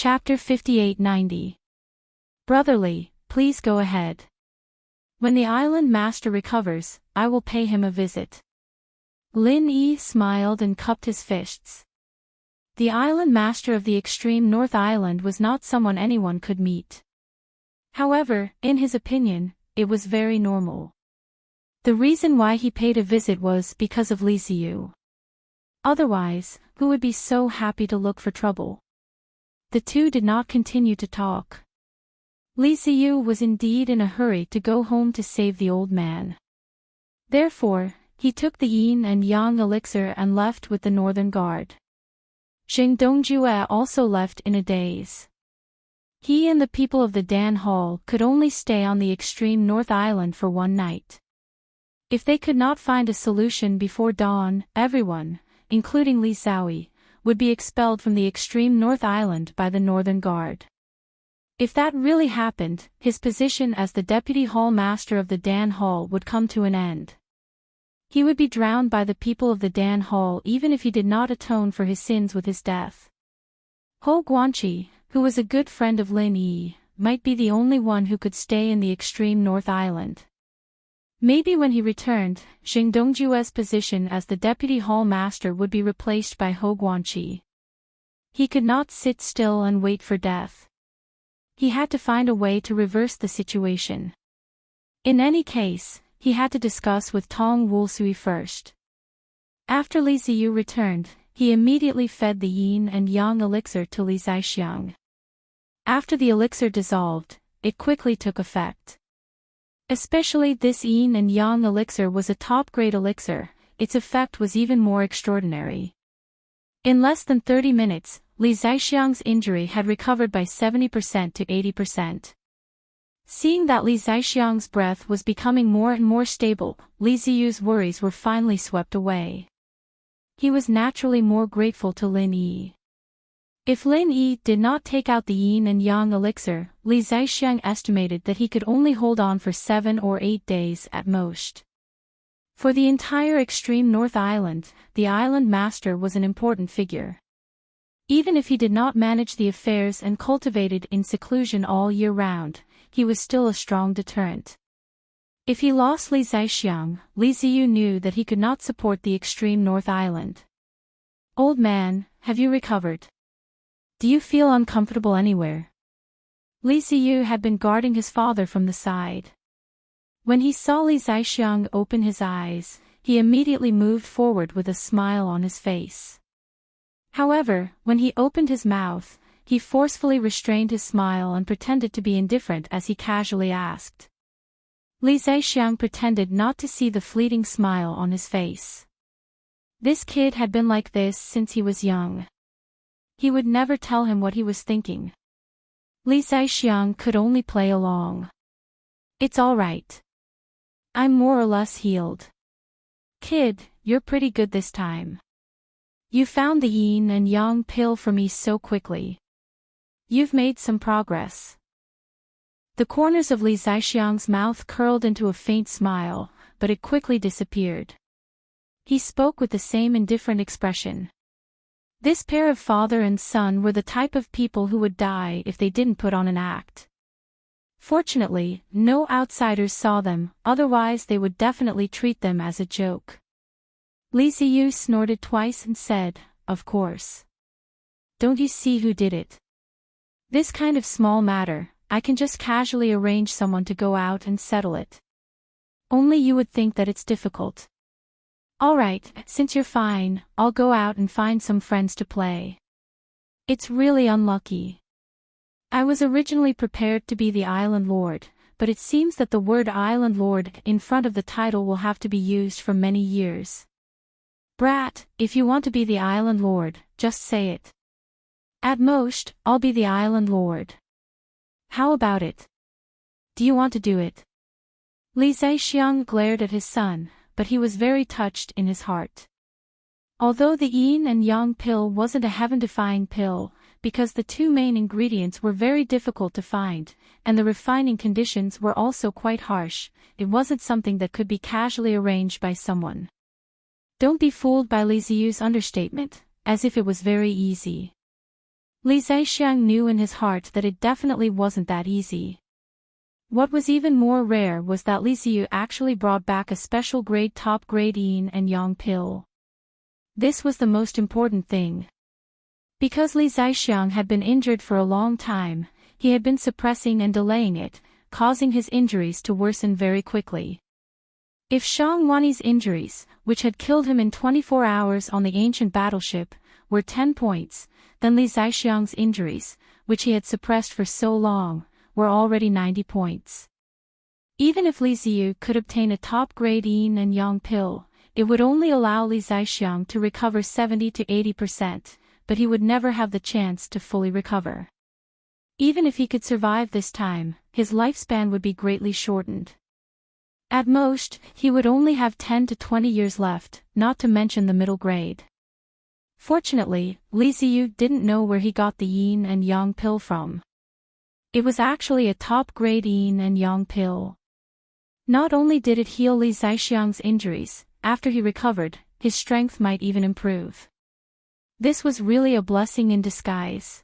Chapter 5890. Brotherly, please go ahead. When the island master recovers, I will pay him a visit. Lin Yi smiled and cupped his fists. The island master of the extreme North Island was not someone anyone could meet. However, in his opinion, it was very normal. The reason why he paid a visit was because of Li Xiu. Otherwise, who would be so happy to look for trouble? The two did not continue to talk. Li Xiu was indeed in a hurry to go home to save the old man. Therefore, he took the yin and yang elixir and left with the northern guard. Xing Dongjue also left in a daze. He and the people of the Dan Hall could only stay on the extreme North Island for one night. If they could not find a solution before dawn, everyone, including Li Xiaoyi, would be expelled from the extreme North Island by the Northern Guard. If that really happened, his position as the deputy hall master of the Dan Hall would come to an end. He would be drowned by the people of the Dan Hall even if he did not atone for his sins with his death. Ho Guanqi, who was a good friend of Lin Yi, might be the only one who could stay in the extreme North Island. Maybe when he returned, Xing Dongjue's position as the deputy hall master would be replaced by Ho Guanqi. He could not sit still and wait for death. He had to find a way to reverse the situation. In any case, he had to discuss with Tong Wulsui first. After Li Ziyu returned, he immediately fed the yin and yang elixir to Li Zaixiang. After the elixir dissolved, it quickly took effect. Especially this yin and yang elixir was a top-grade elixir, its effect was even more extraordinary. In less than 30 minutes, Li Zaixiang's injury had recovered by 70% to 80%. Seeing that Li Zaixiang's breath was becoming more and more stable, Li Ziyu's worries were finally swept away. He was naturally more grateful to Lin Yi. If Lin Yi did not take out the yin and yang elixir, Li Zaixiang estimated that he could only hold on for 7 or 8 days at most. For the entire extreme North Island, the island master was an important figure. Even if he did not manage the affairs and cultivated in seclusion all year round, he was still a strong deterrent. If he lost Li Zaixiang, Li Ziyu knew that he could not support the extreme North Island. "Old man, have you recovered? Do you feel uncomfortable anywhere?" Li Ziyu had been guarding his father from the side. When he saw Li Zaixiang open his eyes, he immediately moved forward with a smile on his face. However, when he opened his mouth, he forcefully restrained his smile and pretended to be indifferent as he casually asked. Li Zaixiang pretended not to see the fleeting smile on his face. This kid had been like this since he was young. He would never tell him what he was thinking. Li Zaixiang could only play along. "It's all right. I'm more or less healed. Kid, you're pretty good this time. You found the yin and yang pill for me so quickly. You've made some progress." The corners of Li Zaixiang's mouth curled into a faint smile, but it quickly disappeared. He spoke with the same indifferent expression. This pair of father and son were the type of people who would die if they didn't put on an act. Fortunately, no outsiders saw them, otherwise they would definitely treat them as a joke. Li Ziyu snorted twice and said, "Of course. Don't you see who did it? This kind of small matter, I can just casually arrange someone to go out and settle it. Only you would think that it's difficult. Alright, since you're fine, I'll go out and find some friends to play. It's really unlucky. I was originally prepared to be the Island Lord, but it seems that the word Island Lord in front of the title will have to be used for many years. Brat, if you want to be the Island Lord, just say it. At most, I'll be the Island Lord. How about it? Do you want to do it?" Li Zaixiang glared at his son, but he was very touched in his heart. Although the yin and yang pill wasn't a heaven-defying pill, because the two main ingredients were very difficult to find, and the refining conditions were also quite harsh, it wasn't something that could be casually arranged by someone. Don't be fooled by Li Ziyu's understatement, as if it was very easy. Li Zaixiang knew in his heart that it definitely wasn't that easy. What was even more rare was that Li Ziyu actually brought back a special grade top grade yin and yang pill. This was the most important thing. Because Li Zaixiang had been injured for a long time, he had been suppressing and delaying it, causing his injuries to worsen very quickly. If Shang Wani's injuries, which had killed him in 24 hours on the ancient battleship, were 10 points, then Li Zaixiang's injuries, which he had suppressed for so long, were already 90 points. Even if Li Ziyu could obtain a top-grade yin and yang pill, it would only allow Li Zaixiang to recover 70 to 80%, but he would never have the chance to fully recover. Even if he could survive this time, his lifespan would be greatly shortened. At most, he would only have 10 to 20 years left, not to mention the middle grade. Fortunately, Li Ziyu didn't know where he got the yin and yang pill from. It was actually a top-grade yin and yang pill. Not only did it heal Li Zaixiang's injuries, after he recovered, his strength might even improve. This was really a blessing in disguise.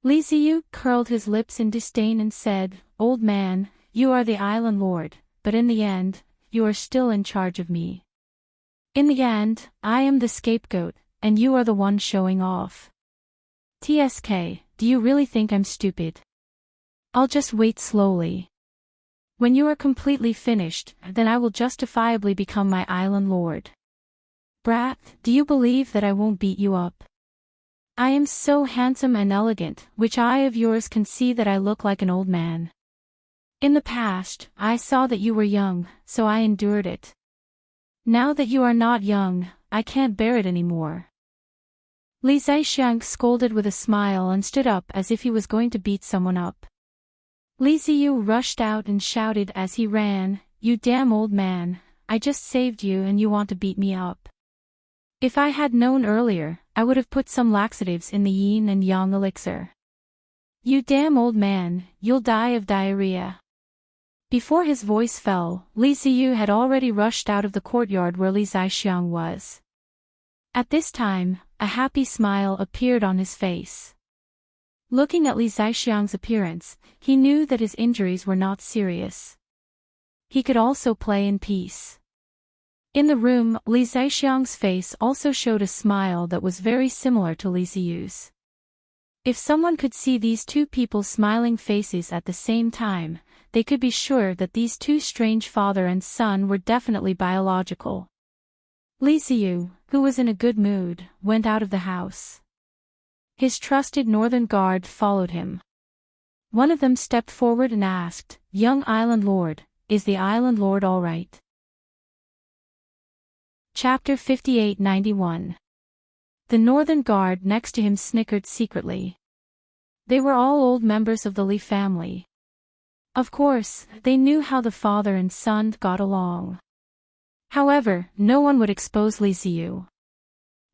Li Ziyu curled his lips in disdain and said, "Old man, you are the island lord, but in the end, you are still in charge of me. In the end, I am the scapegoat, and you are the one showing off. TSK, do you really think I'm stupid? I'll just wait slowly. When you are completely finished, then I will justifiably become my island lord. Brat, do you believe that I won't beat you up? I am so handsome and elegant, which eye of yours can see that I look like an old man? In the past, I saw that you were young, so I endured it. Now that you are not young, I can't bear it anymore." Li Zaixiang scolded with a smile and stood up as if he was going to beat someone up. Li Ziyu rushed out and shouted as he ran, "You damn old man, I just saved you and you want to beat me up. If I had known earlier, I would have put some laxatives in the yin and yang elixir. You damn old man, you'll die of diarrhea." Before his voice fell, Li Ziyu had already rushed out of the courtyard where Li Zaixiang was. At this time, a happy smile appeared on his face. Looking at Li Zaixiang's appearance, he knew that his injuries were not serious. He could also play in peace. In the room, Li Zaixiang's face also showed a smile that was very similar to Li Ziyu's. If someone could see these two people's smiling faces at the same time, they could be sure that these two strange father and son were definitely biological. Li Ziyu, who was in a good mood, went out of the house. His trusted northern guard followed him. One of them stepped forward and asked, "Young Island Lord, is the Island Lord all right?" Chapter 5891. The northern guard next to him snickered secretly. They were all old members of the Li family. Of course, they knew how the father and son got along. However, no one would expose Li Ziyu.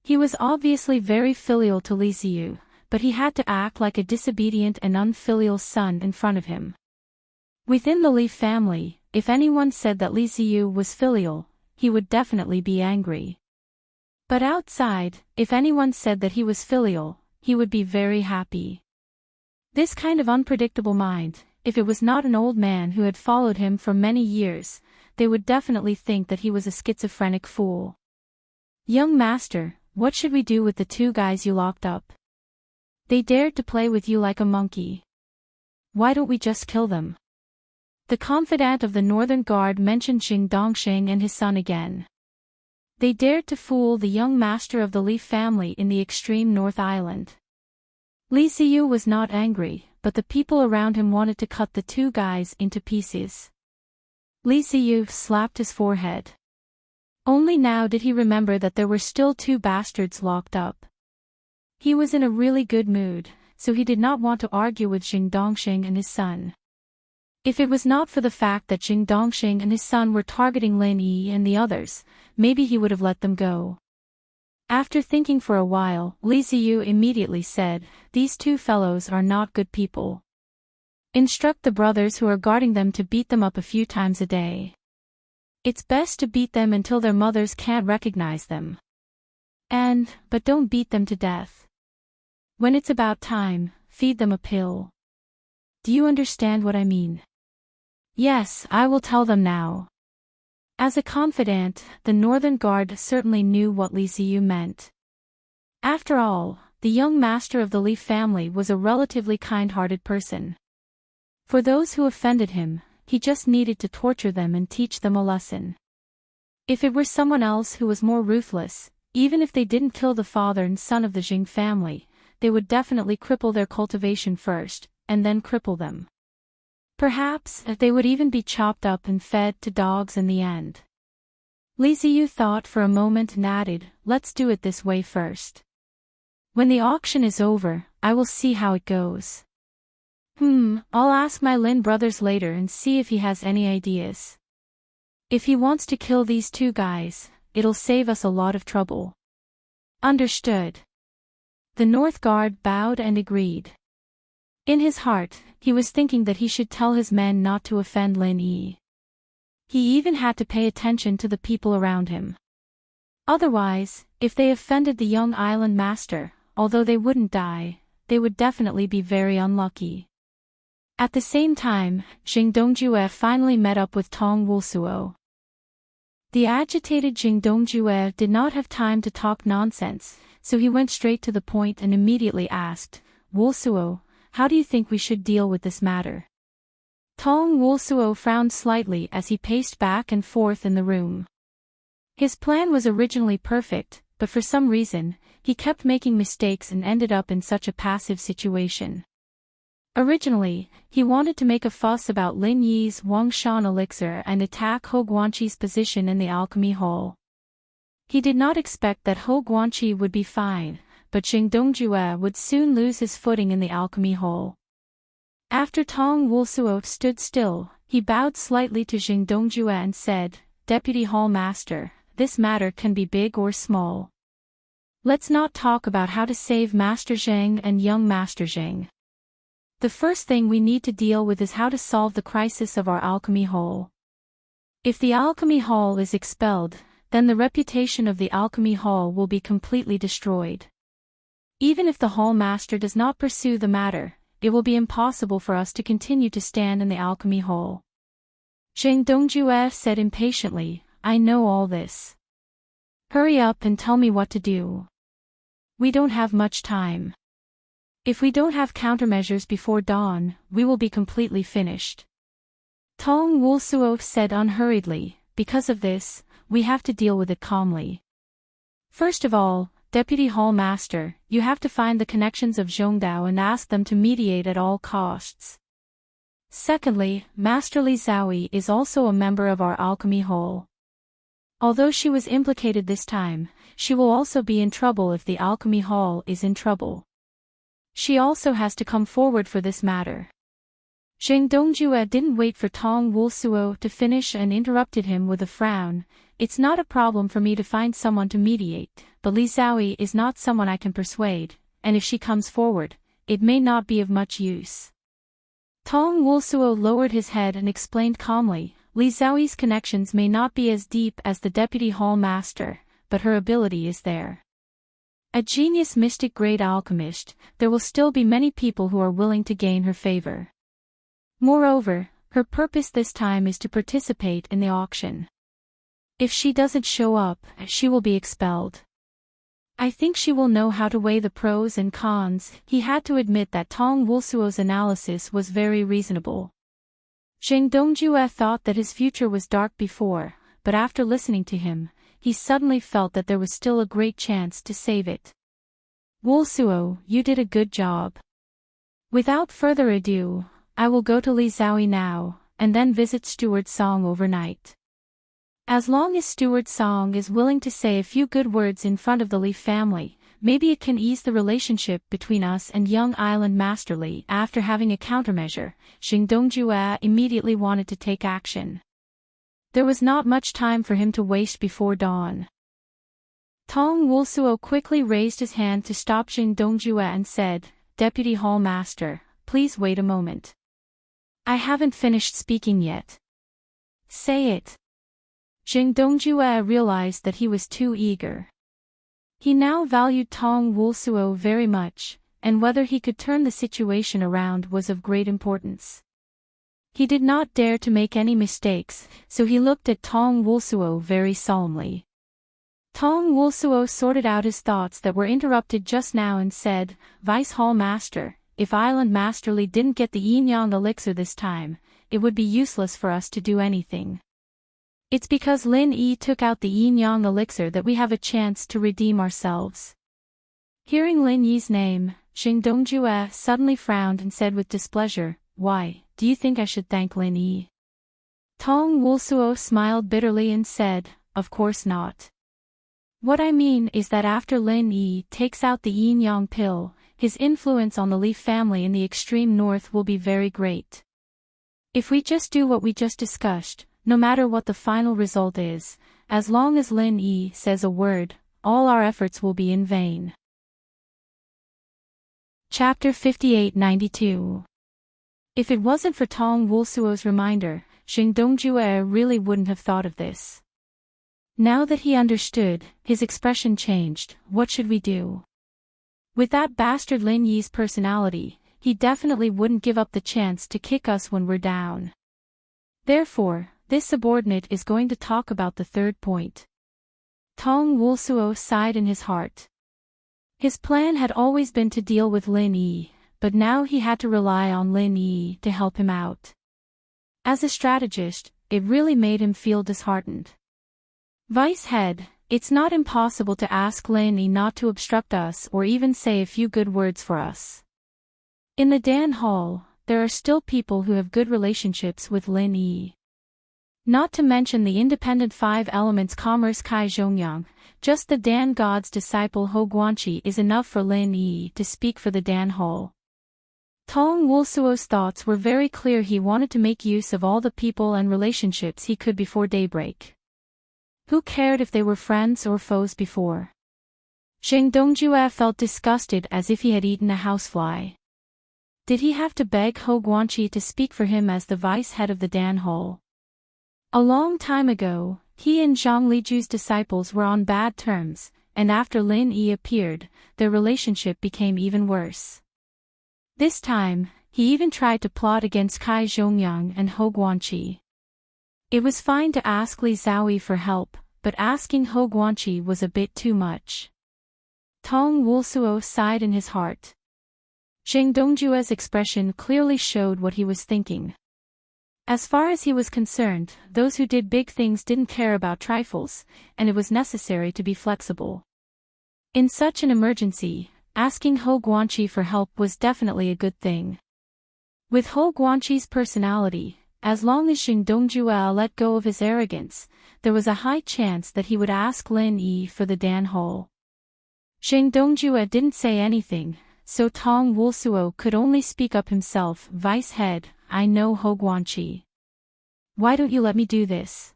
He was obviously very filial to Li Ziyu, but he had to act like a disobedient and unfilial son in front of him. Within the Li family, if anyone said that Li Ziyu was filial, he would definitely be angry. But outside, if anyone said that he was filial, he would be very happy. This kind of unpredictable mind, if it was not an old man who had followed him for many years, they would definitely think that he was a schizophrenic fool. "Young master, what should we do with the two guys you locked up? They dared to play with you like a monkey. Why don't we just kill them?" The confidant of the Northern Guard mentioned Xing Dongxing and his son again. They dared to fool the young master of the Li family in the extreme North Island. Li Ziyu was not angry, but the people around him wanted to cut the two guys into pieces. Li Ziyu slapped his forehead. Only now did he remember that there were still two bastards locked up. He was in a really good mood, so he did not want to argue with Xing Dongxing and his son. If it was not for the fact that Xing Dongxing and his son were targeting Lin Yi and the others, maybe he would have let them go. After thinking for a while, Li Ziyu immediately said, "These two fellows are not good people. Instruct the brothers who are guarding them to beat them up a few times a day. It's best to beat them until their mothers can't recognize them. But don't beat them to death. When it's about time, feed them a pill. Do you understand what I mean? Yes, I will tell them now. As a confidant, the Northern Guard certainly knew what Li Ziyu meant. After all, the young master of the Li family was a relatively kind-hearted person. For those who offended him, he just needed to torture them and teach them a lesson. If it were someone else who was more ruthless, even if they didn't kill the father and son of the Jing family, they would definitely cripple their cultivation first, and then cripple them. Perhaps they would even be chopped up and fed to dogs in the end. Li Ziyu thought for a moment and added, "Let's do it this way first. When the auction is over, I will see how it goes. I'll ask my Lin brothers later and see if he has any ideas. If he wants to kill these two guys, it'll save us a lot of trouble." Understood. The North Guard bowed and agreed. In his heart, he was thinking that he should tell his men not to offend Lin Yi. He even had to pay attention to the people around him. Otherwise, if they offended the young island master, although they wouldn't die, they would definitely be very unlucky. At the same time, Jing Dongjue finally met up with Tong Wulsuo. The agitated Jing Dongjue did not have time to talk nonsense, so he went straight to the point and immediately asked, "Wulsuo, how do you think we should deal with this matter?" Tong Wulsuo frowned slightly as he paced back and forth in the room. His plan was originally perfect, but for some reason, he kept making mistakes and ended up in such a passive situation. Originally, he wanted to make a fuss about Lin Yi's Wangshan elixir and attack Hou Guanqi's position in the alchemy hall. He did not expect that Hou Guanqi would be fine, but Jing Dongjue would soon lose his footing in the alchemy hall. After Tong Wulsuo stood still, he bowed slightly to Jing Dongjue and said, "Deputy Hall Master, this matter can be big or small. Let's not talk about how to save Master Zheng and young Master Zheng. The first thing we need to deal with is how to solve the crisis of our alchemy hall. If the alchemy hall is expelled, then the reputation of the alchemy hall will be completely destroyed. Even if the hall master does not pursue the matter, it will be impossible for us to continue to stand in the alchemy hall." Jing Dongjue said impatiently, "I know all this. Hurry up and tell me what to do. We don't have much time. If we don't have countermeasures before dawn, we will be completely finished." Tong Wulsuo said unhurriedly, "Because of this, we have to deal with it calmly. First of all, Deputy Hall Master, you have to find the connections of Zhongdao and ask them to mediate at all costs. Secondly, Master Li Zhaoyi is also a member of our alchemy hall. Although she was implicated this time, she will also be in trouble if the alchemy hall is in trouble. She also has to come forward for this matter." Jing Dongjue didn't wait for Tong Wulsuo to finish and interrupted him with a frown. "It's not a problem for me to find someone to mediate, but Li Zhaoyi is not someone I can persuade, and if she comes forward, it may not be of much use." Tong Wulsuo lowered his head and explained calmly, "Li Zhaoyi's connections may not be as deep as the Deputy Hall Master, but her ability is there. A genius mystic-grade alchemist, there will still be many people who are willing to gain her favor. Moreover, her purpose this time is to participate in the auction. If she doesn't show up, she will be expelled. I think she will know how to weigh the pros and cons." He had to admit that Tong Wulsuo's analysis was very reasonable. Jing Dongjue thought that his future was dark before, but after listening to him, he suddenly felt that there was still a great chance to save it. "Wulsuo, you did a good job. Without further ado, I will go to Li Zhaoyi now, and then visit Steward Song overnight. As long as Steward Song is willing to say a few good words in front of the Li family, maybe it can ease the relationship between us and young Island Master Li." After having a countermeasure, Jing Dongjue immediately wanted to take action. There was not much time for him to waste before dawn. Tong Wulsuo quickly raised his hand to stop Jing Dongjue and said, "Deputy Hall Master, please wait a moment. I haven't finished speaking yet." "Say it." Jing Dongjue realized that he was too eager. He now valued Tong Wulsuo very much, and whether he could turn the situation around was of great importance. He did not dare to make any mistakes, so he looked at Tong Wulsuo very solemnly. Tong Wulsuo sorted out his thoughts that were interrupted just now and said, "Vice Hall Master, if Island Master Li didn't get the yin-yang elixir this time, it would be useless for us to do anything. It's because Lin Yi took out the yin-yang elixir that we have a chance to redeem ourselves." Hearing Lin Yi's name, Xing Dongjue suddenly frowned and said with displeasure, "Why, do you think I should thank Lin Yi?" Tong Wulsuo smiled bitterly and said, "Of course not. What I mean is that after Lin Yi takes out the yin-yang pill, his influence on the Li family in the extreme north will be very great. If we just do what we just discussed, no matter what the final result is, as long as Lin Yi says a word, all our efforts will be in vain." Chapter 5892. If it wasn't for Tong Wulsuo's reminder, Xing Dongjue really wouldn't have thought of this. Now that he understood, his expression changed. What should we do? With that bastard Lin Yi's personality, he definitely wouldn't give up the chance to kick us when we're down. Therefore, this subordinate is going to talk about the third point. Tong Wulsuo sighed in his heart. His plan had always been to deal with Lin Yi, but now he had to rely on Lin Yi to help him out. As a strategist, it really made him feel disheartened. "Vice Head, it's not impossible to ask Lin Yi not to obstruct us or even say a few good words for us. In the Dan Hall, there are still people who have good relationships with Lin Yi. Not to mention the independent Five Elements Commerce Kai Zhongyang, just the Dan God's disciple Ho Guanqi is enough for Lin Yi to speak for the Dan Hall." Tong Wulsuo's thoughts were very clear. He wanted to make use of all the people and relationships he could before daybreak. Who cared if they were friends or foes before? Xing Dongjue felt disgusted as if he had eaten a housefly. Did he have to beg Ho Guanqi to speak for him as the vice head of the Dan Hall? A long time ago, he and Zhang Liju's disciples were on bad terms, and after Lin Yi appeared, their relationship became even worse. This time, he even tried to plot against Kai Zhongyang and Ho Guanqi. It was fine to ask Li Xiaoyi for help, but asking Ho Guanqi was a bit too much. Tong Wulsuo sighed in his heart. Xing Dongjue's expression clearly showed what he was thinking. As far as he was concerned, those who did big things didn't care about trifles, and it was necessary to be flexible. In such an emergency, asking Ho Guanqi for help was definitely a good thing. With Ho Guanqi's personality, as long as Xing Dongjue let go of his arrogance, there was a high chance that he would ask Lin Yi for the Dan Hall. Xing Dongjue didn't say anything, so Tong Wulsuo could only speak up himself. "Vice Head, I know Ho Guanqi. Why don't you let me do this?"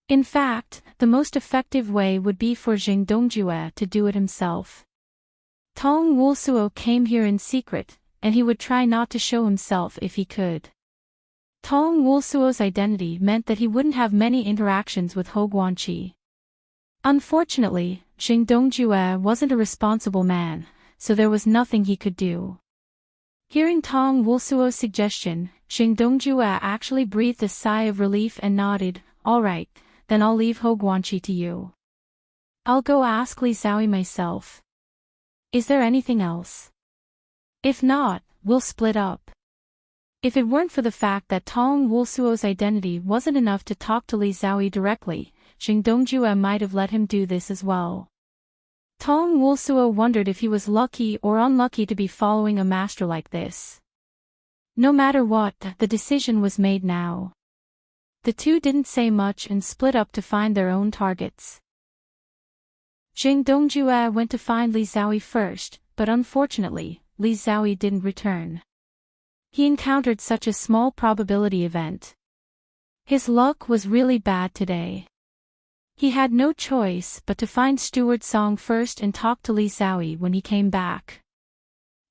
In fact, the most effective way would be for Xing Dongjue to do it himself. Tong Wulsuo came here in secret, and he would try not to show himself if he could. Tong Wulsuo's identity meant that he wouldn't have many interactions with Ho Guanqi. Unfortunately, Xing Dongjue wasn't a responsible man, so there was nothing he could do. Hearing Tong Wulsuo's suggestion, Xing Dongjue actually breathed a sigh of relief and nodded. "All right, then I'll leave Ho Guanqi to you. I'll go ask Li Xiaoyi myself. Is there anything else? If not, we'll split up." If it weren't for the fact that Tong Wulsuo's identity wasn't enough to talk to Li Xiaoyi directly, Xing Dongjue might have let him do this as well. Tong Wulsuo wondered if he was lucky or unlucky to be following a master like this. No matter what, the decision was made now. The two didn't say much and split up to find their own targets. Xing Dongjue went to find Li Xiaoyi first, but unfortunately, Li Xiaoyi didn't return. He encountered such a small probability event. His luck was really bad today. He had no choice but to find Steward Song first and talk to Li Xiaoyi when he came back.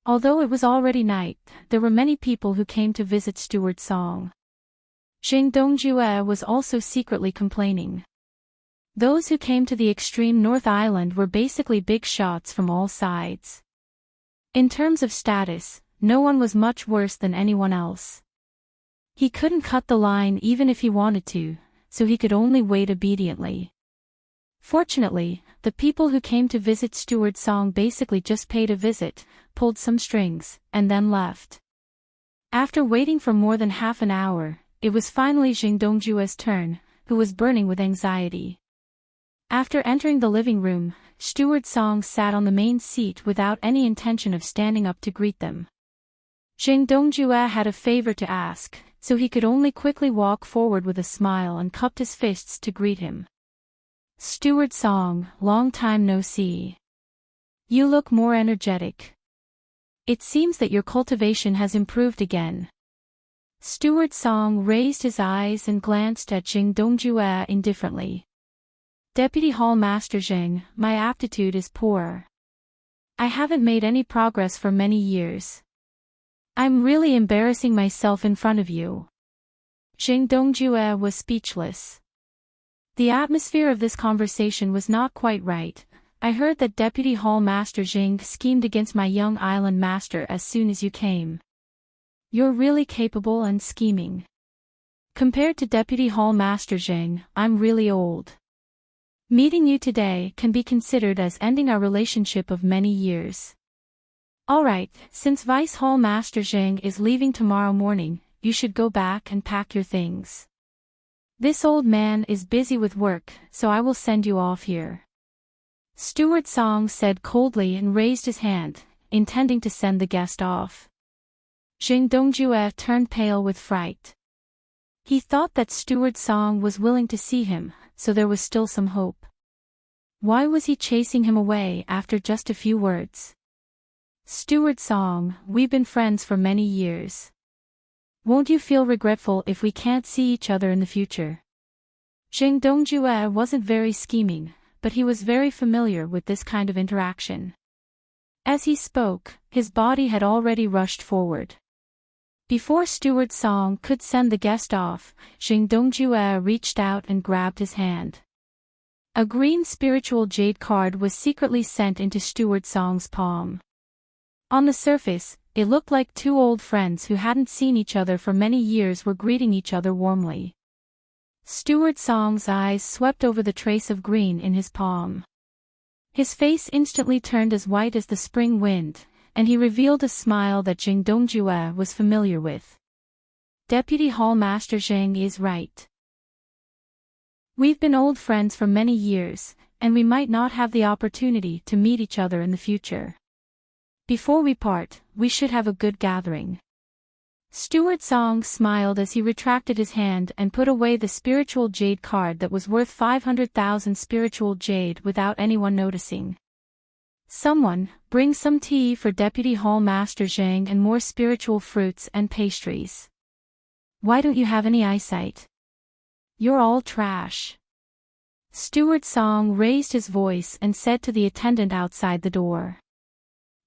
Although it was already night, there were many people who came to visit Steward Song. Xing Dongjue was also secretly complaining. Those who came to the extreme North Island were basically big shots from all sides. In terms of status, no one was much worse than anyone else. He couldn't cut the line even if he wanted to, so he could only wait obediently. Fortunately, the people who came to visit Steward Song basically just paid a visit, pulled some strings, and then left. After waiting for more than half an hour, it was finally Jing Dongjue's turn, who was burning with anxiety. After entering the living room, Steward Song sat on the main seat without any intention of standing up to greet them. Jing Dongjue had a favor to ask, so he could only quickly walk forward with a smile and cupped his fists to greet him. Steward Song, long time no see. You look more energetic. It seems that your cultivation has improved again. Steward Song raised his eyes and glanced at Jing Dongjue indifferently. Deputy Hall Master Jing, my aptitude is poor. I haven't made any progress for many years. I'm really embarrassing myself in front of you. Jing Dongjue was speechless. The atmosphere of this conversation was not quite right. I heard that Deputy Hall Master Jing schemed against my young island master as soon as you came. You're really capable and scheming. Compared to Deputy Hall Master Jing, I'm really old. Meeting you today can be considered as ending our relationship of many years. Alright, since Vice Hall Master Jing is leaving tomorrow morning, you should go back and pack your things. This old man is busy with work, so I will send you off here. Steward Song said coldly and raised his hand, intending to send the guest off. Jing Dongjue turned pale with fright. He thought that Steward Song was willing to see him, so there was still some hope. Why was he chasing him away after just a few words? Steward Song, we've been friends for many years. Won't you feel regretful if we can't see each other in the future? Jing Dongjue wasn't very scheming, but he was very familiar with this kind of interaction. As he spoke, his body had already rushed forward. Before Steward Song could send the guest off, Jing Dongjue reached out and grabbed his hand. A green spiritual jade card was secretly sent into Steward Song's palm. On the surface, it looked like two old friends who hadn't seen each other for many years were greeting each other warmly. Steward Song's eyes swept over the trace of green in his palm. His face instantly turned as white as the spring wind, and he revealed a smile that Jing Dongjue was familiar with. Deputy Hall Master Jing is right. We've been old friends for many years, and we might not have the opportunity to meet each other in the future. Before we part, we should have a good gathering. Steward Song smiled as he retracted his hand and put away the spiritual jade card that was worth 500,000 spiritual jade without anyone noticing. Someone, bring some tea for Deputy Hall Master Zhang and more spiritual fruits and pastries. Why don't you have any eyesight? You're all trash. Steward Song raised his voice and said to the attendant outside the door.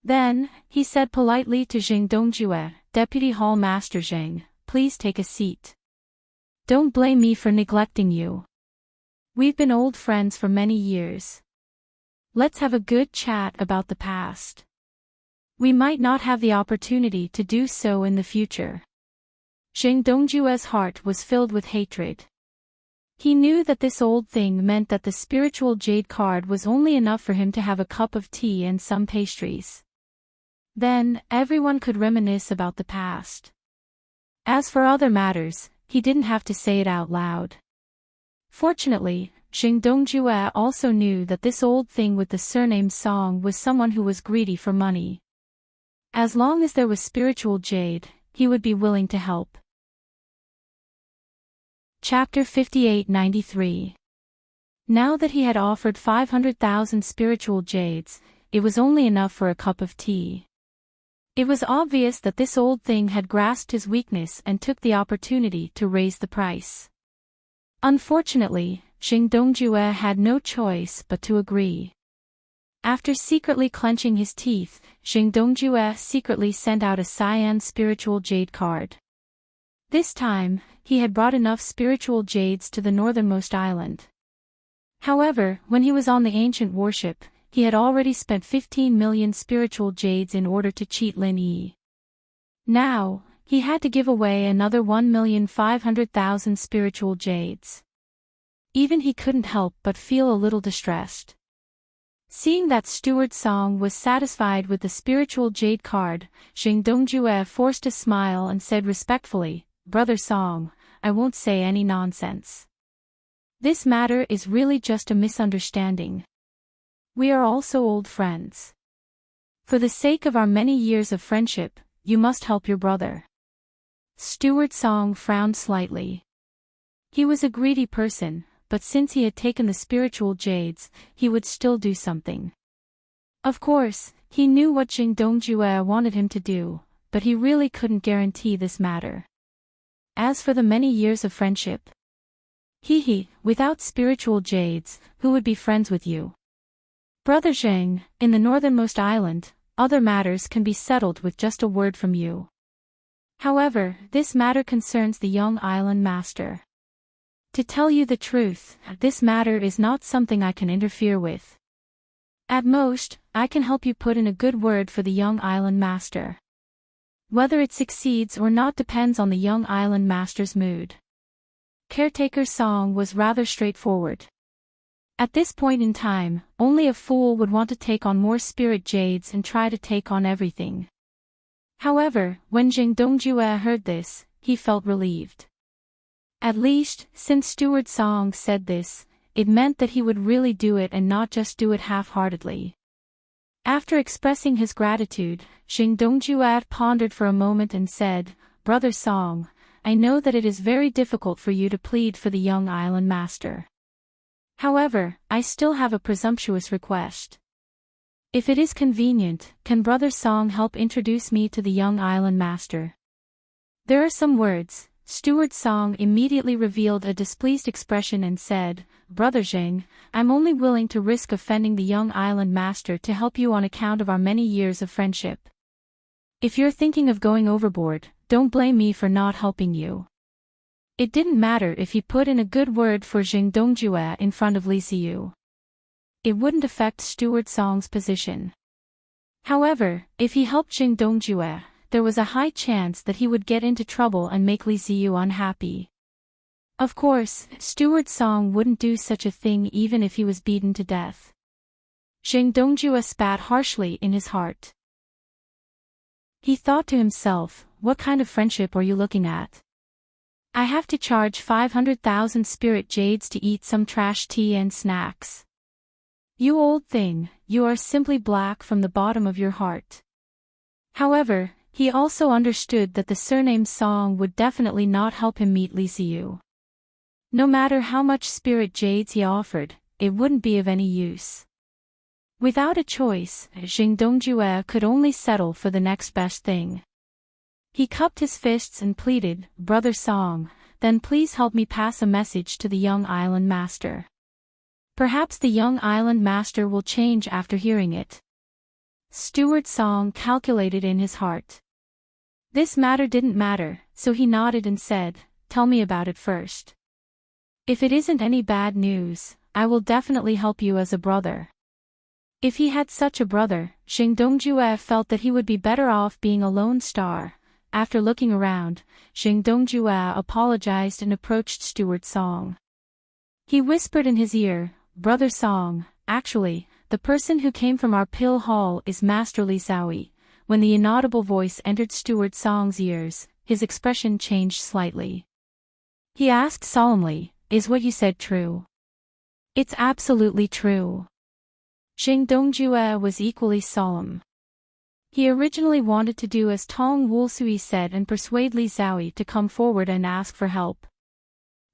Then, he said politely to Jing Dongjue, Deputy Hall Master Zhang, please take a seat. Don't blame me for neglecting you. We've been old friends for many years. Let's have a good chat about the past. We might not have the opportunity to do so in the future. Jing Dongjue's heart was filled with hatred. He knew that this old thing meant that the spiritual jade card was only enough for him to have a cup of tea and some pastries. Then, everyone could reminisce about the past. As for other matters, he didn't have to say it out loud. Fortunately, Jing Dongjue also knew that this old thing with the surname Song was someone who was greedy for money. As long as there was spiritual jade, he would be willing to help. Chapter 5893. Now that he had offered 500,000 spiritual jades, it was only enough for a cup of tea. It was obvious that this old thing had grasped his weakness and took the opportunity to raise the price. Unfortunately, Jing Dongjue had no choice but to agree. After secretly clenching his teeth, Jing Dongjue secretly sent out a cyan spiritual jade card. This time, he had brought enough spiritual jades to the northernmost island. However, when he was on the ancient warship, he had already spent 15 million spiritual jades in order to cheat Lin Yi. Now, he had to give away another 1,500,000 spiritual jades. Even he couldn't help but feel a little distressed. Seeing that Steward Song was satisfied with the spiritual jade card, Jing Dongjue forced a smile and said respectfully, "Brother Song, I won't say any nonsense. This matter is really just a misunderstanding. We are also old friends. For the sake of our many years of friendship, you must help your brother." Steward Song frowned slightly. He was a greedy person, but since he had taken the spiritual jades, he would still do something. Of course, he knew what Jing Dongjue wanted him to do, but he really couldn't guarantee this matter. As for the many years of friendship, without spiritual jades, who would be friends with you? Brother Zheng, in the northernmost island, other matters can be settled with just a word from you. However, this matter concerns the young island master. To tell you the truth, this matter is not something I can interfere with. At most, I can help you put in a good word for the young island master. Whether it succeeds or not depends on the young island master's mood. Caretaker Song was rather straightforward. At this point in time, only a fool would want to take on more spirit jades and try to take on everything. However, when Jing Dongjue heard this, he felt relieved. At least, since Steward Song said this, it meant that he would really do it and not just do it half-heartedly. After expressing his gratitude, Jing Dongjue pondered for a moment and said, "Brother Song, I know that it is very difficult for you to plead for the young island master. However, I still have a presumptuous request. If it is convenient, can Brother Song help introduce me to the young island master?" There are some words. Steward Song immediately revealed a displeased expression and said, "Brother Zheng, I'm only willing to risk offending the young island master to help you on account of our many years of friendship. If you're thinking of going overboard, don't blame me for not helping you." It didn't matter if he put in a good word for Jing Dongjue in front of Li Xiyu. It wouldn't affect Steward Song's position. However, if he helped Jing Dongjue, there was a high chance that he would get into trouble and make Li Xiyu unhappy. Of course, Steward Song wouldn't do such a thing even if he was beaten to death. Jing Dongjue spat harshly in his heart. He thought to himself, what kind of friendship are you looking at? I have to charge 500,000 spirit jades to eat some trash tea and snacks. You old thing, you are simply black from the bottom of your heart. However, he also understood that the surname Song would definitely not help him meet Li Xiyu. No matter how much spirit jades he offered, it wouldn't be of any use. Without a choice, Jing Dongjue could only settle for the next best thing. He cupped his fists and pleaded, "Brother Song, then please help me pass a message to the young island master. Perhaps the young island master will change after hearing it." Steward Song calculated in his heart. This matter didn't matter, so he nodded and said, "Tell me about it first. If it isn't any bad news, I will definitely help you as a brother." If he had such a brother, Jing Dongjue felt that he would be better off being a lone star. After looking around, Jing Dongjue apologized and approached Steward Song. He whispered in his ear, "Brother Song, actually, the person who came from our pill hall is Master Li Xiaoyi." When the inaudible voice entered Steward Song's ears, his expression changed slightly. He asked solemnly, "Is what you said true?" "It's absolutely true." Jing Dongjue was equally solemn. He originally wanted to do as Tong Wulsui said and persuade Li Xiaoyi to come forward and ask for help.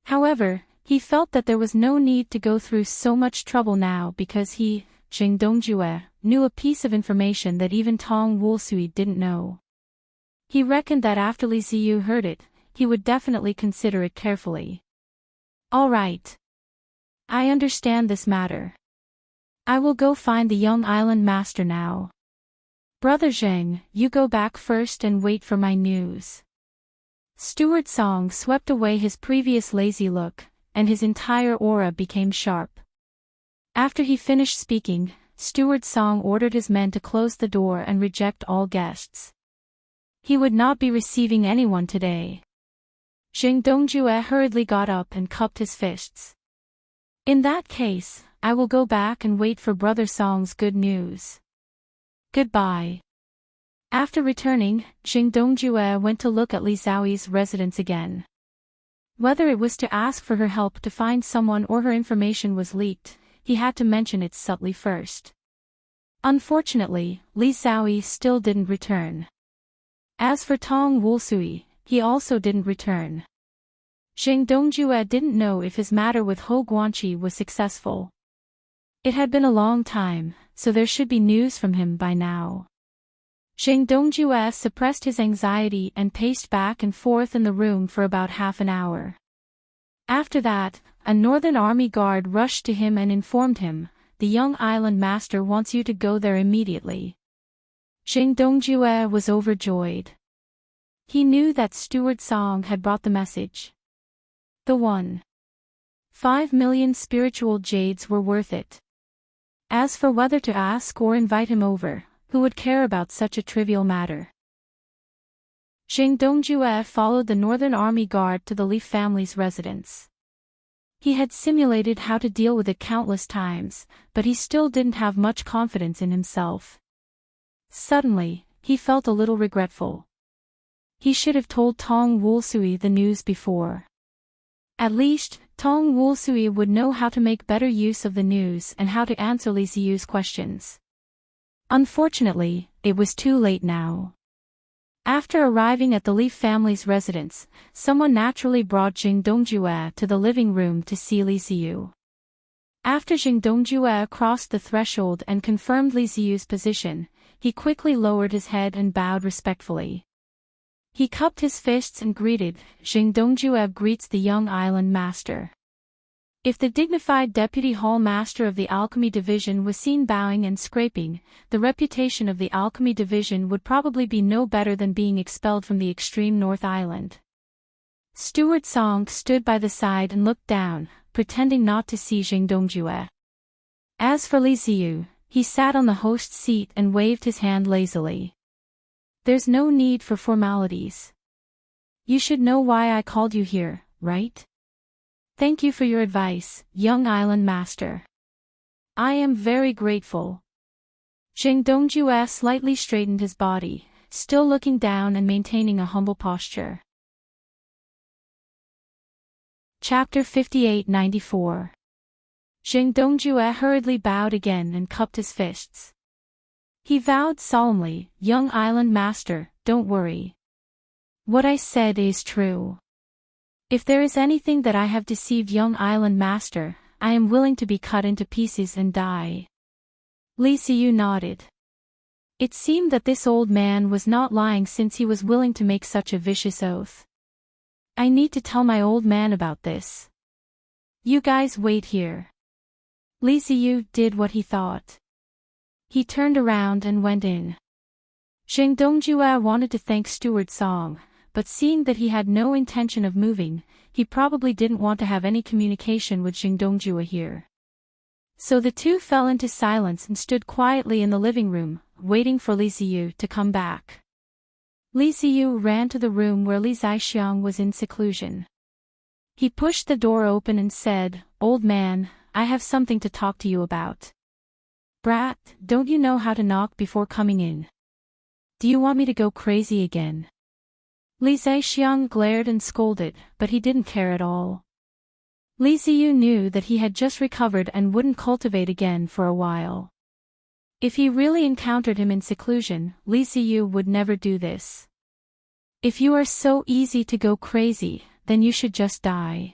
However, he felt that there was no need to go through so much trouble now because he, Jing Dongjue, knew a piece of information that even Tong Wulsui didn't know. He reckoned that after Li Xiyu heard it, he would definitely consider it carefully. "All right. I understand this matter. I will go find the young island master now. Brother Zheng, you go back first and wait for my news." Steward Song swept away his previous lazy look, and his entire aura became sharp. After he finished speaking, Steward Song ordered his men to close the door and reject all guests. He would not be receiving anyone today. Jing Dongjue hurriedly got up and cupped his fists. In that case, I will go back and wait for Brother Song's good news. Goodbye. After returning, Jing Dongjue went to look at Li Xiaoyi's residence again. Whether it was to ask for her help to find someone or her information was leaked, he had to mention it subtly first. Unfortunately, Li Xiaoyi still didn't return. As for Tong Wulsui, he also didn't return. Jing Dongjue didn't know if his matter with Ho Guanqi was successful. It had been a long time, so there should be news from him by now. Jing Dongjue suppressed his anxiety and paced back and forth in the room for about half an hour. After that, a Northern Army guard rushed to him and informed him, "The young island master wants you to go there immediately." Jing Dongjue was overjoyed. He knew that Steward Song had brought the message. The 1.5 million spiritual jades were worth it. As for whether to ask or invite him over, who would care about such a trivial matter? Jing Dongjue followed the Northern Army Guard to the Li family's residence. He had simulated how to deal with it countless times, but he still didn't have much confidence in himself. Suddenly, he felt a little regretful. He should have told Tong Wulsui the news before. At least, Tong Wulsui would know how to make better use of the news and how to answer Li Ziyu's questions. Unfortunately, it was too late now. After arriving at the Li family's residence, someone naturally brought Jing Dongjue to the living room to see Li Ziyu. After Jing Dongjue crossed the threshold and confirmed Li Ziyu's position, he quickly lowered his head and bowed respectfully. He cupped his fists and greeted, "Jing Dongjue greets the young island master." If the dignified deputy hall master of the alchemy division was seen bowing and scraping, the reputation of the alchemy division would probably be no better than being expelled from the extreme North Island. Steward Song stood by the side and looked down, pretending not to see Jing Dongjue. As for Li Ziyu, he sat on the host's seat and waved his hand lazily. "There's no need for formalities. You should know why I called you here, right? Thank you for your advice, young island master. I am very grateful." Jing Dongjue slightly straightened his body, still looking down and maintaining a humble posture. Chapter 58-94. Jing Dongjue hurriedly bowed again and cupped his fists. He vowed solemnly, "Young island master, don't worry. What I said is true. If there is anything that I have deceived young island master, I am willing to be cut into pieces and die." Li Ziyu nodded. It seemed that this old man was not lying since he was willing to make such a vicious oath. "I need to tell my old man about this. You guys wait here." Li Ziyu did what he thought. He turned around and went in. Jing Dongjue wanted to thank Steward Song, but seeing that he had no intention of moving, he probably didn't want to have any communication with Jing Dongjue here. So the two fell into silence and stood quietly in the living room, waiting for Li Ziyu to come back. Li Ziyu ran to the room where Li Zaixiang was in seclusion. He pushed the door open and said, "Old man, I have something to talk to you about." "Brat, don't you know how to knock before coming in? Do you want me to go crazy again?" Li Zaixiang glared and scolded, but he didn't care at all. Li Ziyu knew that he had just recovered and wouldn't cultivate again for a while. If he really encountered him in seclusion, Li Ziyu would never do this. "If you are so easy to go crazy, then you should just die.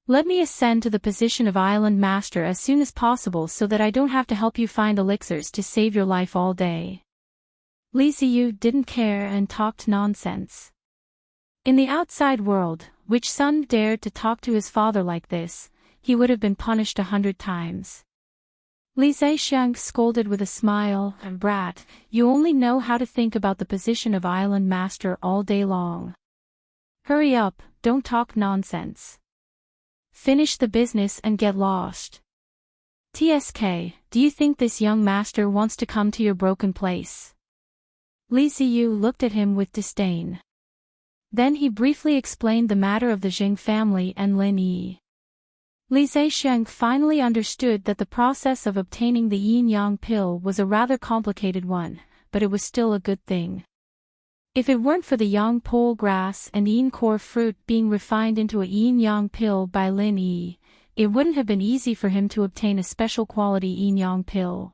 Let me ascend to the position of island master as soon as possible so that I don't have to help you find elixirs to save your life all day." Li Ziyu didn't care and talked nonsense. In the outside world, which son dared to talk to his father like this, he would have been punished 100 times. Li Zaixiang scolded with a smile, "Brat, you only know how to think about the position of island master all day long. Hurry up, don't talk nonsense. Finish the business and get lost." TSK, do you think this young master wants to come to your broken place? Li Ziyu looked at him with disdain. Then he briefly explained the matter of the Jing family and Lin Yi. Li Zhixiang finally understood that the process of obtaining the yin-yang pill was a rather complicated one, but it was still a good thing. If it weren't for the yang pole grass and yin core fruit being refined into a yin-yang pill by Lin Yi, it wouldn't have been easy for him to obtain a special quality yin-yang pill.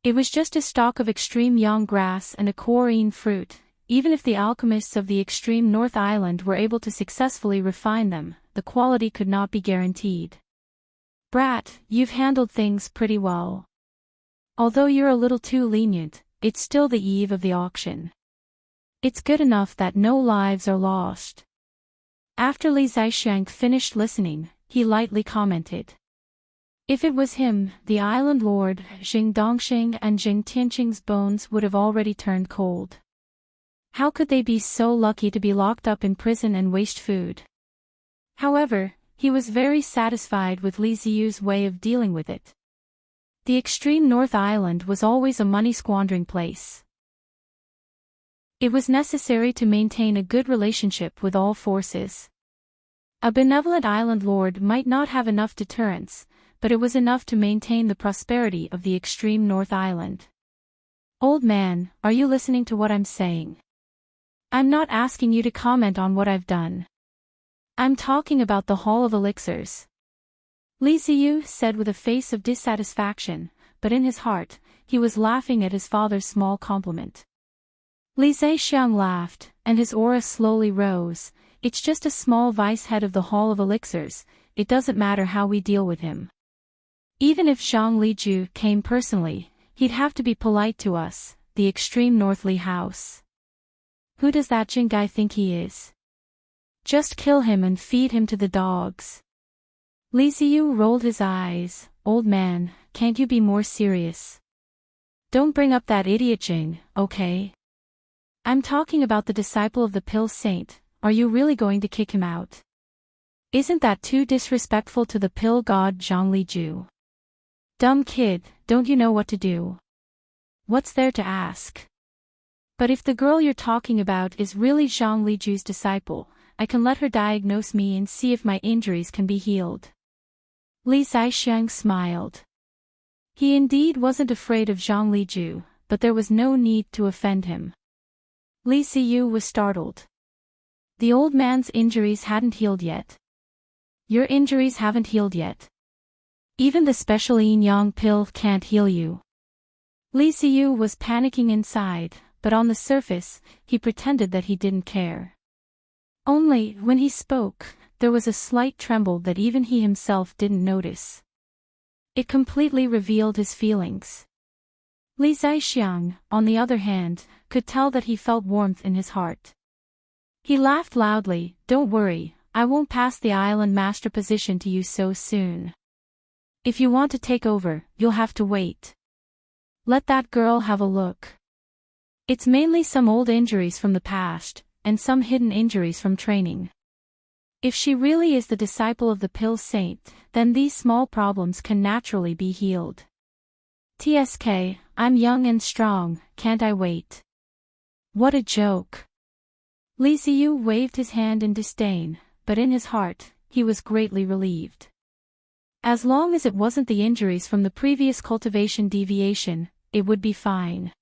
It was just a stalk of extreme yang grass and a core yin fruit. Even if the alchemists of the extreme North Island were able to successfully refine them, the quality could not be guaranteed. Brat, you've handled things pretty well. Although you're a little too lenient, it's still the eve of the auction. It's good enough that no lives are lost. After Li Zhixiang finished listening, he lightly commented. If it was him, the island lord, Jing Dongxing and Jing Tianqing's bones would have already turned cold. How could they be so lucky to be locked up in prison and waste food? However, he was very satisfied with Li Ziyu's way of dealing with it. The extreme North Island was always a money-squandering place. It was necessary to maintain a good relationship with all forces. A benevolent island lord might not have enough deterrence, but it was enough to maintain the prosperity of the extreme North Island. Old man, are you listening to what I'm saying? I'm not asking you to comment on what I've done. I'm talking about the Hall of Elixirs. Li Ziyu said with a face of dissatisfaction, but in his heart, he was laughing at his father's small compliment. Li Zhixiang laughed, and his aura slowly rose. It's just a small vice head of the Hall of Elixirs, it doesn't matter how we deal with him. Even if Zhang Liju came personally, he'd have to be polite to us, the extreme Northly House. Who does that Jing guy think he is? Just kill him and feed him to the dogs. Li Ziyu rolled his eyes. Old man, can't you be more serious? Don't bring up that idiot Jing, okay? I'm talking about the disciple of the Pill Saint. Are you really going to kick him out? Isn't that too disrespectful to the pill god Zhang Liju? Dumb kid, don't you know what to do? What's there to ask? But if the girl you're talking about is really Zhang Liju's disciple, I can let her diagnose me and see if my injuries can be healed. Li Zhixiang smiled. He indeed wasn't afraid of Zhang Liju, but there was no need to offend him. Li Ziyu was startled. The old man's injuries hadn't healed yet. Your injuries haven't healed yet. Even the special yin-yang pill can't heal you. Li Ziyu was panicking inside, but on the surface, he pretended that he didn't care. Only, when he spoke, there was a slight tremble that even he himself didn't notice. It completely revealed his feelings. Li Zhixiang, on the other hand, could tell that he felt warmth in his heart. He laughed loudly. Don't worry, I won't pass the island master position to you so soon. If you want to take over, you'll have to wait. Let that girl have a look. It's mainly some old injuries from the past, and some hidden injuries from training. If she really is the disciple of the Pill Saint, then these small problems can naturally be healed. TSK, I'm young and strong, can't I wait? What a joke. Li Ziyu waved his hand in disdain, but in his heart, he was greatly relieved. As long as it wasn't the injuries from the previous cultivation deviation, it would be fine.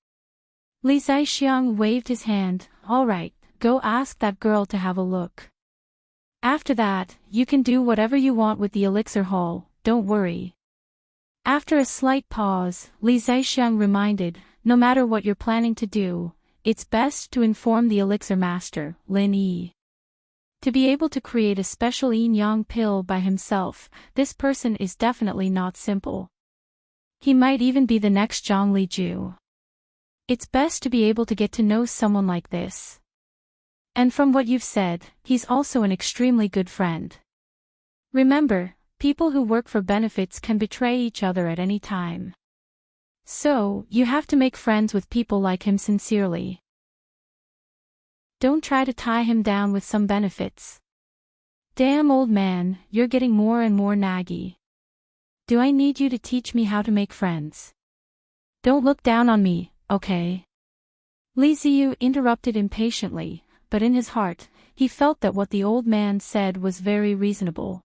Li Zhixiang waved his hand. All right, go ask that girl to have a look. After that, you can do whatever you want with the elixir hall, don't worry. After a slight pause, Li Zhixiang reminded, no matter what you're planning to do, it's best to inform the elixir master, Lin Yi. To be able to create a special yin-yang pill by himself, this person is definitely not simple. He might even be the next Zhang Liju. It's best to be able to get to know someone like this. And from what you've said, he's also an extremely good friend. Remember, people who work for benefits can betray each other at any time. So, you have to make friends with people like him sincerely. Don't try to tie him down with some benefits. Damn old man, you're getting more and more naggy. Do I need you to teach me how to make friends? Don't look down on me, okay? Li Ziyu interrupted impatiently, but in his heart, he felt that what the old man said was very reasonable.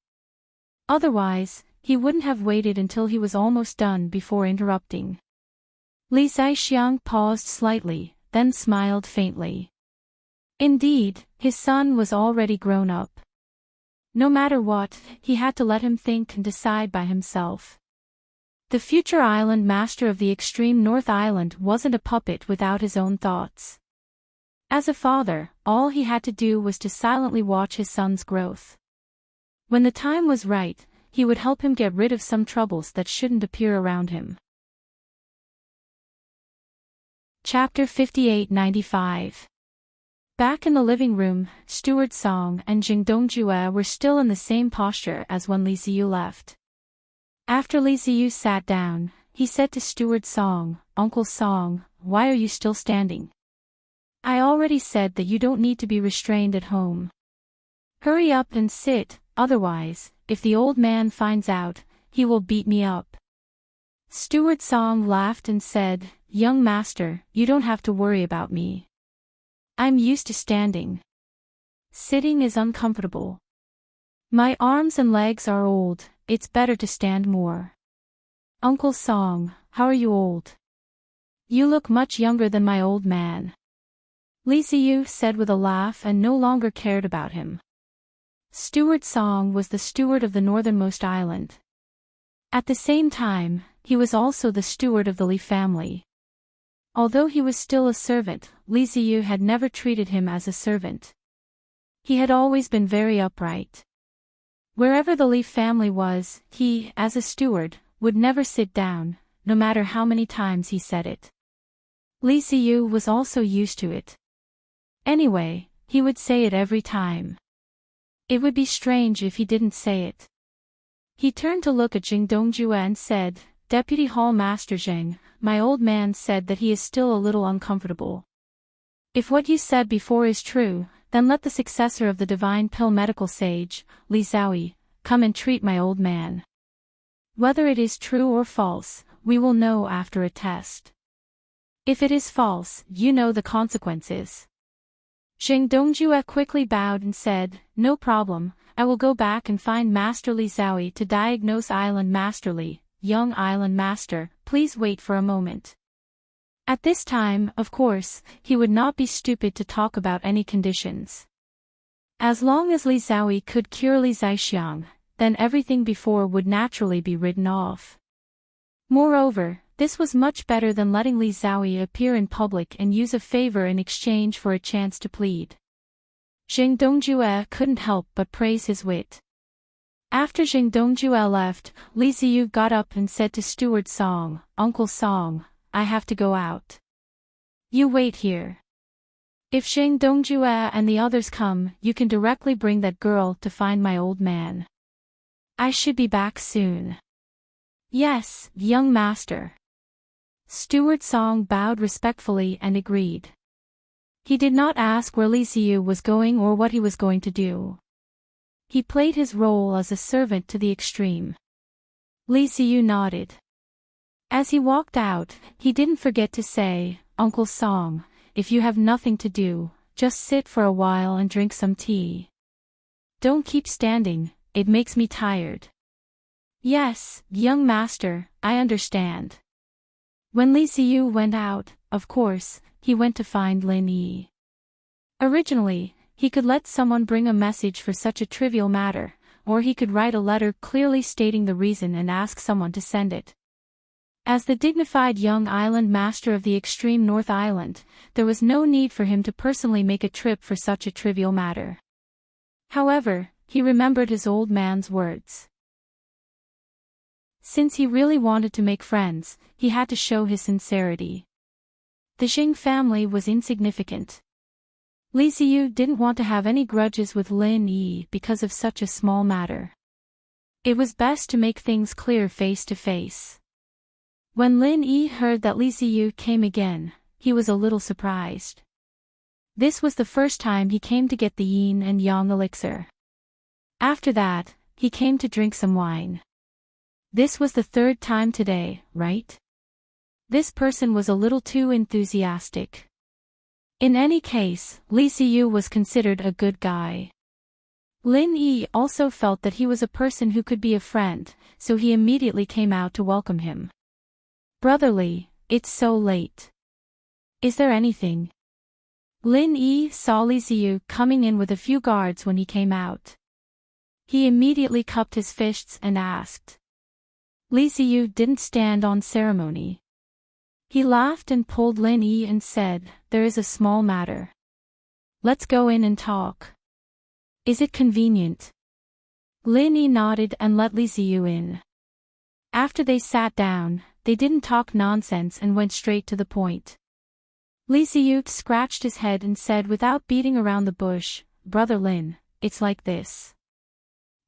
Otherwise, he wouldn't have waited until he was almost done before interrupting. Li Zixiang paused slightly, then smiled faintly. Indeed, his son was already grown up. No matter what, he had to let him think and decide by himself. The future island master of the extreme North Island wasn't a puppet without his own thoughts. As a father, all he had to do was to silently watch his son's growth. When the time was right, he would help him get rid of some troubles that shouldn't appear around him. Chapter 5895. Back in the living room, Steward Song and Jing Dongjue were still in the same posture as when Li Ziyu left. After Li Ziyu sat down, he said to Steward Song, "Uncle Song, why are you still standing? I already said that you don't need to be restrained at home. Hurry up and sit, otherwise, if the old man finds out, he will beat me up." Steward Song laughed and said, "Young master, you don't have to worry about me. I'm used to standing. Sitting is uncomfortable. My arms and legs are old, it's better to stand more." "Uncle Song, how are you old? You look much younger than my old man," Li Ziyu said with a laugh and no longer cared about him. Steward Song was the steward of the northernmost island. At the same time, he was also the steward of the Li family. Although he was still a servant, Li Ziyu had never treated him as a servant. He had always been very upright. Wherever the Li family was, he, as a steward, would never sit down, no matter how many times he said it. Li Ziyu was also used to it. Anyway, he would say it every time. It would be strange if he didn't say it. He turned to look at Jing Dongjue and said, "Deputy Hall Master Zheng, my old man said that he is still a little uncomfortable. If what you said before is true, then let the successor of the Divine Pill medical sage, Li Zhaoyi, come and treat my old man. Whether it is true or false, we will know after a test. If it is false, you know the consequences." Jing Dongjue quickly bowed and said, "No problem, I will go back and find Master Li Zhaoyi to diagnose Island Master Li. Young Island Master, please wait for a moment." At this time, of course, he would not be stupid to talk about any conditions. As long as Li Zhaoyi could cure Li Zixiang, then everything before would naturally be written off. Moreover, this was much better than letting Li Zhaoyi appear in public and use a favor in exchange for a chance to plead. Jing Dongjue couldn't help but praise his wit. After Jing Dongjue left, Li Ziyu got up and said to Steward Song, "Uncle Song, I have to go out. You wait here. If Jing Dongjue and the others come, you can directly bring that girl to find my old man. I should be back soon." "Yes, young master." Steward Song bowed respectfully and agreed. He did not ask where Li Ziyu was going or what he was going to do. He played his role as a servant to the extreme. Li Ziyu nodded. As he walked out, he didn't forget to say, "Uncle Song, if you have nothing to do, just sit for a while and drink some tea. Don't keep standing, it makes me tired." "Yes, young master, I understand." When Li Ziyu went out, of course, he went to find Lin Yi. Originally, he could let someone bring a message for such a trivial matter, or he could write a letter clearly stating the reason and ask someone to send it. As the dignified young island master of the extreme North Island, there was no need for him to personally make a trip for such a trivial matter. However, he remembered his old man's words. Since he really wanted to make friends, he had to show his sincerity. The Jing family was insignificant. Li Ziyu didn't want to have any grudges with Lin Yi because of such a small matter. It was best to make things clear face to face. When Lin Yi heard that Li Ziyu came again, he was a little surprised. This was the first time he came to get the yin and yang elixir. After that, he came to drink some wine. This was the third time today, right? This person was a little too enthusiastic. In any case, Li Ziyu was considered a good guy. Lin Yi also felt that he was a person who could be a friend, so he immediately came out to welcome him. Brotherly, it's so late. Is there anything? Lin Yi saw Li Ziyu coming in with a few guards when he came out. He immediately cupped his fists and asked. Li Ziyu didn't stand on ceremony. He laughed and pulled Lin Yi and said, "There is a small matter. Let's go in and talk. Is it convenient?" Lin Yi nodded and let Li Ziyu in. After they sat down, they didn't talk nonsense and went straight to the point. Li Ziyu scratched his head and said without beating around the bush, "Brother Lin, it's like this.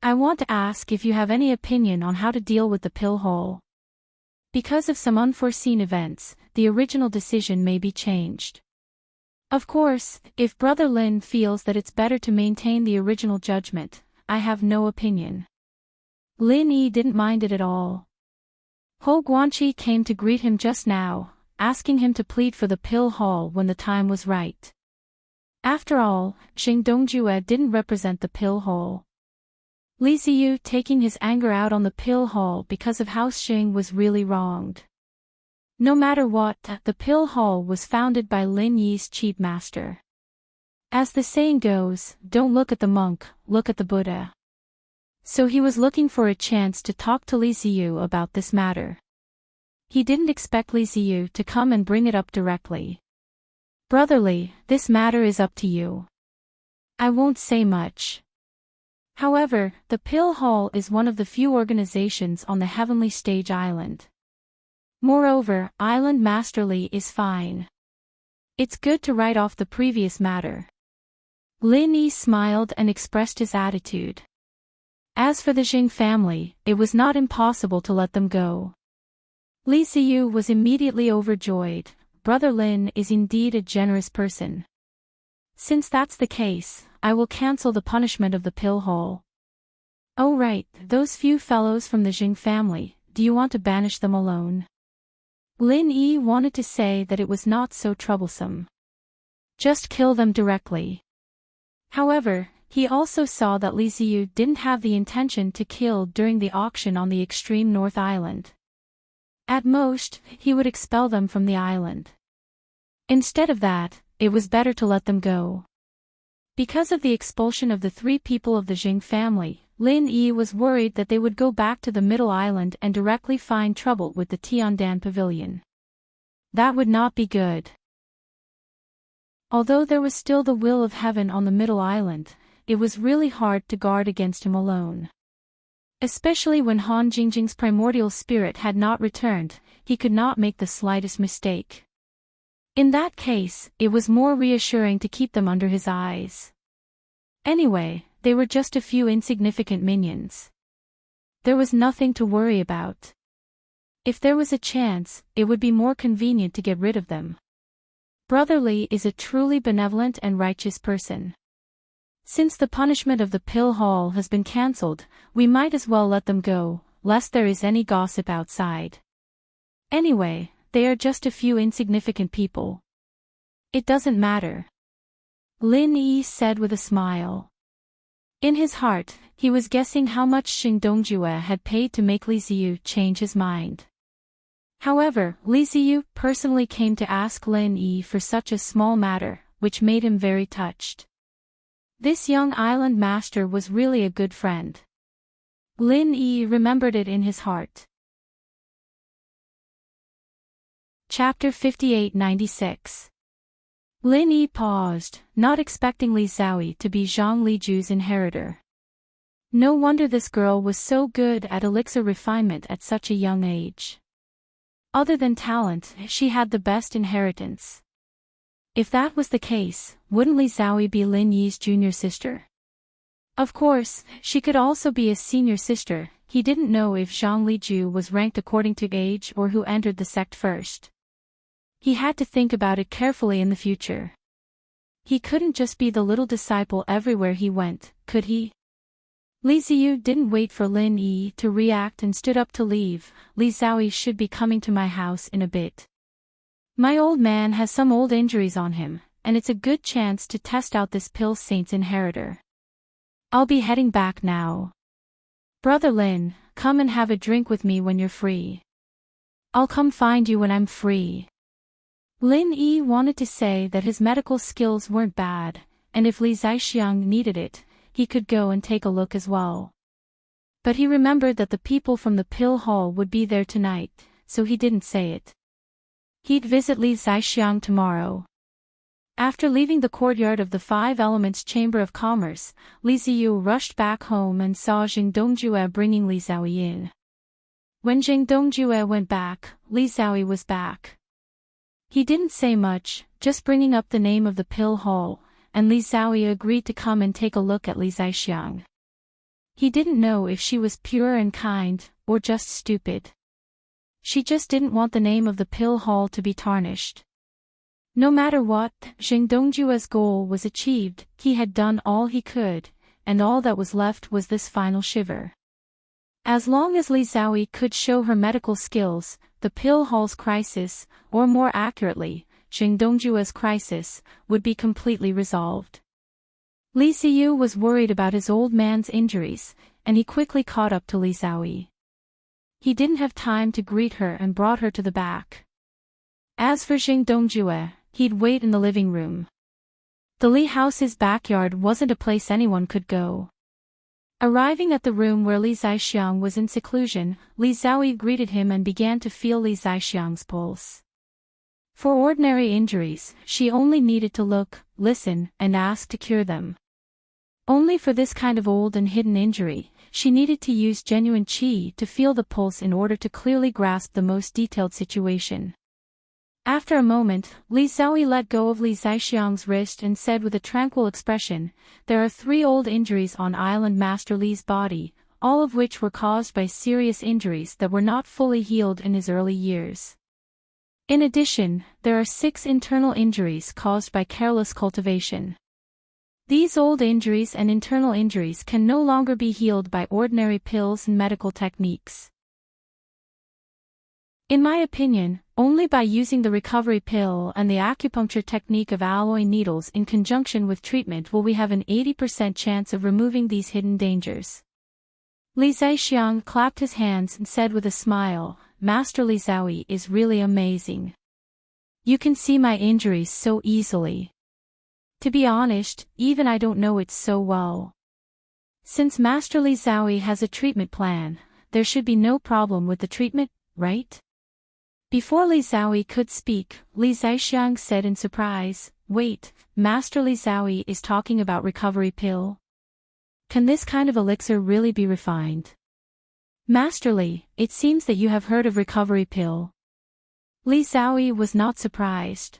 I want to ask if you have any opinion on how to deal with the pill hole. Because of some unforeseen events, the original decision may be changed. Of course, if Brother Lin feels that it's better to maintain the original judgment, I have no opinion." Lin Yi didn't mind it at all. Ho Guanqi came to greet him just now, asking him to plead for the pill hall when the time was right. After all, Xing Dongjue didn't represent the pill hole. Li Ziyu taking his anger out on the pill hall because of how Xing was really wronged. No matter what, the pill hall was founded by Lin Yi's chief master. As the saying goes, don't look at the monk, look at the Buddha. So he was looking for a chance to talk to Li Ziyu about this matter. He didn't expect Li Ziyu to come and bring it up directly. "Brotherly, this matter is up to you. I won't say much. However, the Pill Hall is one of the few organizations on the Heavenly Stage Island. Moreover, Island Master Li is fine. It's good to write off the previous matter." Lin Yi smiled and expressed his attitude. As for the Jing family, it was not impossible to let them go. Li Ziyu was immediately overjoyed. Brother Lin is indeed a generous person. Since that's the case, I will cancel the punishment of the pill hole. Oh right, those few fellows from the Jing family, do you want to banish them alone? Lin Yi wanted to say that it was not so troublesome. Just kill them directly. However, he also saw that Li Ziyu didn't have the intention to kill during the auction on the extreme North Island. At most, he would expel them from the island. Instead of that, it was better to let them go. Because of the expulsion of the 3 people of the Jing family, Lin Yi was worried that they would go back to the Middle Island and directly find trouble with the Tiandan Pavilion. That would not be good. Although there was still the will of heaven on the Middle Island, it was really hard to guard against him alone. Especially when Han Jingjing's primordial spirit had not returned, he could not make the slightest mistake. In that case, it was more reassuring to keep them under his eyes. Anyway, they were just a few insignificant minions. There was nothing to worry about. If there was a chance, it would be more convenient to get rid of them. Brother Li is a truly benevolent and righteous person. Since the punishment of the pill hall has been cancelled, we might as well let them go, lest there is any gossip outside. Anyway, they are just a few insignificant people. It doesn't matter. Lin Yi said with a smile. In his heart, he was guessing how much Xing Dongjue had paid to make Li Ziyu change his mind. However, Li Ziyu personally came to ask Lin Yi for such a small matter, which made him very touched. This young island master was really a good friend. Lin Yi remembered it in his heart. Chapter 58-96. Lin Yi paused, not expecting Li Xiaoyi to be Zhang Liju's inheritor. No wonder this girl was so good at elixir refinement at such a young age. Other than talent, she had the best inheritance. If that was the case, wouldn't Li Xiaoyi be Lin Yi's junior sister? Of course, she could also be a senior sister. He didn't know if Zhang Liju was ranked according to age or who entered the sect first. He had to think about it carefully in the future. He couldn't just be the little disciple everywhere he went, could he? Li Ziyu didn't wait for Lin Yi to react and stood up to leave. Li Xiaoyi should be coming to my house in a bit. My old man has some old injuries on him, and it's a good chance to test out this pill saint's inheritor. I'll be heading back now. Brother Lin, come and have a drink with me when you're free. I'll come find you when I'm free. Lin Yi wanted to say that his medical skills weren't bad, and if Li Zaixiang needed it, he could go and take a look as well. But he remembered that the people from the pill hall would be there tonight, so he didn't say it. He'd visit Li Zaixiang tomorrow. After leaving the courtyard of the Five Elements Chamber of Commerce, Li Ziyu rushed back home and saw Jing Dongjue bringing Li Xiaoyi in. When Jing Dongjue went back, Li Xiaoyi was back. He didn't say much, just bringing up the name of the pill hall, and Li Xiaoyi agreed to come and take a look at Li Zaixiang. He didn't know if she was pure and kind, or just stupid. She just didn't want the name of the pill hall to be tarnished. No matter what, Jing Dongjue's goal was achieved. He had done all he could, and all that was left was this final shiver. As long as Li Xiaoyi could show her medical skills, the pill hall's crisis, or more accurately, Jing Dongjue's crisis, would be completely resolved. Li Ziyu was worried about his old man's injuries, and he quickly caught up to Li Xiaoyi. He didn't have time to greet her and brought her to the back. As for Jing Dongjue, he'd wait in the living room. The Li house's backyard wasn't a place anyone could go. Arriving at the room where Li Zaixiang was in seclusion, Li Xiaoyi greeted him and began to feel Li Zaixiang's pulse. For ordinary injuries, she only needed to look, listen, and ask to cure them. Only for this kind of old and hidden injury, she needed to use genuine qi to feel the pulse in order to clearly grasp the most detailed situation. After a moment, Li Xiaoyi let go of Li Zaixiang's wrist and said with a tranquil expression, "There are 3 old injuries on Island Master Li's body, all of which were caused by serious injuries that were not fully healed in his early years. In addition, there are 6 internal injuries caused by careless cultivation. These old injuries and internal injuries can no longer be healed by ordinary pills and medical techniques. In my opinion, only by using the recovery pill and the acupuncture technique of alloy needles in conjunction with treatment will we have an 80% chance of removing these hidden dangers." Li Zaixiang clapped his hands and said with a smile, "Master Li Xiaoyi is really amazing. You can see my injuries so easily. To be honest, even I don't know it so well. Since Master Li Xiaoyi has a treatment plan, there should be no problem with the treatment, right?" Before Li Xiaoyi could speak, Li Zaixiang said in surprise, "Wait, Master Li Xiaoyi is talking about recovery pill? Can this kind of elixir really be refined? Master Li, it seems that you have heard of recovery pill." Li Xiaoyi was not surprised.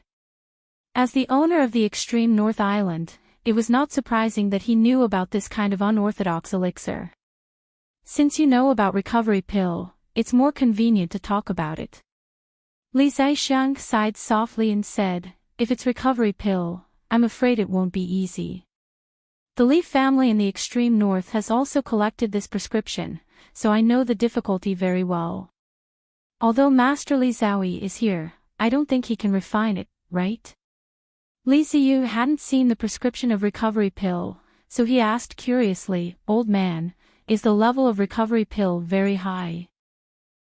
As the owner of the extreme North Island, it was not surprising that he knew about this kind of unorthodox elixir. "Since you know about recovery pill, it's more convenient to talk about it." Li Zaixiang sighed softly and said, "If it's recovery pill, I'm afraid it won't be easy. The Li family in the extreme north has also collected this prescription, so I know the difficulty very well. Although Master Li Xiaoyi is here, I don't think he can refine it, right?" Li Ziyu hadn't seen the prescription of recovery pill, so he asked curiously, "Old man, is the level of recovery pill very high?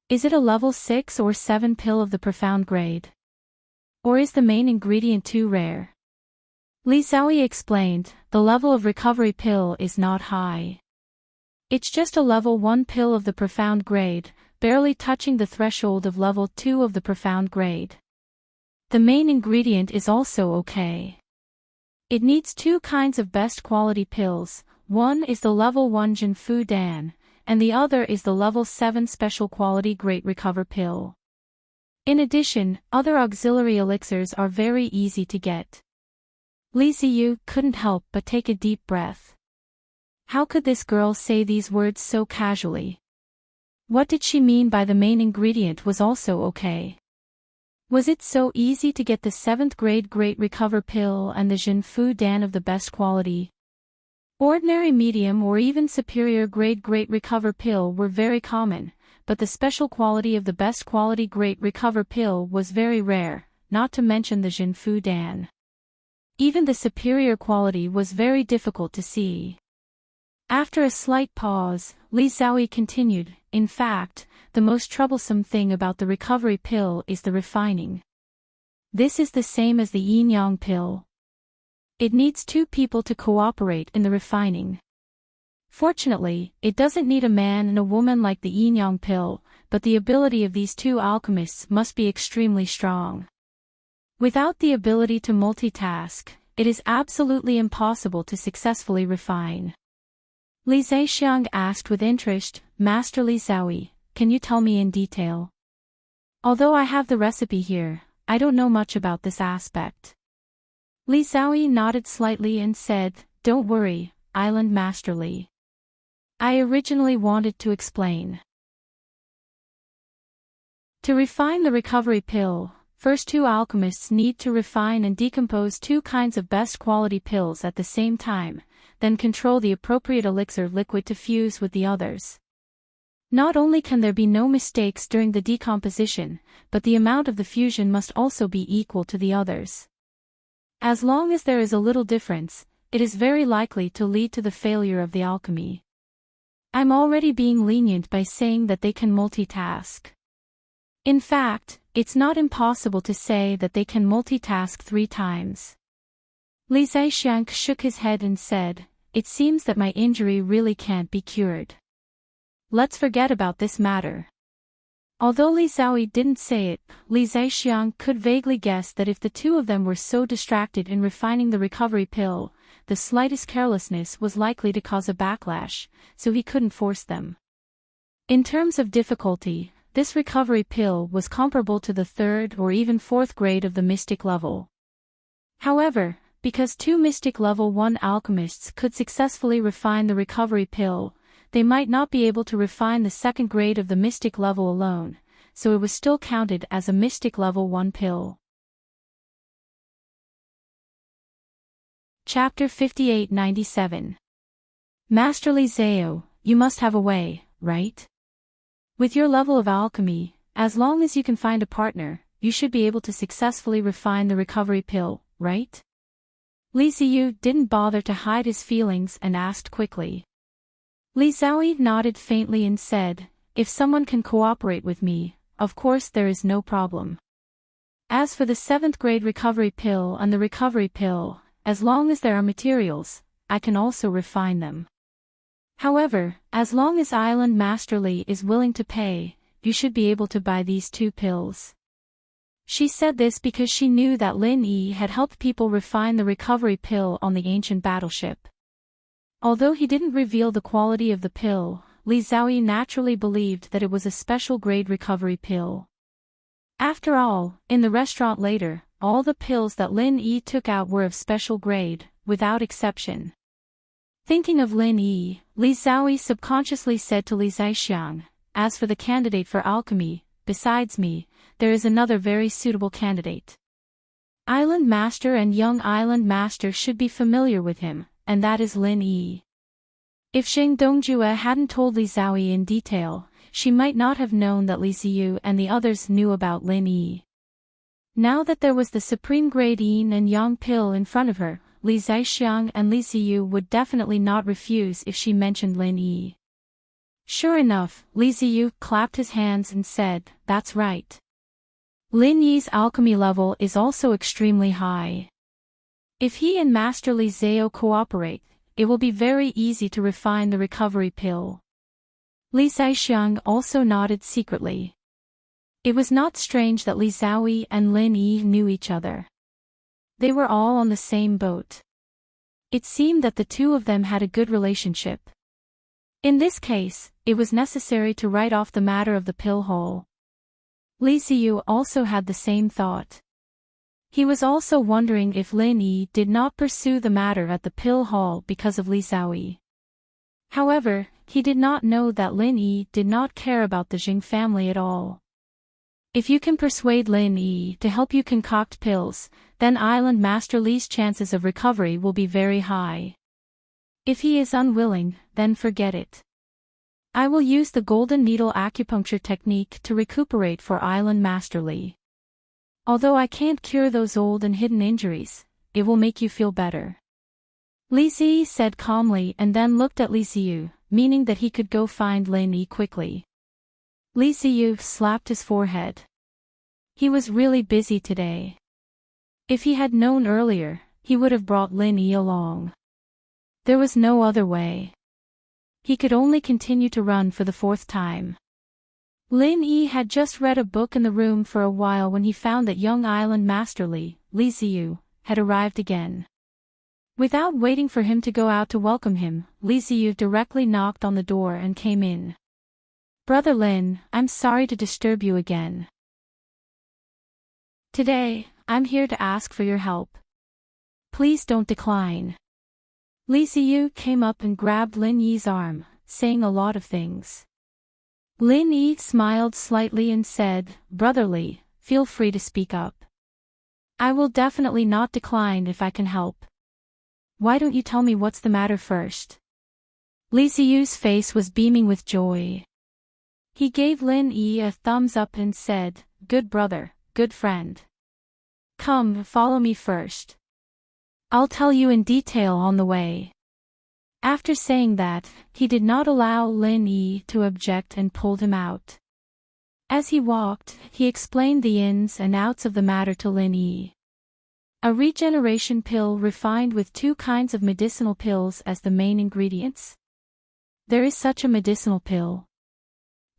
Is it a level 6 or 7 pill of the profound grade? Or is the main ingredient too rare?" Li Xiaoyi explained, "The level of recovery pill is not high. It's just a level 1 pill of the profound grade, barely touching the threshold of level 2 of the profound grade. The main ingredient is also okay. It needs 2 kinds of best quality pills, one is the level 1 Jinfu Dan, and the other is the level 7 special quality Great Recover pill. In addition, other auxiliary elixirs are very easy to get." Li Ziyu couldn't help but take a deep breath. How could this girl say these words so casually? What did she mean by the main ingredient was also okay? Was it so easy to get the 7th grade Great Recover pill and the Jinfu Dan of the best quality? Ordinary medium or even superior grade Great Recover pill were very common, but the special quality of the best quality Great Recover pill was very rare, not to mention the Jinfu Dan. Even the superior quality was very difficult to see. After a slight pause, Li Xiaoyi continued, in fact, the most troublesome thing about the recovery pill is the refining. This is the same as the yin-yang pill. It needs two people to cooperate in the refining. Fortunately, it doesn't need a man and a woman like the yin-yang pill, but the ability of these two alchemists must be extremely strong. Without the ability to multitask, it is absolutely impossible to successfully refine. Li Zaixiang asked with interest, Master Li Xiaoyi, can you tell me in detail? Although I have the recipe here, I don't know much about this aspect. Li Xiaoyi nodded slightly and said, don't worry, Island Master Li. I originally wanted to explain. To refine the recovery pill, first two alchemists need to refine and decompose two kinds of best quality pills at the same time, then control the appropriate elixir liquid to fuse with the others. Not only can there be no mistakes during the decomposition, but the amount of the fusion must also be equal to the others. As long as there is a little difference, it is very likely to lead to the failure of the alchemy. I'm already being lenient by saying that they can multitask. In fact, it's not impossible to say that they can multitask 3 times. Li Zaixiang shook his head and said, it seems that my injury really can't be cured. Let's forget about this matter. Although Li Xiaoyi didn't say it, Li Zaixiang could vaguely guess that if the two of them were so distracted in refining the recovery pill, the slightest carelessness was likely to cause a backlash, so he couldn't force them. In terms of difficulty, this recovery pill was comparable to the 3rd or even 4th grade of the mystic level. However, because 2 mystic level 1 alchemists could successfully refine the recovery pill, they might not be able to refine the 2nd grade of the mystic level alone, so it was still counted as a mystic level 1 pill. Chapter 5897. Master Li Zao, you must have a way, right? With your level of alchemy, as long as you can find a partner, you should be able to successfully refine the recovery pill, right? Li Ziyu didn't bother to hide his feelings and asked quickly. Li Xiaoyi nodded faintly and said, if someone can cooperate with me, of course there is no problem. As for the 7th grade recovery pill and the recovery pill, as long as there are materials, I can also refine them. However, as long as Island Master Li is willing to pay, you should be able to buy these 2 pills. She said this because she knew that Lin Yi had helped people refine the recovery pill on the ancient battleship. Although he didn't reveal the quality of the pill, Li Xiaoyi naturally believed that it was a special grade recovery pill. After all, in the restaurant later, all the pills that Lin Yi took out were of special grade, without exception. Thinking of Lin Yi, Li Xiaoyi subconsciously said to Li Zaixiang, as for the candidate for alchemy, besides me, there is another very suitable candidate. Island Master and young Island Master should be familiar with him, and that is Lin Yi. If Zheng Dongjue hadn't told Li Xiaoyi in detail, she might not have known that Li Ziyu and the others knew about Lin Yi. Now that there was the supreme grade yin and yang pill in front of her, Li Zaixiang and Li Ziyu would definitely not refuse if she mentioned Lin Yi. Sure enough, Li Ziyu clapped his hands and said, that's right. Lin Yi's alchemy level is also extremely high. If he and Master Li Zao cooperate, it will be very easy to refine the recovery pill. Li Zaixiang also nodded secretly. It was not strange that Li Xiaoyi and Lin Yi knew each other. They were all on the same boat. It seemed that the two of them had a good relationship. In this case, it was necessary to write off the matter of the pill hole. Li Ziyu also had the same thought. He was also wondering if Lin Yi did not pursue the matter at the pill hall because of Li Xiaoyi. However, he did not know that Lin Yi did not care about the Jing family at all. If you can persuade Lin Yi to help you concoct pills, then Island Master Li's chances of recovery will be very high. If he is unwilling, then forget it. I will use the golden needle acupuncture technique to recuperate for Island Master Lee. Although I can't cure those old and hidden injuries, it will make you feel better. Li Ziyi said calmly and then looked at Li Ziyu, meaning that he could go find Lin Yi quickly. Li Ziyu slapped his forehead. He was really busy today. If he had known earlier, he would have brought Lin Yi along. There was no other way. He could only continue to run for the fourth time. Lin Yi had just read a book in the room for a while when he found that young Island Master Li Ziyu, had arrived again. Without waiting for him to go out to welcome him, Li Ziyu directly knocked on the door and came in. Brother Lin, I'm sorry to disturb you again. Today, I'm here to ask for your help. Please don't decline. Li Ziyu came up and grabbed Lin Yi's arm, saying a lot of things. Lin Yi smiled slightly and said, Brother Li, feel free to speak up. I will definitely not decline if I can help. Why don't you tell me what's the matter first? Li Ziyu's face was beaming with joy. He gave Lin Yi a thumbs up and said, Good brother, good friend. Come, follow me first. I'll tell you in detail on the way. After saying that, he did not allow Lin Yi to object and pulled him out. As he walked, he explained the ins and outs of the matter to Lin Yi. A regeneration pill refined with 2 kinds of medicinal pills as the main ingredients. There is such a medicinal pill.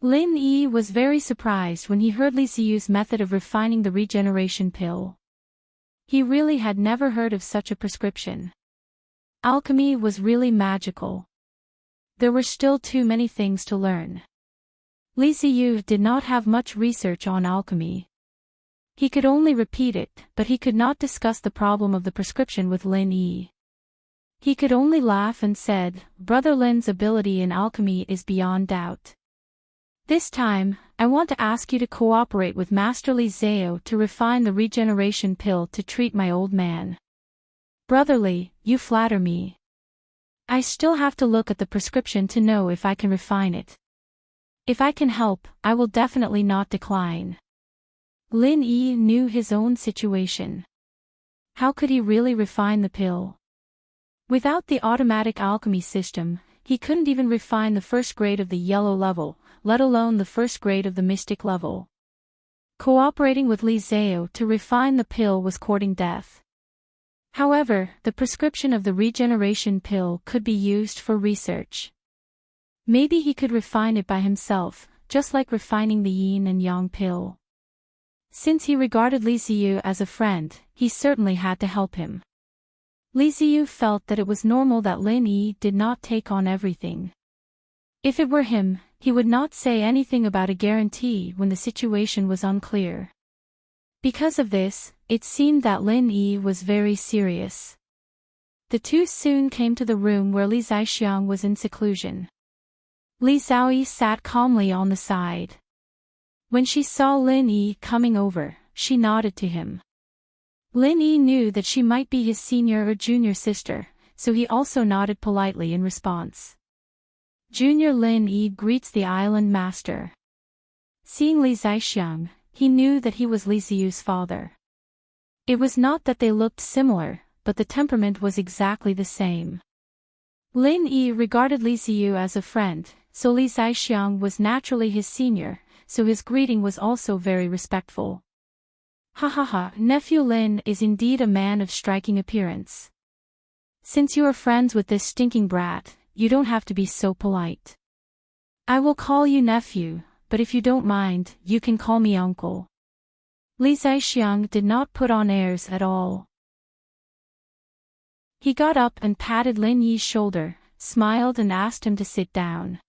Lin Yi was very surprised when he heard Li Ziyu's method of refining the regeneration pill. He really had never heard of such a prescription. Alchemy was really magical. There were still too many things to learn. Li Ziyu did not have much research on alchemy. He could only repeat it, but he could not discuss the problem of the prescription with Lin Yi. He could only laugh and said, Brother Lin's ability in alchemy is beyond doubt. This time, I want to ask you to cooperate with Master Li Zhao to refine the regeneration pill to treat my old man. Brother Li, you flatter me. I still have to look at the prescription to know if I can refine it. If I can help, I will definitely not decline. Lin Yi knew his own situation. How could he really refine the pill? Without the automatic alchemy system, he couldn't even refine the first grade of the yellow level, let alone the first grade of the mystic level. Cooperating with Li Zhao to refine the pill was courting death. However, the prescription of the regeneration pill could be used for research. Maybe he could refine it by himself, just like refining the yin and yang pill. Since he regarded Li Ziyu as a friend, he certainly had to help him. Li Ziyu felt that it was normal that Lin Yi did not take on everything. If it were him, he would not say anything about a guarantee when the situation was unclear. Because of this, it seemed that Lin Yi was very serious. The two soon came to the room where Li Zixiang was in seclusion. Li Xiaoyi sat calmly on the side. When she saw Lin Yi coming over, she nodded to him. Lin Yi knew that she might be his senior or junior sister, so he also nodded politely in response. Junior Lin Yi greets the island master. Seeing Li Zixiang, he knew that he was Li Ziyu's father. It was not that they looked similar, but the temperament was exactly the same. Lin Yi regarded Li Ziyu as a friend, so Li Zixiang was naturally his senior, so his greeting was also very respectful. Ha ha ha, nephew Lin is indeed a man of striking appearance. Since you are friends with this stinking brat, you don't have to be so polite. I will call you nephew, but if you don't mind, you can call me uncle. Li Zixiang did not put on airs at all. He got up and patted Lin Yi's shoulder, smiled and asked him to sit down.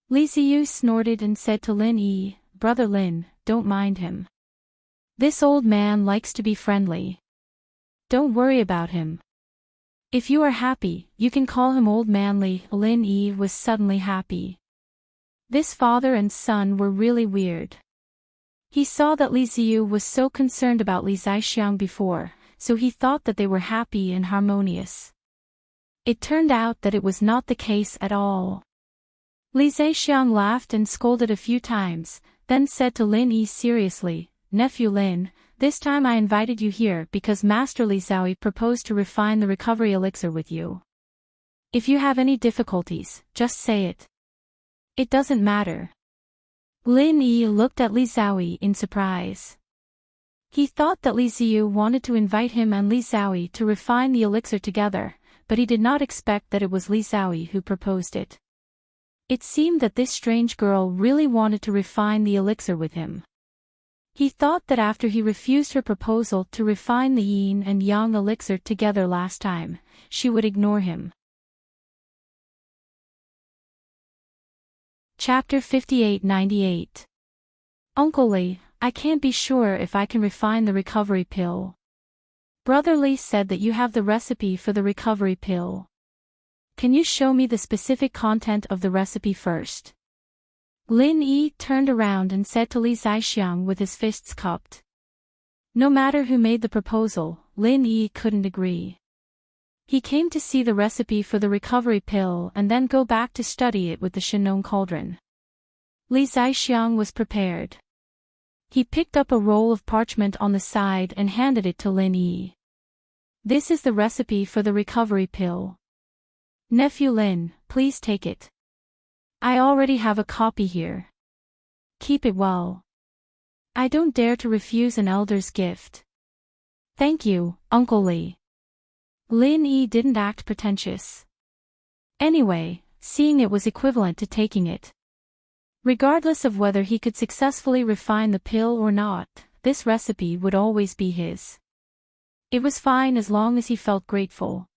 Li Ziyu snorted and said to Lin Yi, Brother Lin, don't mind him. This old man likes to be friendly. Don't worry about him. If you are happy, you can call him Old Man Li. Lin Yi was suddenly happy. This father and son were really weird. He saw that Li Ziyu was so concerned about Li Zixiang before, so he thought that they were happy and harmonious. It turned out that it was not the case at all. Li Zhixiang laughed and scolded a few times, then said to Lin Yi seriously, "Nephew Lin, this time I invited you here because Master Li Xiaoyi proposed to refine the recovery elixir with you. If you have any difficulties, just say it. It doesn't matter." Lin Yi looked at Li Xiaoyi in surprise. He thought that Li Ziyu wanted to invite him and Li Xiaoyi to refine the elixir together, but he did not expect that it was Li Xiaoyi who proposed it. It seemed that this strange girl really wanted to refine the elixir with him. He thought that after he refused her proposal to refine the yin and yang elixir together last time, she would ignore him. Chapter 58-98. Uncle Li, I can't be sure if I can refine the recovery pill. Brother Li said that you have the recipe for the recovery pill. Can you show me the specific content of the recipe first? Lin Yi turned around and said to Li Zhixiang with his fists cupped. No matter who made the proposal, Lin Yi couldn't agree. He came to see the recipe for the recovery pill and then go back to study it with the Shinong cauldron. Li Zhixiang was prepared. He picked up a roll of parchment on the side and handed it to Lin Yi. This is the recipe for the recovery pill. Nephew Lin, please take it. I already have a copy here. Keep it well. I don't dare to refuse an elder's gift. Thank you, Uncle Li. Lin Yi didn't act pretentious. Anyway, seeing it was equivalent to taking it. Regardless of whether he could successfully refine the pill or not, this recipe would always be his. It was fine as long as he felt grateful.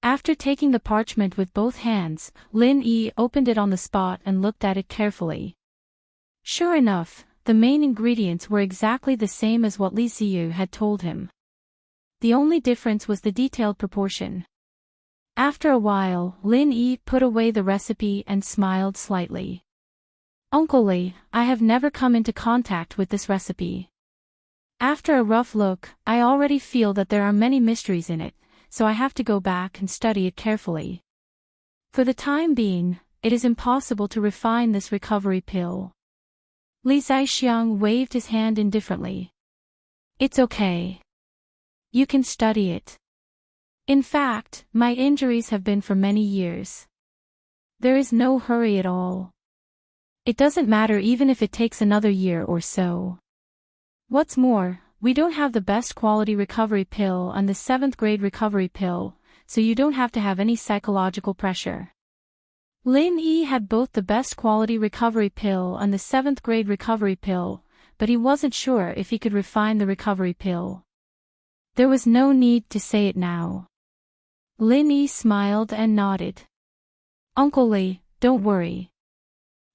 After taking the parchment with both hands, Lin Yi opened it on the spot and looked at it carefully. Sure enough, the main ingredients were exactly the same as what Li Ziyu had told him. The only difference was the detailed proportion. After a while, Lin Yi put away the recipe and smiled slightly. Uncle Li, I have never come into contact with this recipe. After a rough look, I already feel that there are many mysteries in it, so I have to go back and study it carefully. For the time being, it is impossible to refine this recovery pill. Li Zhixiang waved his hand indifferently. It's okay. You can study it. In fact, my injuries have been for many years. There is no hurry at all. It doesn't matter even if it takes another year or so. What's more, we don't have the best quality recovery pill and the 7th grade recovery pill, so you don't have to have any psychological pressure. Lin Yi had both the best quality recovery pill and the 7th grade recovery pill, but he wasn't sure if he could refine the recovery pill. There was no need to say it now. Lin Yi smiled and nodded. Uncle Li, don't worry.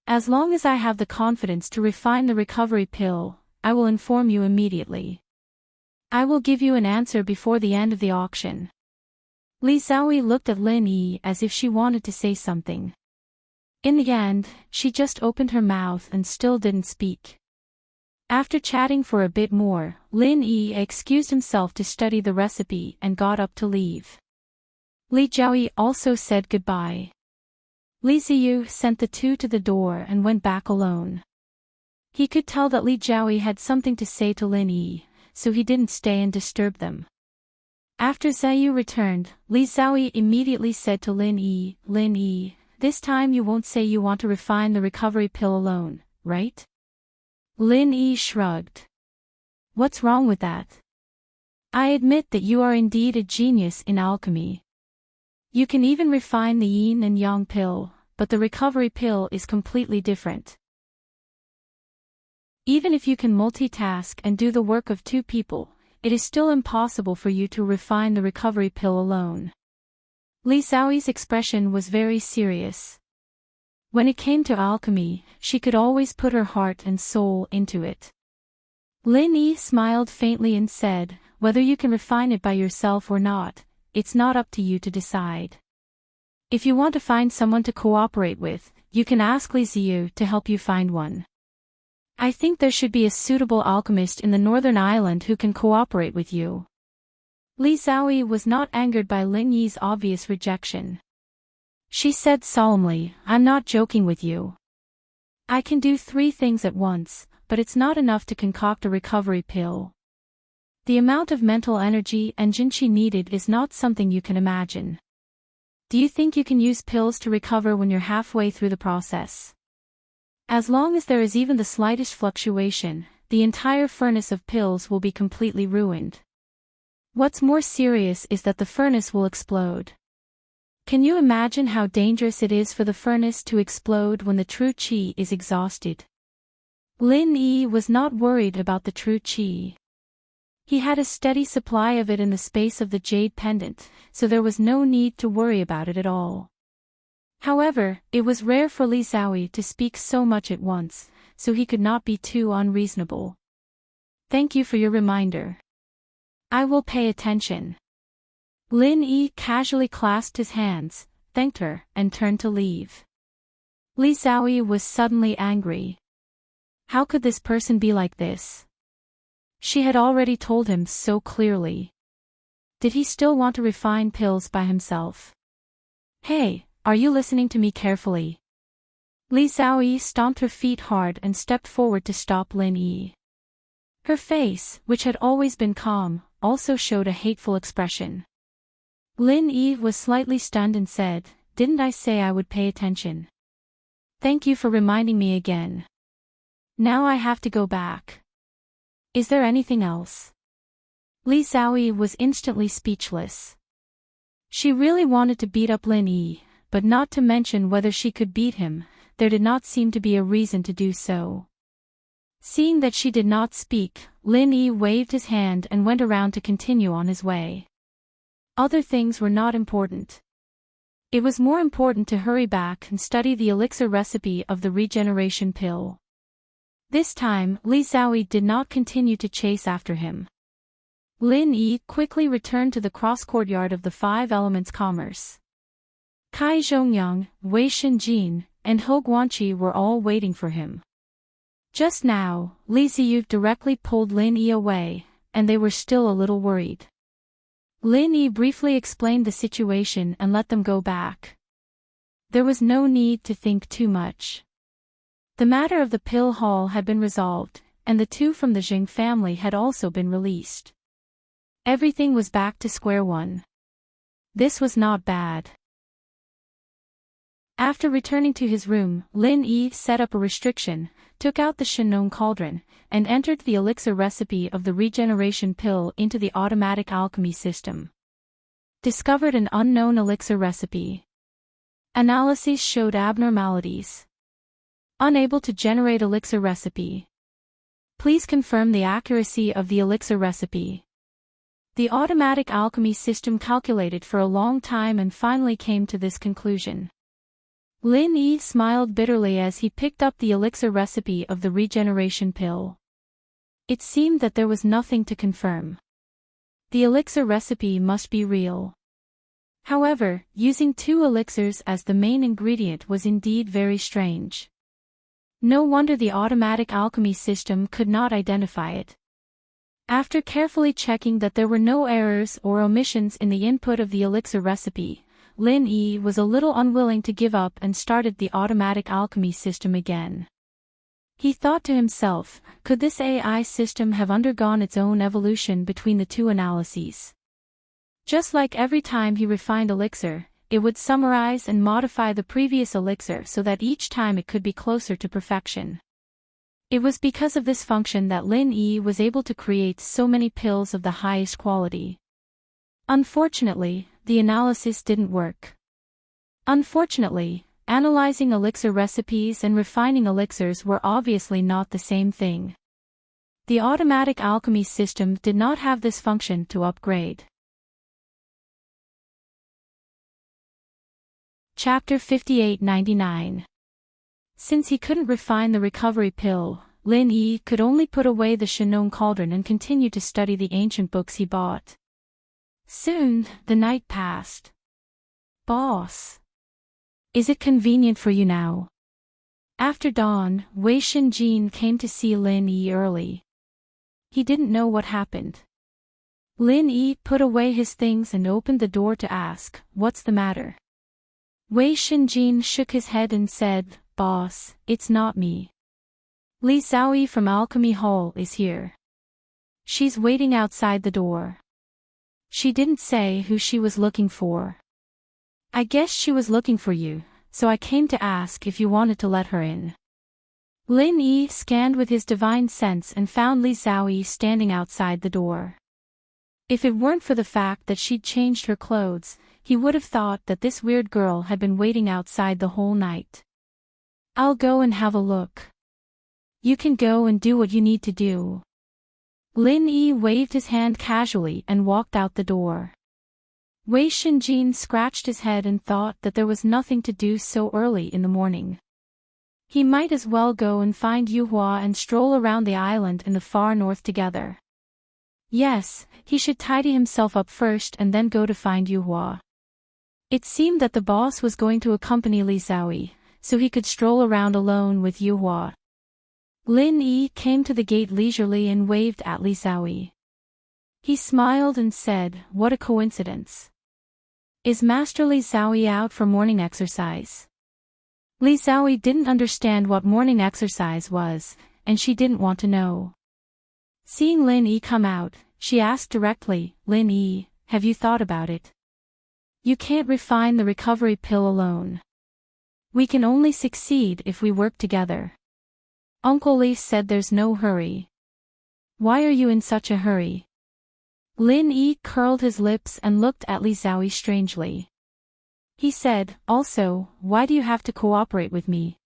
As long as I have the confidence to refine the recovery pill, I will inform you immediately. I will give you an answer before the end of the auction. Li Xiaoyi looked at Lin Yi as if she wanted to say something. In the end, she just opened her mouth and still didn't speak. After chatting for a bit more, Lin Yi excused himself to study the recipe and got up to leave. Li Jiaoyi also said goodbye. Li Ziyu sent the two to the door and went back alone. He could tell that Li Jiaoyi had something to say to Lin Yi, so he didn't stay and disturb them. After Ziyu returned, Li Xiaoyi immediately said to Lin Yi, this time you won't say you want to refine the recovery pill alone, right? Lin Yi shrugged. What's wrong with that? I admit that you are indeed a genius in alchemy. You can even refine the yin and yang pill, but the recovery pill is completely different. Even if you can multitask and do the work of two people, it is still impossible for you to refine the recovery pill alone. Li Xiaoyi's expression was very serious. When it came to alchemy, she could always put her heart and soul into it. Lin Yi smiled faintly and said, whether you can refine it by yourself or not, it's not up to you to decide. If you want to find someone to cooperate with, you can ask Li Ziyu to help you find one. I think there should be a suitable alchemist in the northern island who can cooperate with you. Li Xiaoyi was not angered by Lin Yi's obvious rejection. She said solemnly, "I'm not joking with you. I can do 3 things at once, but it's not enough to concoct a recovery pill. The amount of mental energy and jinqi needed is not something you can imagine. Do you think you can use pills to recover when you're halfway through the process? As long as there is even the slightest fluctuation, the entire furnace of pills will be completely ruined. What's more serious is that the furnace will explode. Can you imagine how dangerous it is for the furnace to explode when the true qi is exhausted?" Lin Yi was not worried about the true qi. He had a steady supply of it in the space of the jade pendant, so there was no need to worry about it at all. However, it was rare for Li Xiaoyi to speak so much at once, so he could not be too unreasonable. "Thank you for your reminder. I will pay attention." Lin Yi casually clasped his hands, thanked her, and turned to leave. Li Xiaoyi was suddenly angry. How could this person be like this? She had already told him so clearly. Did he still want to refine pills by himself? "Hey, are you listening to me carefully?" Li Xiaoyi stomped her feet hard and stepped forward to stop Lin Yi. Her face, which had always been calm, also showed a hateful expression. Lin Yi was slightly stunned and said, "Didn't I say I would pay attention? Thank you for reminding me again. Now I have to go back. Is there anything else?" Li Xiaoyi was instantly speechless. She really wanted to beat up Lin Yi, but not to mention whether she could beat him, there did not seem to be a reason to do so. Seeing that she did not speak, Lin Yi waved his hand and went around to continue on his way. Other things were not important. It was more important to hurry back and study the elixir recipe of the regeneration pill. This time, Li Xiaoyi did not continue to chase after him. Lin Yi quickly returned to the cross-courtyard of the 5 Elements Commerce. Kai Zhongyang, Wei Shenjin, and He Guanqi were all waiting for him. Just now, Li Ziyu directly pulled Lin Yi away, and they were still a little worried. Lin Yi briefly explained the situation and let them go back. There was no need to think too much. The matter of the pill haul had been resolved, and the 2 from the Jing family had also been released. Everything was back to square one. This was not bad. After returning to his room, Lin Yi set up a restriction, took out the Shenong cauldron, and entered the elixir recipe of the regeneration pill into the automatic alchemy system. Discovered an unknown elixir recipe. Analyses showed abnormalities. Unable to generate elixir recipe. Please confirm the accuracy of the elixir recipe. The automatic alchemy system calculated for a long time and finally came to this conclusion. Lin Yi smiled bitterly as he picked up the elixir recipe of the regeneration pill. It seemed that there was nothing to confirm. The elixir recipe must be real. However, using 2 elixirs as the main ingredient was indeed very strange. No wonder the automatic alchemy system could not identify it. After carefully checking that there were no errors or omissions in the input of the elixir recipe, Lin Yi was a little unwilling to give up and started the automatic alchemy system again. He thought to himself, could this AI system have undergone its own evolution between the 2 analyses? Just like every time he refined elixir, it would summarize and modify the previous elixir so that each time it could be closer to perfection. It was because of this function that Lin Yi was able to create so many pills of the highest quality. Unfortunately, the analysis didn't work. Unfortunately, analyzing elixir recipes and refining elixirs were obviously not the same thing. The automatic alchemy system did not have this function to upgrade. Chapter 5899. Since he couldn't refine the recovery pill, Lin Yi could only put away the Shenong cauldron and continue to study the ancient books he bought. Soon, the night passed. "Boss. Is it convenient for you now?" After dawn, Wei Shenjin came to see Lin Yi early. He didn't know what happened. Lin Yi put away his things and opened the door to ask, "What's the matter?" Wei Xinjin shook his head and said, "Boss, it's not me. Li Xiaoyi from Alchemy Hall is here. She's waiting outside the door. She didn't say who she was looking for. I guess she was looking for you, so I came to ask if you wanted to let her in." Lin Yi scanned with his divine sense and found Li Xiaoyi standing outside the door. If it weren't for the fact that she'd changed her clothes, he would have thought that this weird girl had been waiting outside the whole night. "I'll go and have a look. You can go and do what you need to do." Lin Yi waved his hand casually and walked out the door. Wei Xinjin scratched his head and thought that there was nothing to do so early in the morning. He might as well go and find Yuhua and stroll around the island in the far north together. Yes, he should tidy himself up first and then go to find Yuhua. It seemed that the boss was going to accompany Li Xiaoyi, so he could stroll around alone with Yuhua. Lin Yi came to the gate leisurely and waved at Li Xiaoyi. He smiled and said, "What a coincidence. Is Master Li Xiaoyi out for morning exercise?" Li Xiaoyi didn't understand what morning exercise was, and she didn't want to know. Seeing Lin Yi come out, she asked directly, "Lin Yi, have you thought about it? You can't refine the recovery pill alone. We can only succeed if we work together. Uncle Li said there's no hurry. Why are you in such a hurry?" Lin Yi curled his lips and looked at Li Xiaoyi strangely. He said, "Also, why do you have to cooperate with me?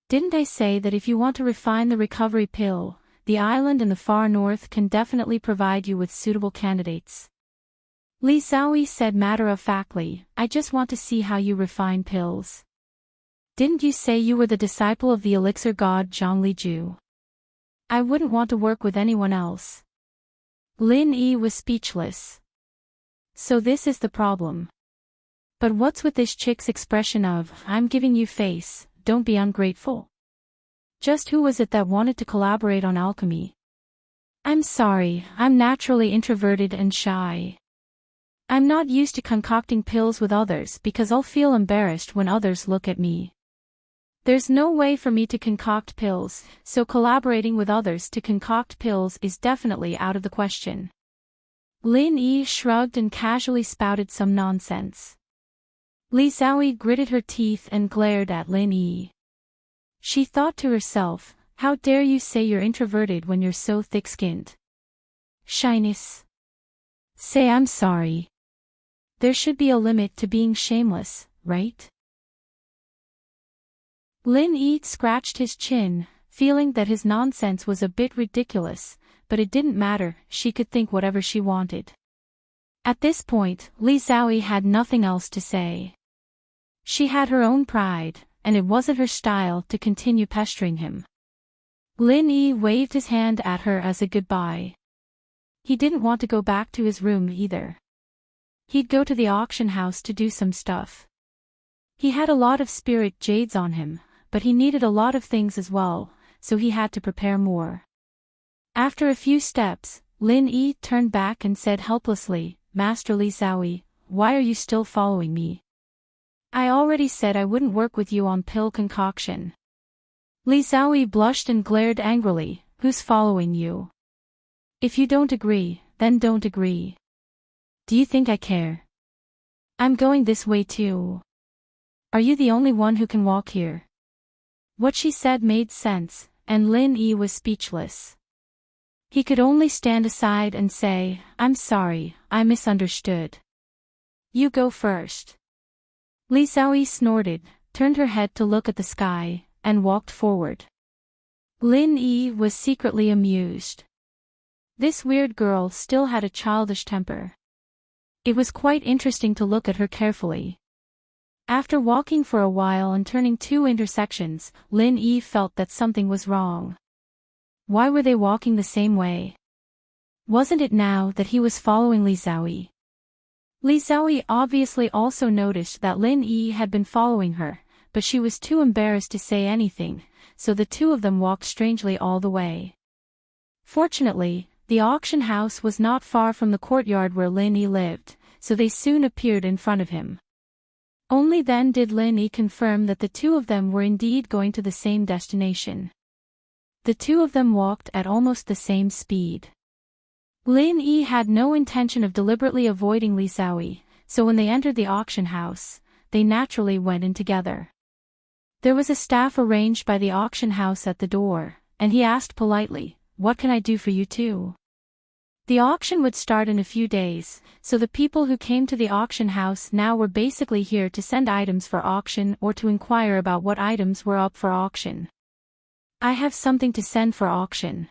Didn't I say that if you want to refine the recovery pill, the island in the far north can definitely provide you with suitable candidates?" Li Xiaoyi said matter-of-factly, "I just want to see how you refine pills. Didn't you say you were the disciple of the elixir god Zhang Liju? I wouldn't want to work with anyone else." Lin Yi was speechless. So this is the problem. But what's with this chick's expression of, "I'm giving you face, don't be ungrateful"? Just who was it that wanted to collaborate on alchemy? I'm sorry, I'm naturally introverted and shy. I'm not used to concocting pills with others because I'll feel embarrassed when others look at me. There's no way for me to concoct pills, so collaborating with others to concoct pills is definitely out of the question. Lin Yi shrugged and casually spouted some nonsense. Li Xiaoyi gritted her teeth and glared at Lin Yi. She thought to herself, "How dare you say you're introverted when you're so thick-skinned? Shyness. Say I'm sorry. There should be a limit to being shameless, right?" Lin Yi scratched his chin, feeling that his nonsense was a bit ridiculous, but it didn't matter, she could think whatever she wanted. At this point, Li Xiaoyi had nothing else to say. She had her own pride, and it wasn't her style to continue pestering him. Lin Yi waved his hand at her as a goodbye. He didn't want to go back to his room either. He'd go to the auction house to do some stuff. He had a lot of spirit jades on him, but he needed a lot of things as well, so he had to prepare more. After a few steps, Lin Yi turned back and said helplessly, "Master Li Xiaoyi, why are you still following me? I already said I wouldn't work with you on pill concoction." Li Xiaoyi blushed and glared angrily, "Who's following you? If you don't agree, then don't agree. Do you think I care? I'm going this way too. Are you the only one who can walk here?" What she said made sense, and Lin Yi was speechless. He could only stand aside and say, "I'm sorry, I misunderstood. You go first." Li Xiaoyi snorted, turned her head to look at the sky, and walked forward. Lin Yi was secretly amused. This weird girl still had a childish temper. It was quite interesting to look at her carefully. After walking for a while and turning two intersections, Lin Yi felt that something was wrong. Why were they walking the same way? Wasn't it now that he was following Li Xiaoyi? Li Xiaoyi obviously also noticed that Lin Yi had been following her, but she was too embarrassed to say anything, so the two of them walked strangely all the way. Fortunately, The auction house was not far from the courtyard where Lin Yi lived, so they soon appeared in front of him. Only then did Lin Yi confirm that the two of them were indeed going to the same destination. The two of them walked at almost the same speed. Lin Yi had no intention of deliberately avoiding Li Xiaoyi, so when they entered the auction house, they naturally went in together. There was a staff arranged by the auction house at the door, and he asked politely, "What can I do for you two?" The auction would start in a few days, so the people who came to the auction house now were basically here to send items for auction or to inquire about what items were up for auction. "I have something to send for auction."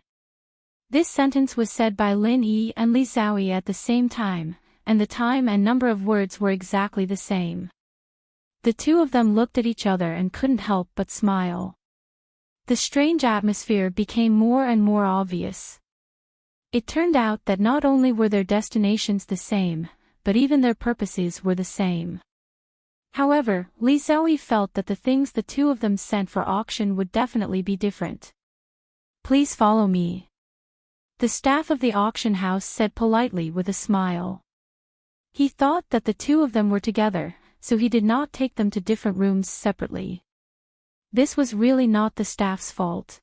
This sentence was said by Lin Yi and Li Xiaoyi at the same time, and the time and number of words were exactly the same. The two of them looked at each other and couldn't help but smile. The strange atmosphere became more and more obvious. It turned out that not only were their destinations the same, but even their purposes were the same. However, Li Xiaoyi felt that the things the two of them sent for auction would definitely be different. "Please follow me," the staff of the auction house said politely with a smile. He thought that the two of them were together, so he did not take them to different rooms separately. This was really not the staff's fault.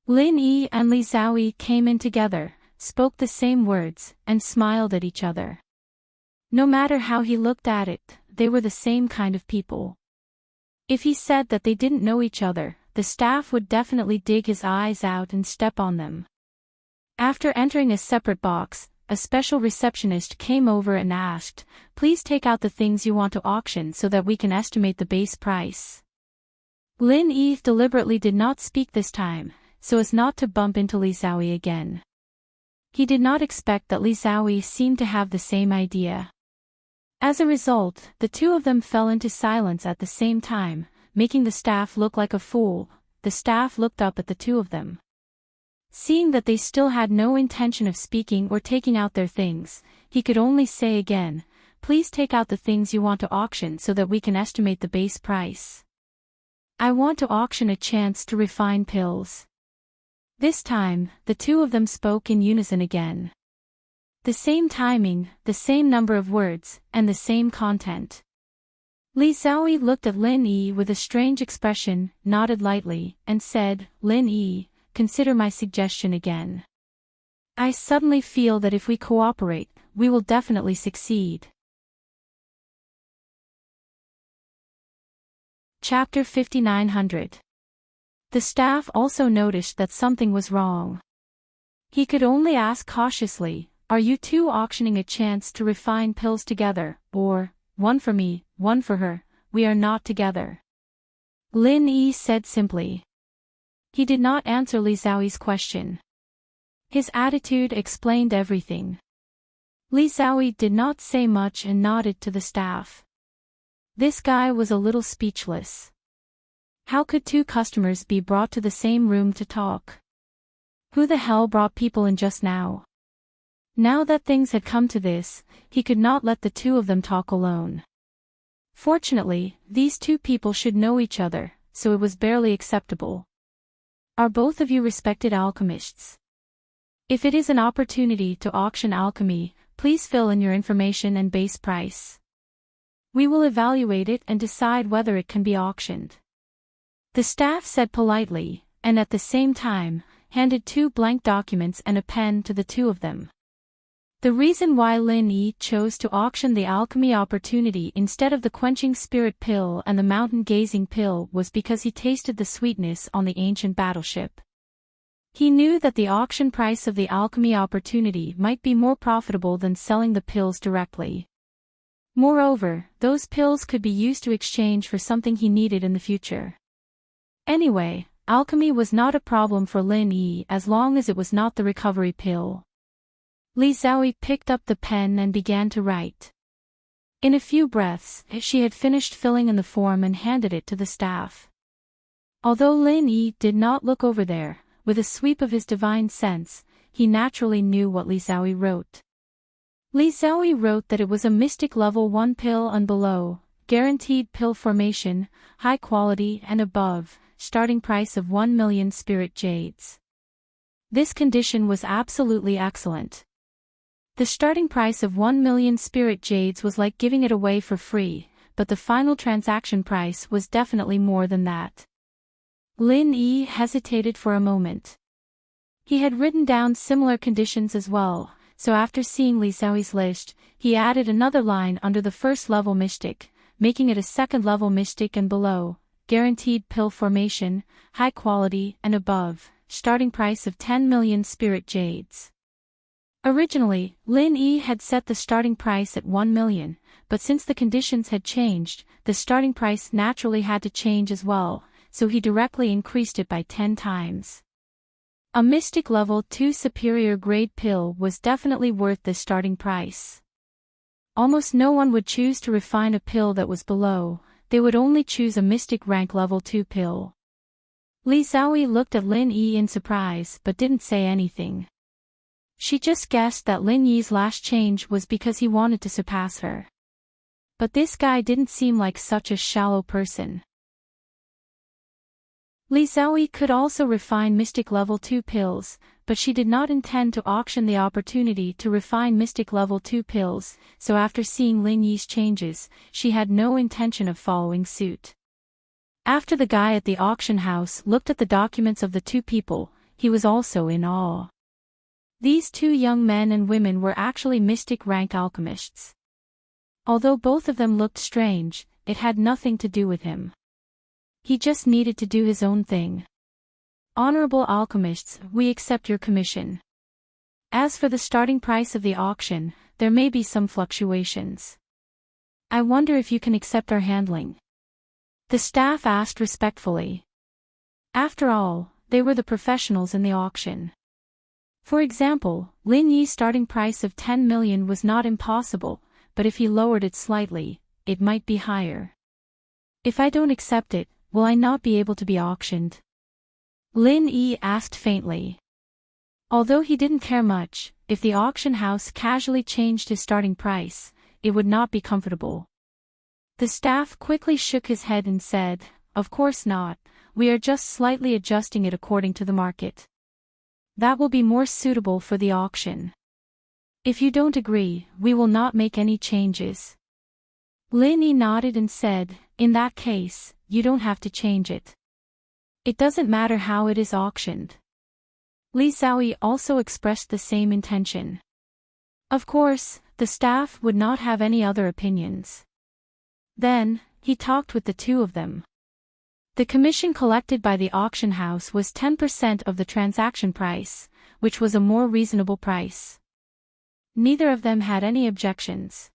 Lin Yi and Li Xiaoyi came in together, spoke the same words, and smiled at each other. No matter how he looked at it, they were the same kind of people. If he said that they didn't know each other, the staff would definitely dig his eyes out and step on them. After entering a separate box, a special receptionist came over and asked, "Please take out the things you want to auction so that we can estimate the base price." Lin Yi deliberately did not speak this time, so as not to bump into Li Xiaoyi again. He did not expect that Li Xiaoyi seemed to have the same idea. As a result, the two of them fell into silence at the same time, making the staff look like a fool. The staff looked up at the two of them. Seeing that they still had no intention of speaking or taking out their things, he could only say again, "Please take out the things you want to auction so that we can estimate the base price." "I want to auction a chance to refine pills." This time, the two of them spoke in unison again. The same timing, the same number of words, and the same content. Li Xiaoyi looked at Lin Yi with a strange expression, nodded lightly, and said, "Lin Yi, consider my suggestion again. I suddenly feel that if we cooperate, we will definitely succeed." Chapter 5900. The staff also noticed that something was wrong. He could only ask cautiously, "Are you two auctioning a chance to refine pills together, or, one for me, one for her, we are not together?" Lin Yi said simply. He did not answer Li Xiaoyi's question. His attitude explained everything. Li Xiaoyi did not say much and nodded to the staff. This guy was a little speechless. How could two customers be brought to the same room to talk? Who the hell brought people in just now? Now that things had come to this, he could not let the two of them talk alone. Fortunately, these two people should know each other, so it was barely acceptable. "Are both of you respected alchemists? If it is an opportunity to auction alchemy, please fill in your information and base price. We will evaluate it and decide whether it can be auctioned." The staff said politely, and at the same time, handed 2 blank documents and a pen to the two of them. The reason why Lin Yi chose to auction the alchemy opportunity instead of the quenching spirit pill and the mountain gazing pill was because he tasted the sweetness on the ancient battleship. He knew that the auction price of the alchemy opportunity might be more profitable than selling the pills directly. Moreover, those pills could be used to exchange for something he needed in the future. Anyway, alchemy was not a problem for Lin Yi as long as it was not the recovery pill. Li Xiaoyi picked up the pen and began to write. In a few breaths, she had finished filling in the form and handed it to the staff. Although Lin Yi did not look over there, with a sweep of his divine sense, he naturally knew what Li Xiaoyi wrote. Li Xiaoyi wrote that it was a mystic level 1 pill and below, guaranteed pill formation, high quality and above, starting price of 1 million spirit jades. This condition was absolutely excellent. The starting price of 1 million spirit jades was like giving it away for free, but the final transaction price was definitely more than that. Lin Yi hesitated for a moment. He had written down similar conditions as well, so after seeing Li Xiaoyi's list, he added another line under the first level mystic, making it a second level mystic and below, guaranteed pill formation, high quality and above, starting price of 10 million spirit jades. Originally, Lin Yi had set the starting price at 1 million, but since the conditions had changed, the starting price naturally had to change as well, so he directly increased it by 10 times. A Mystic Level 2 superior grade pill was definitely worth this starting price. Almost no one would choose to refine a pill that was below, they would only choose a Mystic Rank Level 2 pill. Li Xiaoyi looked at Lin Yi in surprise but didn't say anything. She just guessed that Lin Yi's last change was because he wanted to surpass her. But this guy didn't seem like such a shallow person. Li Xiaoyi could also refine Mystic Level 2 pills, but she did not intend to auction the opportunity to refine Mystic Level 2 pills, so after seeing Lin Yi's changes, she had no intention of following suit. After the guy at the auction house looked at the documents of the two people, he was also in awe. These two young men and women were actually mystic rank alchemists. Although both of them looked strange, it had nothing to do with him. He just needed to do his own thing. Honorable alchemists, we accept your commission. As for the starting price of the auction, there may be some fluctuations. I wonder if you can accept our handling. The staff asked respectfully. After all, they were the professionals in the auction. For example, Lin Yi's starting price of 10 million was not impossible, but if he lowered it slightly, it might be higher. If I don't accept it, will I not be able to be auctioned? Lin Yi asked faintly. Although he didn't care much, if the auction house casually changed his starting price, it would not be comfortable. The staff quickly shook his head and said, "Of course not, we are just slightly adjusting it according to the market. That will be more suitable for the auction. If you don't agree, we will not make any changes." Lin Yi nodded and said, "In that case, you don't have to change it. It doesn't matter how it is auctioned." Li Xiaoyi also expressed the same intention. Of course, the staff would not have any other opinions. Then, he talked with the two of them. The commission collected by the auction house was 10% of the transaction price, which was a more reasonable price. Neither of them had any objections.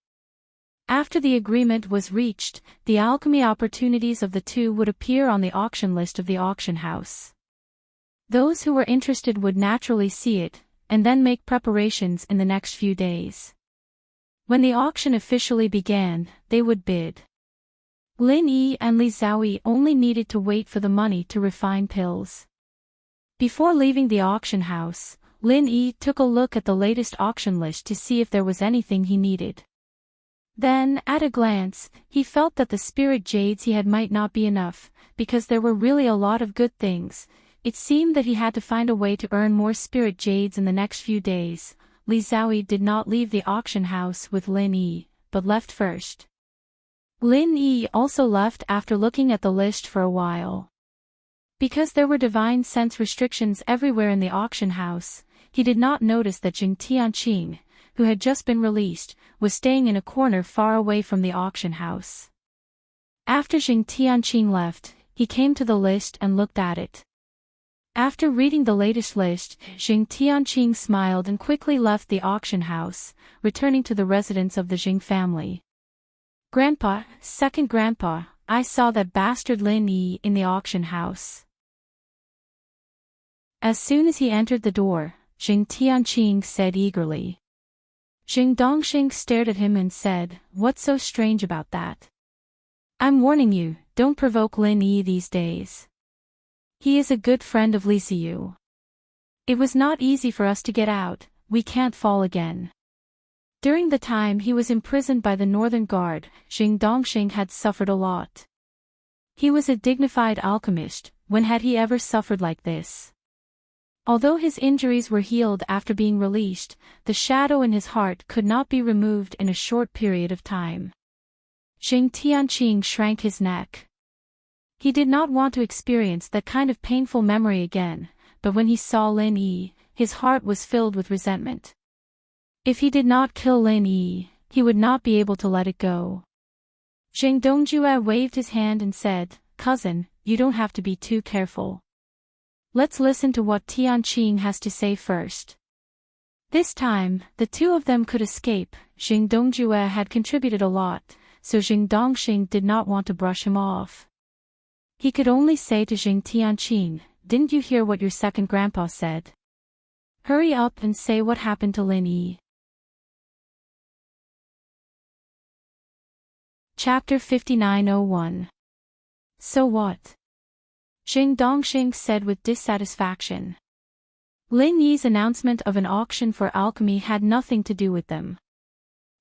After the agreement was reached, the alchemy opportunities of the two would appear on the auction list of the auction house. Those who were interested would naturally see it, and then make preparations in the next few days. When the auction officially began, they would bid. Lin Yi and Li Xiaoyi only needed to wait for the money to refine pills. Before leaving the auction house, Lin Yi took a look at the latest auction list to see if there was anything he needed. Then, at a glance, he felt that the spirit jades he had might not be enough, because there were really a lot of good things. It seemed that he had to find a way to earn more spirit jades in the next few days. Li Xiaoyi did not leave the auction house with Lin Yi, but left first. Lin Yi also left after looking at the list for a while. Because there were divine sense restrictions everywhere in the auction house, he did not notice that Jing Tianqing, who had just been released, was staying in a corner far away from the auction house. After Jing Tianqing left, he came to the list and looked at it. After reading the latest list, Jing Tianqing smiled and quickly left the auction house, returning to the residence of the Jing family. "Grandpa, second grandpa, I saw that bastard Lin Yi in the auction house." As soon as he entered the door, Jing Tianqing said eagerly. Jing Dongxing stared at him and said, "What's so strange about that? I'm warning you, don't provoke Lin Yi these days. He is a good friend of Li Xiu. It was not easy for us to get out, we can't fall again." During the time he was imprisoned by the Northern Guard, Jing Dongxing had suffered a lot. He was a dignified alchemist, when had he ever suffered like this? Although his injuries were healed after being released, the shadow in his heart could not be removed in a short period of time. Jing Tianqing shrank his neck. He did not want to experience that kind of painful memory again, but when he saw Lin Yi, his heart was filled with resentment. If he did not kill Lin Yi, he would not be able to let it go. Zheng Dongjue waved his hand and said, "Cousin, you don't have to be too careful. Let's listen to what Tianqing has to say first." This time, the two of them could escape. Zheng Dongjue had contributed a lot, so Zheng Dongxing did not want to brush him off. He could only say to Zheng Tianqing, "Didn't you hear what your second grandpa said? Hurry up and say what happened to Lin Yi." Chapter 5901. So what? Zheng Dongxing said with dissatisfaction. Lin Yi's announcement of an auction for alchemy had nothing to do with them.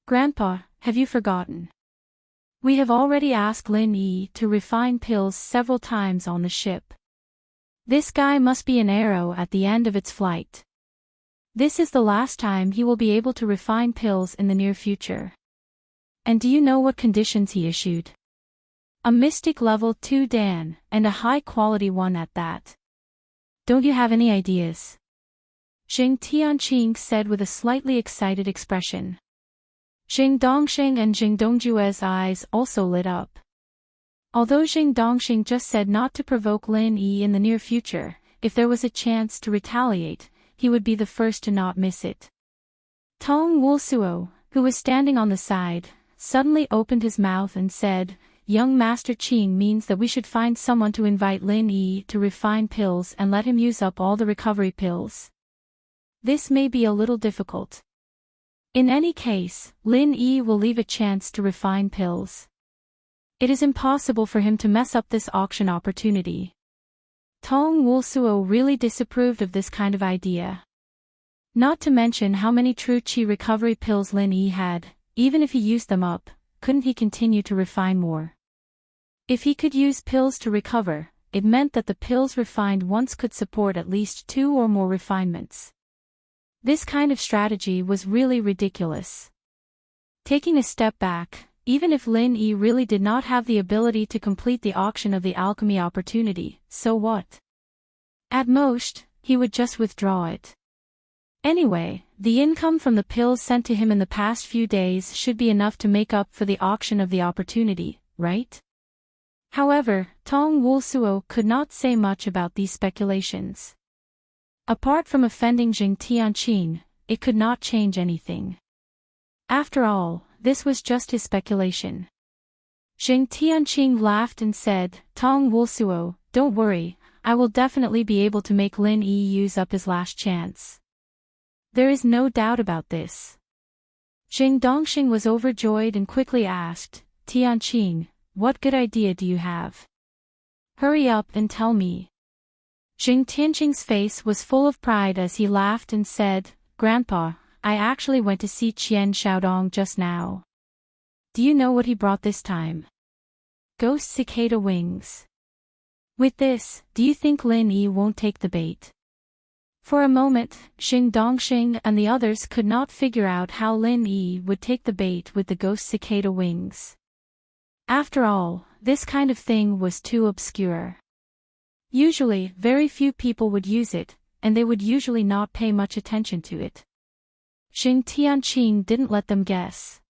"Grandpa, have you forgotten? We have already asked Lin Yi to refine pills several times on the ship. This guy must be an arrow at the end of its flight. This is the last time he will be able to refine pills in the near future. And do you know what conditions he issued? A mystic level 2 Dan, and a high-quality one at that. Don't you have any ideas?" Zheng Tianqing said with a slightly excited expression. Zheng Dongxing and Zheng Dongjue's eyes also lit up. Although Zheng Dongxing just said not to provoke Lin Yi in the near future, if there was a chance to retaliate, he would be the first to not miss it. Tong Wulsuo, who was standing on the side, suddenly opened his mouth and said, "Young Master Qing means that we should find someone to invite Lin Yi to refine pills and let him use up all the recovery pills. This may be a little difficult. In any case, Lin Yi will leave a chance to refine pills. It is impossible for him to mess up this auction opportunity." Tong Wulsuo really disapproved of this kind of idea. Not to mention how many true qi recovery pills Lin Yi had. Even if he used them up, couldn't he continue to refine more? If he could use pills to recover, it meant that the pills refined once could support at least 2 or more refinements. This kind of strategy was really ridiculous. Taking a step back, even if Lin Yi really did not have the ability to complete the auction of the alchemy opportunity, so what? At most, he would just withdraw it. Anyway, the income from the pills sent to him in the past few days should be enough to make up for the auction of the opportunity, right? However, Tong Wulsuo could not say much about these speculations. Apart from offending Zheng Tianqing, it could not change anything. After all, this was just his speculation. Zheng Tianqing laughed and said, "Tong Wulsuo, don't worry, I will definitely be able to make Lin Yi use up his last chance. There is no doubt about this." Zheng Dongxing was overjoyed and quickly asked, "Tianqing, what good idea do you have? Hurry up and tell me." Zheng Tianqing's face was full of pride as he laughed and said, "Grandpa, I actually went to see Qian Xiaodong just now. Do you know what he brought this time? Ghost cicada wings. With this, do you think Lin Yi won't take the bait?" For a moment, Zheng Dongxing and the others could not figure out how Lin Yi would take the bait with the ghost cicada wings. After all, this kind of thing was too obscure. Usually, very few people would use it, and they would usually not pay much attention to it. Zheng Tianqing didn't let them guess.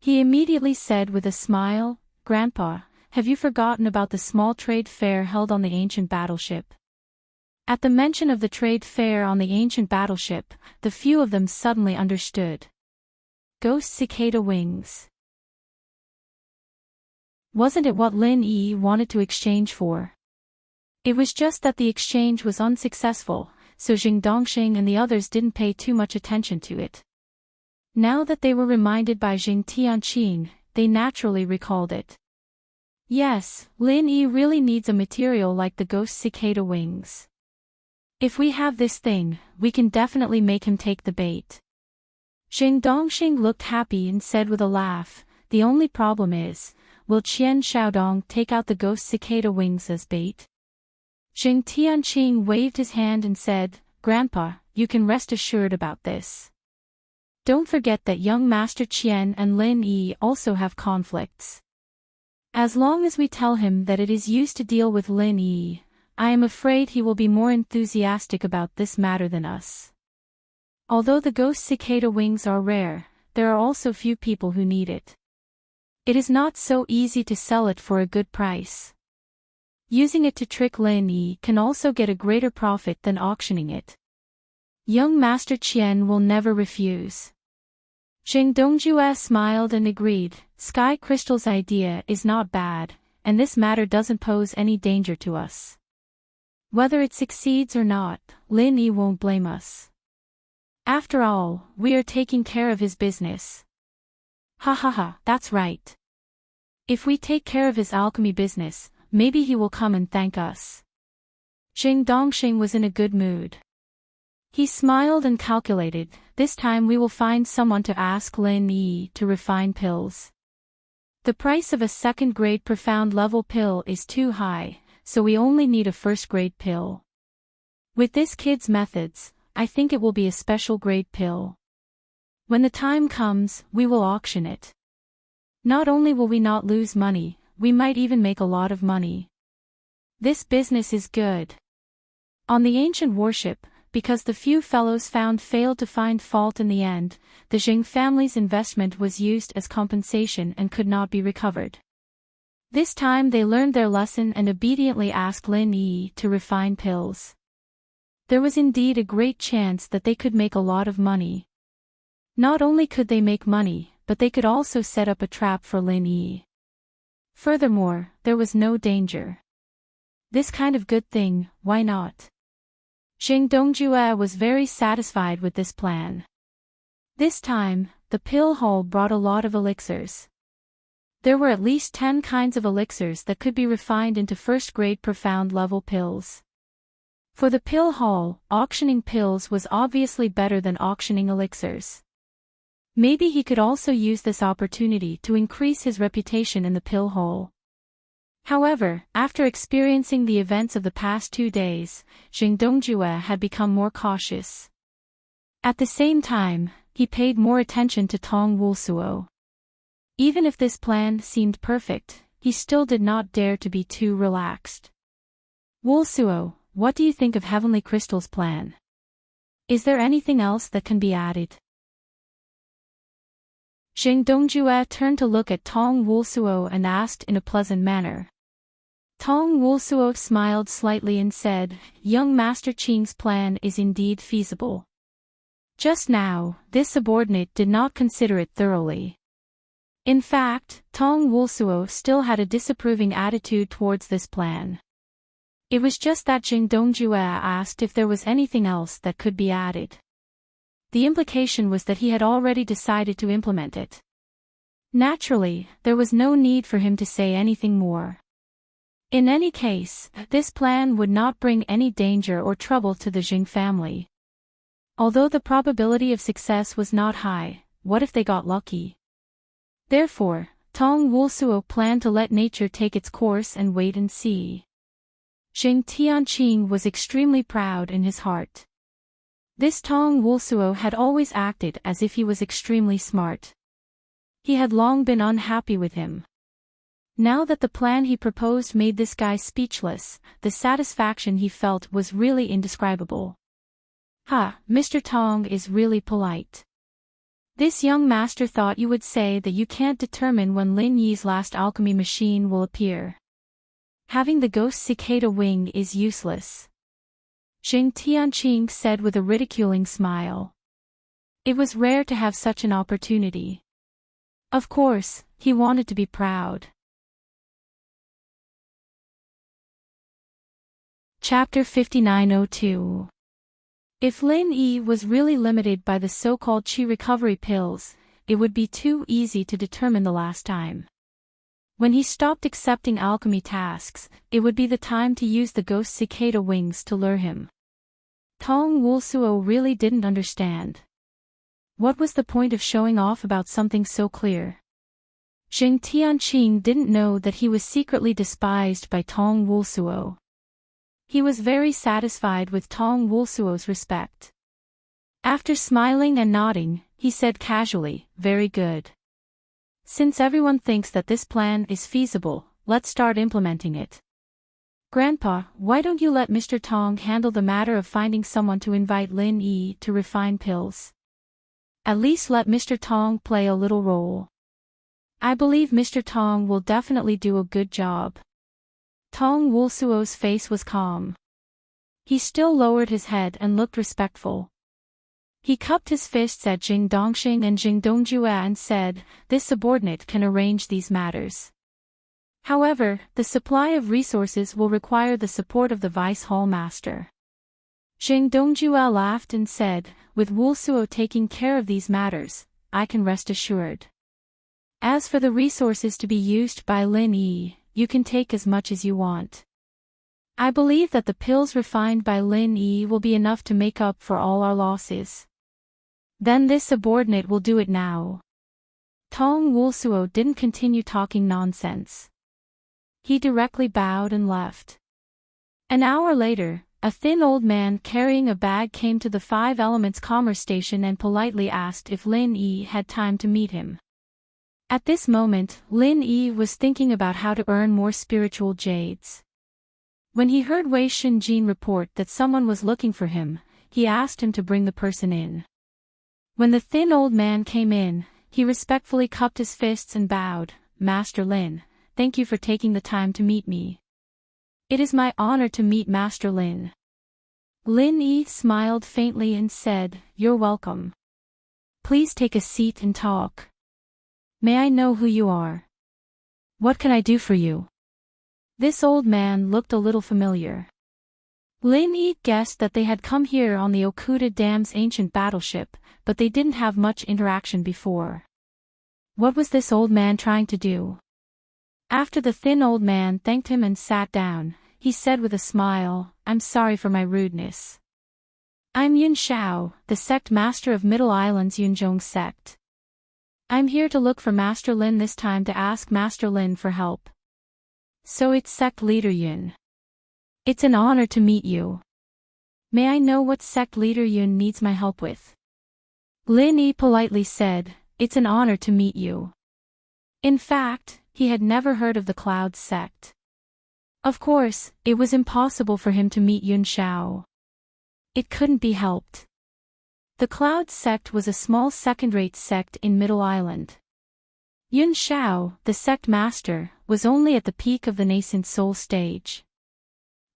He immediately said with a smile, "Grandpa, have you forgotten about the small trade fair held on the ancient battleship?" At the mention of the trade fair on the ancient battleship, the few of them suddenly understood. Ghost cicada wings. Wasn't it what Lin Yi wanted to exchange for? It was just that the exchange was unsuccessful, so Zheng Dongxing and the others didn't pay too much attention to it. Now that they were reminded by Zheng Tianqing, they naturally recalled it. Yes, Lin Yi really needs a material like the ghost cicada wings. If we have this thing, we can definitely make him take the bait. Zheng Dongxing looked happy and said with a laugh, "The only problem is, will Qian Xiaodong take out the ghost cicada wings as bait?" Zheng Tianqing waved his hand and said, Grandpa, you can rest assured about this. Don't forget that young Master Qian and Lin Yi also have conflicts. As long as we tell him that it is used to deal with Lin Yi, I am afraid he will be more enthusiastic about this matter than us. Although the ghost cicada wings are rare, there are also few people who need it. It is not so easy to sell it for a good price. Using it to trick Lin Yi can also get a greater profit than auctioning it. Young Master Qian will never refuse. Jing Dongjue smiled and agreed. Sky Crystal's idea is not bad, and this matter doesn't pose any danger to us. Whether it succeeds or not, Lin Yi won't blame us. After all, we are taking care of his business. Ha ha ha, that's right. If we take care of his alchemy business, maybe he will come and thank us. Jing Dongxing was in a good mood. He smiled and calculated, this time we will find someone to ask Lin Yi to refine pills. The price of a second-grade profound level pill is too high, so we only need a first-grade pill. With this kid's methods, I think it will be a special grade pill. When the time comes, we will auction it. Not only will we not lose money, we might even make a lot of money. This business is good. On the ancient warship, because the few fellows found failed to find fault in the end, the Jing family's investment was used as compensation and could not be recovered. This time they learned their lesson and obediently asked Lin Yi to refine pills. There was indeed a great chance that they could make a lot of money. Not only could they make money, but they could also set up a trap for Lin Yi. Furthermore, there was no danger. This kind of good thing, why not? Jing Dongjue was very satisfied with this plan. This time, the pill hall brought a lot of elixirs. There were at least 10 kinds of elixirs that could be refined into first-grade profound level pills. For the pill hall, auctioning pills was obviously better than auctioning elixirs. Maybe he could also use this opportunity to increase his reputation in the pill hall. However, after experiencing the events of the past 2 days, Jing Dongjue had become more cautious. At the same time, he paid more attention to Tong Wulsuo. Even if this plan seemed perfect, he still did not dare to be too relaxed. Wulsuo, what do you think of Heavenly Crystal's plan? Is there anything else that can be added? Jing Dongjue turned to look at Tong Wulsuo and asked in a pleasant manner. Tong Wulsuo smiled slightly and said, young Master Qing's plan is indeed feasible. Just now, this subordinate did not consider it thoroughly. In fact, Tong Wulsuo still had a disapproving attitude towards this plan. It was just that Jing Dongjue asked if there was anything else that could be added. The implication was that he had already decided to implement it. Naturally, there was no need for him to say anything more. In any case, this plan would not bring any danger or trouble to the Jing family. Although the probability of success was not high, what if they got lucky? Therefore, Tong Wulsuo planned to let nature take its course and wait and see. Jing Tianqing was extremely proud in his heart. This Tong Wulsuo had always acted as if he was extremely smart. He had long been unhappy with him. Now that the plan he proposed made this guy speechless, the satisfaction he felt was really indescribable. Ha, Mr. Tong is really polite. This young master thought you would say that you can't determine when Lin Yi's last alchemy machine will appear. Having the ghost cicada wing is useless. Jing Tianqing said with a ridiculing smile. It was rare to have such an opportunity. Of course, he wanted to be proud. Chapter 5902. If Lin Yi was really limited by the so-called qi recovery pills, it would be too easy to determine the last time. When he stopped accepting alchemy tasks, it would be the time to use the ghost cicada wings to lure him. Tong Wulsuo really didn't understand. What was the point of showing off about something so clear? Jing Tianqing didn't know that he was secretly despised by Tong Wulsuo. He was very satisfied with Tong Wulsuo's respect. After smiling and nodding, he said casually, "Very good. Since everyone thinks that this plan is feasible, let's start implementing it. Grandpa, why don't you let Mr. Tong handle the matter of finding someone to invite Lin Yi to refine pills? At least let Mr. Tong play a little role. I believe Mr. Tong will definitely do a good job." Tong Wulsuo's face was calm. He still lowered his head and looked respectful. He cupped his fists at Jing Dongxing and Jing Dongjue and said, "This subordinate can arrange these matters. However, the supply of resources will require the support of the Vice Hall Master." Jing Dongjue laughed and said, "With Wulsuo taking care of these matters, I can rest assured. As for the resources to be used by Lin Yi, you can take as much as you want. I believe that the pills refined by Lin Yi will be enough to make up for all our losses. Then this subordinate will do it now." Tong Wulsuo didn't continue talking nonsense. He directly bowed and left. An hour later, a thin old man carrying a bag came to the Five Elements Commerce Station and politely asked if Lin Yi had time to meet him. At this moment, Lin Yi was thinking about how to earn more spiritual jades. When he heard Wei Shunjin report that someone was looking for him, he asked him to bring the person in. When the thin old man came in, he respectfully cupped his fists and bowed, "Master Lin, thank you for taking the time to meet me. It is my honor to meet Master Lin." Lin Yi smiled faintly and said, "You're welcome. Please take a seat and talk. May I know who you are? What can I do for you?" This old man looked a little familiar. Lin Yi guessed that they had come here on the Okuda Dam's ancient battleship, but they didn't have much interaction before. What was this old man trying to do? After the thin old man thanked him and sat down, he said with a smile, "I'm sorry for my rudeness. I'm Yun Shao, the sect master of Middle Island's Yunzhong sect. I'm here to look for Master Lin, this time to ask Master Lin for help." "So it's sect leader Yun. It's an honor to meet you. May I know what sect leader Yun needs my help with?" Lin Yi politely said, "It's an honor to meet you." In fact, he had never heard of the Cloud sect. Of course, it was impossible for him to meet Yun Shao. It couldn't be helped. The Cloud sect was a small second-rate sect in Middle Island. Yun Shao, the sect master, was only at the peak of the nascent soul stage.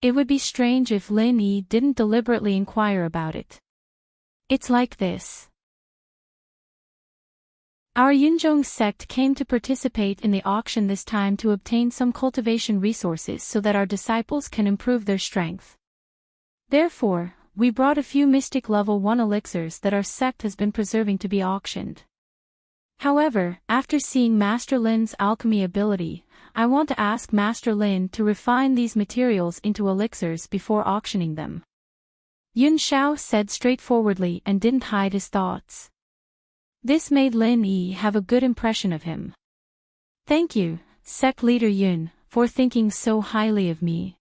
It would be strange if Lin Yi didn't deliberately inquire about it. It's like this. Our Yunzhong sect came to participate in the auction this time to obtain some cultivation resources so that our disciples can improve their strength. Therefore, we brought a few mystic level 1 elixirs that our sect has been preserving to be auctioned. However, after seeing Master Lin's alchemy ability, I want to ask Master Lin to refine these materials into elixirs before auctioning them." Yun Shao said straightforwardly and didn't hide his thoughts. This made Lin Yi have a good impression of him. "Thank you, sect leader Yun, for thinking so highly of me.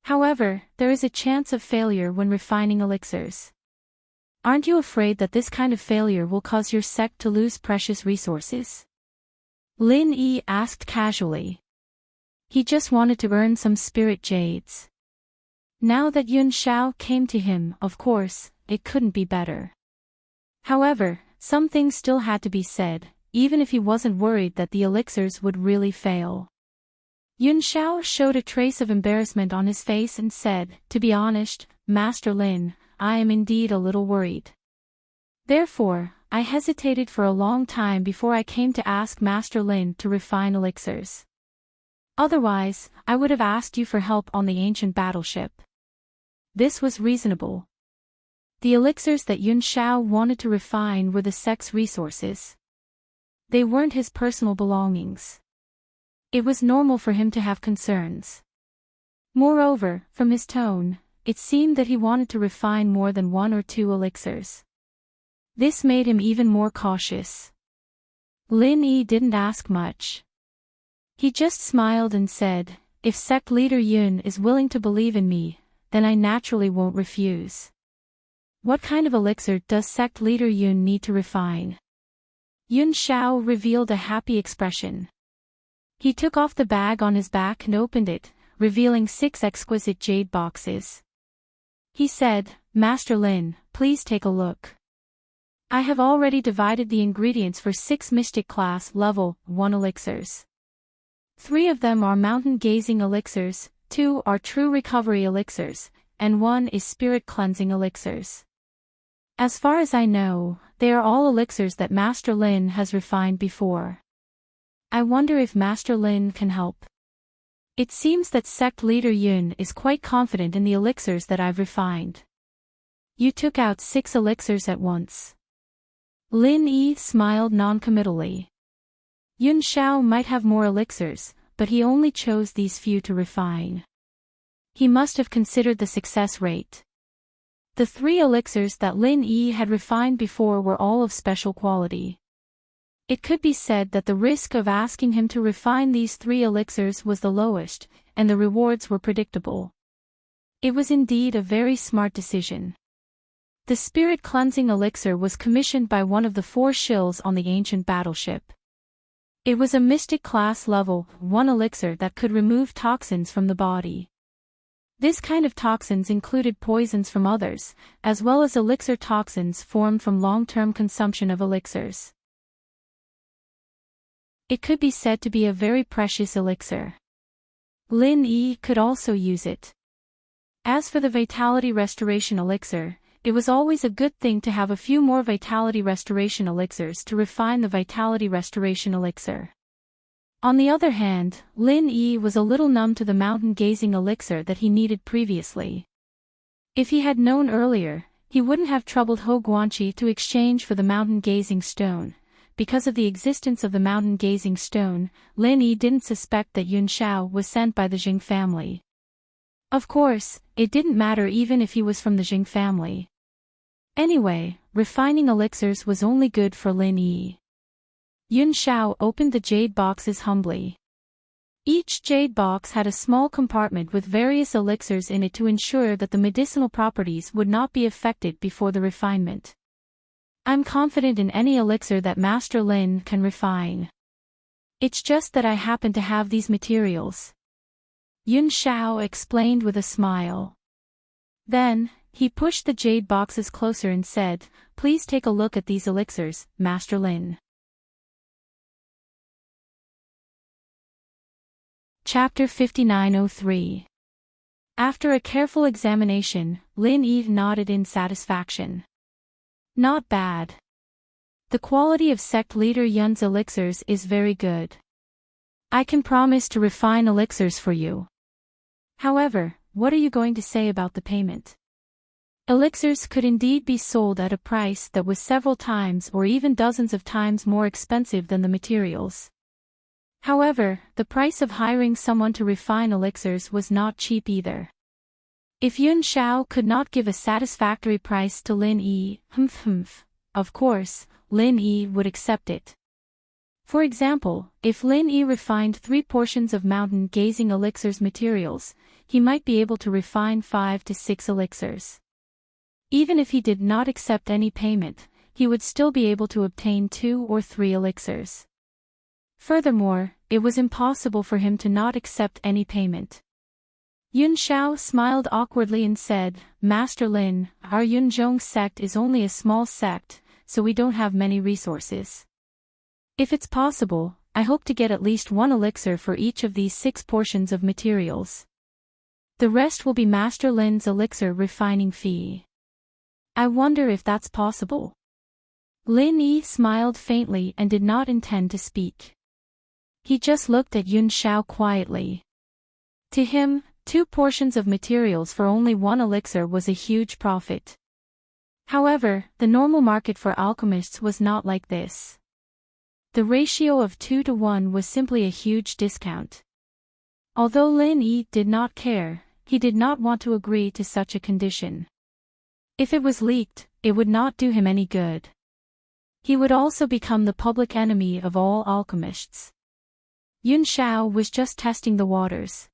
However, there is a chance of failure when refining elixirs. Aren't you afraid that this kind of failure will cause your sect to lose precious resources?" Lin Yi asked casually. He just wanted to earn some spirit jades. Now that Yun Shao came to him, of course, it couldn't be better. However, some things still had to be said, even if he wasn't worried that the elixirs would really fail. Yun Shao showed a trace of embarrassment on his face and said, "To be honest, Master Lin, I am indeed a little worried. Therefore, I hesitated for a long time before I came to ask Master Lin to refine elixirs. Otherwise, I would have asked you for help on the ancient battleship." This was reasonable. The elixirs that Yun Shao wanted to refine were the sect's resources. They weren't his personal belongings. It was normal for him to have concerns. Moreover, from his tone, it seemed that he wanted to refine more than 1 or 2 elixirs. This made him even more cautious. Lin Yi didn't ask much. He just smiled and said, "If sect leader Yun is willing to believe in me, then I naturally won't refuse. What kind of elixir does sect leader Yun need to refine? Yun Shao revealed a happy expression. He took off the bag on his back and opened it, revealing 6 exquisite jade boxes. He said, Master Lin, please take a look. I have already divided the ingredients for 6 Mystic Class Level 1 elixirs. 3 of them are Mountain Gazing elixirs, 2 are True Recovery elixirs, and 1 is Spirit Cleansing elixirs. As far as I know, they are all elixirs that Master Lin has refined before. I wonder if Master Lin can help. It seems that sect leader Yun is quite confident in the elixirs that I've refined. You took out 6 elixirs at once. Lin Yi smiled noncommittally. Yun Shao might have more elixirs, but he only chose these few to refine. He must have considered the success rate. The 3 elixirs that Lin Yi had refined before were all of special quality. It could be said that the risk of asking him to refine these 3 elixirs was the lowest, and the rewards were predictable. It was indeed a very smart decision. The Spirit Cleansing elixir was commissioned by one of the 4 shills on the ancient battleship. It was a Mystic Class Level 1 elixir that could remove toxins from the body. This kind of toxins included poisons from others, as well as elixir toxins formed from long-term consumption of elixirs. It could be said to be a very precious elixir. Lin Yi could also use it. As for the Vitality Restoration elixir, it was always a good thing to have a few more Vitality Restoration elixirs to refine the Vitality Restoration elixir. On the other hand, Lin Yi was a little numb to the Mountain Gazing elixir that he needed previously. If he had known earlier, he wouldn't have troubled Ho Guanqi to exchange for the Mountain Gazing stone. Because of the existence of the Mountain Gazing stone, Lin Yi didn't suspect that Yun Shao was sent by the Jing family. Of course, it didn't matter even if he was from the Jing family. Anyway, refining elixirs was only good for Lin Yi. Yun Shao opened the jade boxes humbly. Each jade box had a small compartment with various elixirs in it to ensure that the medicinal properties would not be affected before the refinement. I'm confident in any elixir that Master Lin can refine. It's just that I happen to have these materials. Yun Shao explained with a smile. Then, he pushed the jade boxes closer and said, Please take a look at these elixirs, Master Lin. Chapter 5903. After a careful examination, Lin Yi nodded in satisfaction. Not bad. The quality of sect leader Yun's elixirs is very good. I can promise to refine elixirs for you. However, what are you going to say about the payment? Elixirs could indeed be sold at a price that was several times or even dozens of times more expensive than the materials. However, the price of hiring someone to refine elixirs was not cheap either. If Yun Shao could not give a satisfactory price to Lin Yi, of course, Lin Yi would accept it. For example, if Lin Yi refined 3 portions of Mountain Gazing elixirs materials, he might be able to refine 5 to 6 elixirs. Even if he did not accept any payment, he would still be able to obtain 2 or 3 elixirs. Furthermore, it was impossible for him to not accept any payment. Yun Shao smiled awkwardly and said, Master Lin, our Yunzhong sect is only a small sect, so we don't have many resources. If it's possible, I hope to get at least 1 elixir for each of these 6 portions of materials. The rest will be Master Lin's elixir refining fee. I wonder if that's possible. Lin Yi smiled faintly and did not intend to speak. He just looked at Yun Shao quietly. To him, 2 portions of materials for only 1 elixir was a huge profit. However, the normal market for alchemists was not like this. The ratio of 2 to 1 was simply a huge discount. Although Lin Yi did not care, he did not want to agree to such a condition. If it was leaked, it would not do him any good. He would also become the public enemy of all alchemists. Yun Shao was just testing the waters.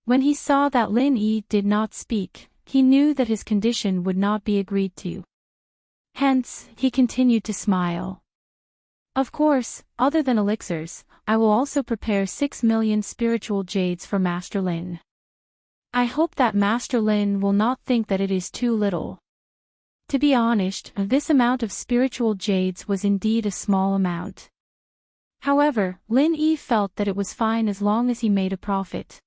When he saw that Lin Yi did not speak, he knew that his condition would not be agreed to. Hence, he continued to smile. Of course, other than elixirs, I will also prepare 6 million spiritual jades for Master Lin. I hope that Master Lin will not think that it is too little. To be honest, this amount of spiritual jades was indeed a small amount. However, Lin Yi felt that it was fine as long as he made a profit.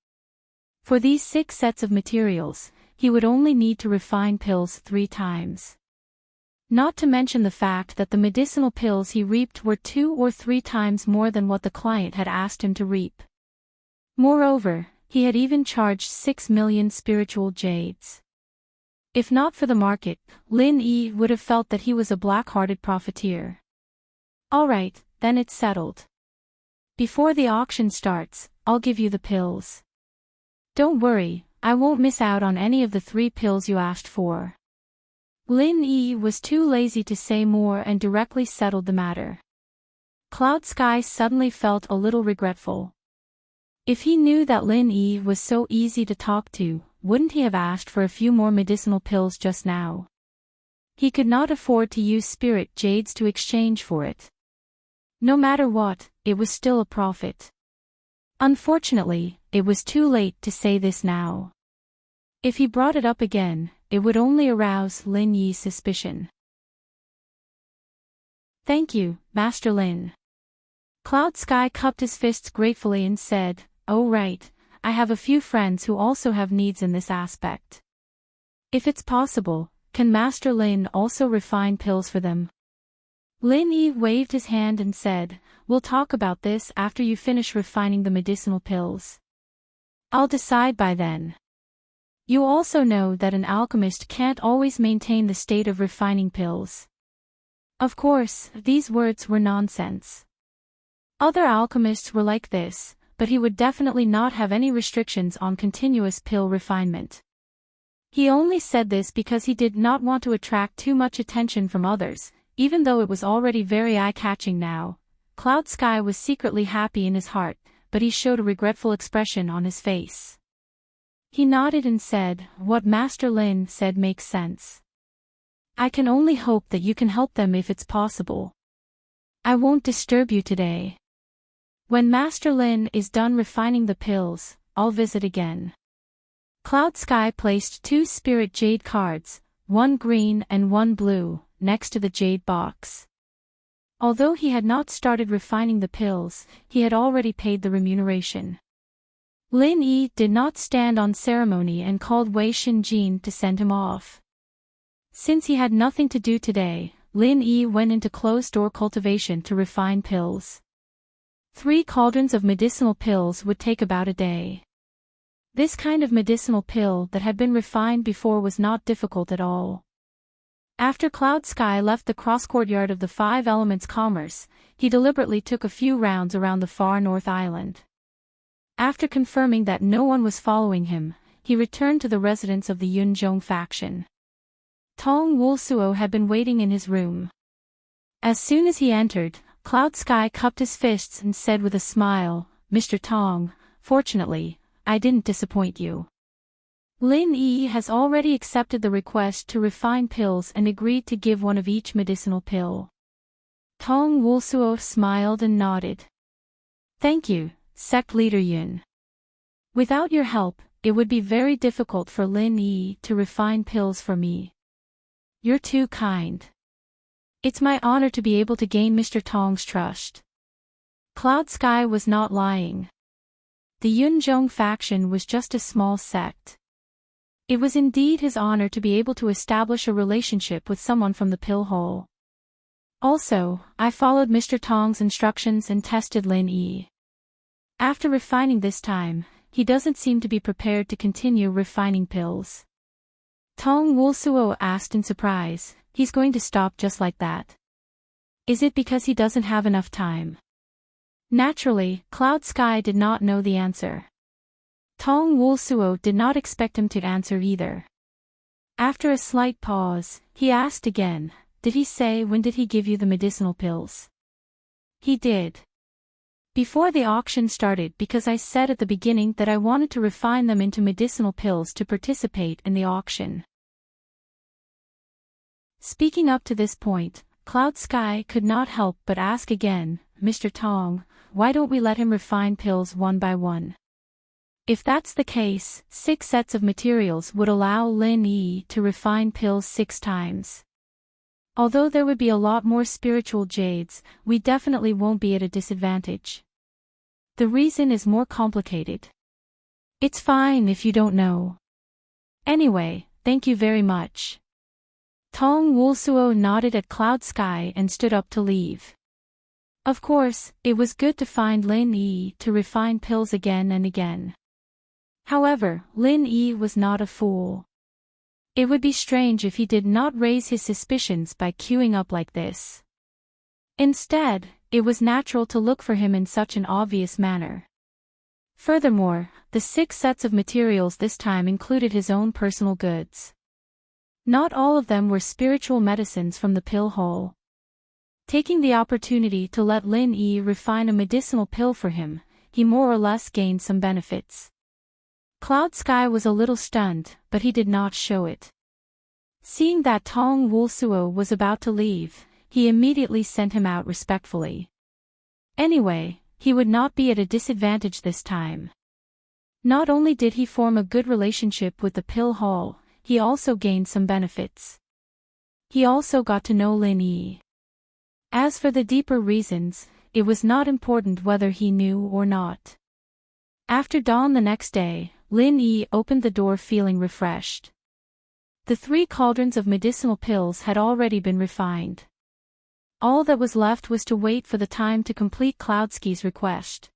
For these 6 sets of materials, he would only need to refine pills 3 times. Not to mention the fact that the medicinal pills he reaped were 2 or 3 times more than what the client had asked him to reap. Moreover, he had even charged 6 million spiritual jades. If not for the market, Lin Yi would have felt that he was a black-hearted profiteer. Alright, then it's settled. Before the auction starts, I'll give you the pills. Don't worry, I won't miss out on any of the 3 pills you asked for. Lin Yi was too lazy to say more and directly settled the matter. Cloud Sky suddenly felt a little regretful. If he knew that Lin Yi was so easy to talk to, wouldn't he have asked for a few more medicinal pills just now? He could not afford to use spirit jades to exchange for it. No matter what, it was still a profit. Unfortunately, it was too late to say this now. If he brought it up again, it would only arouse Lin Yi's suspicion. Thank you, Master Lin. Cloud Sky cupped his fists gratefully and said, "Oh right, I have a few friends who also have needs in this aspect. If it's possible, can Master Lin also refine pills for them?" Lin Yi waved his hand and said, "We'll talk about this after you finish refining the medicinal pills. I'll decide by then. You also know that an alchemist can't always maintain the state of refining pills." Of course, these words were nonsense. Other alchemists were like this, but he would definitely not have any restrictions on continuous pill refinement. He only said this because he did not want to attract too much attention from others, even though it was already very eye-catching now. Cloud Sky was secretly happy in his heart, but he showed a regretful expression on his face. He nodded and said, "What Master Lin said makes sense. I can only hope that you can help them if it's possible. I won't disturb you today. When Master Lin is done refining the pills, I'll visit again." Cloud Sky placed 2 spirit jade cards, 1 green and 1 blue, next to the jade box. Although he had not started refining the pills, he had already paid the remuneration. Lin Yi did not stand on ceremony and called Wei Xinjin to send him off. Since he had nothing to do today, Lin Yi went into closed-door cultivation to refine pills. 3 cauldrons of medicinal pills would take about a day. This kind of medicinal pill that had been refined before was not difficult at all. After Cloud Sky left the cross-courtyard of the 5 Elements Commerce, he deliberately took a few rounds around the far north island. After confirming that no one was following him, he returned to the residence of the Yunzhong faction. Tong Wulsuo had been waiting in his room. As soon as he entered, Cloud Sky cupped his fists and said with a smile, "Mr. Tong, fortunately, I didn't disappoint you. Lin Yi has already accepted the request to refine pills and agreed to give one of each medicinal pill." Tong Wulsuo smiled and nodded. "Thank you, Sect Leader Yun. Without your help, it would be very difficult for Lin Yi to refine pills for me. You're too kind. It's my honor to be able to gain Mr. Tong's trust." Cloud Sky was not lying. The Yunzhong faction was just a small sect. It was indeed his honor to be able to establish a relationship with someone from the pill hole. Also, I followed Mr. Tong's instructions and tested Lin Yi. After refining this time, he doesn't seem to be prepared to continue refining pills. Tong Wulsuo asked in surprise, "He's going to stop just like that? Is it because he doesn't have enough time?" Naturally, Cloud Sky did not know the answer. Tong Wulsuo did not expect him to answer either. After a slight pause, he asked again, "Did he say when did he give you the medicinal pills?" "He did. before the auction started because I said at the beginning that I wanted to refine them into medicinal pills to participate in the auction. Speaking up to this point, Cloud Sky could not help but ask again, Mr. Tong, why don't we let him refine pills one by one? If that's the case, 6 sets of materials would allow Lin Yi to refine pills 6 times. Although there would be a lot more spiritual jades, we definitely won't be at a disadvantage. The reason is more complicated. It's fine if you don't know. Anyway, thank you very much. Tong Wulsuo nodded at Cloud Sky and stood up to leave. Of course, it was good to find Lin Yi to refine pills again and again. However, Lin Yi was not a fool. It would be strange if he did not raise his suspicions by queuing up like this. Instead, it was natural to look for him in such an obvious manner. Furthermore, the 6 sets of materials this time included his own personal goods. Not all of them were spiritual medicines from the pill hole. Taking the opportunity to let Lin Yi refine a medicinal pill for him, he more or less gained some benefits. Cloud Sky was a little stunned, but he did not show it. Seeing that Tong Wulsuo was about to leave, he immediately sent him out respectfully. Anyway, he would not be at a disadvantage this time. Not only did he form a good relationship with the pill hall, he also gained some benefits. He also got to know Lin Yi. As for the deeper reasons, it was not important whether he knew or not. After dawn the next day, Lin Yi opened the door feeling refreshed. The 3 cauldrons of medicinal pills had already been refined. All that was left was to wait for the time to complete Cloudsky's request.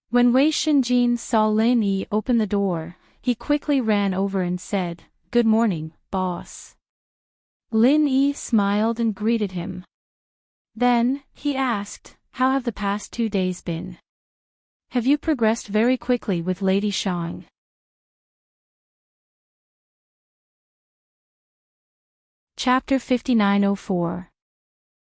When Wei Shinjin saw Lin Yi open the door, he quickly ran over and said, "Good morning, boss." Lin Yi smiled and greeted him. Then, he asked, "How have the past 2 days been? Have you progressed very quickly with Lady Shang?" Chapter 5904.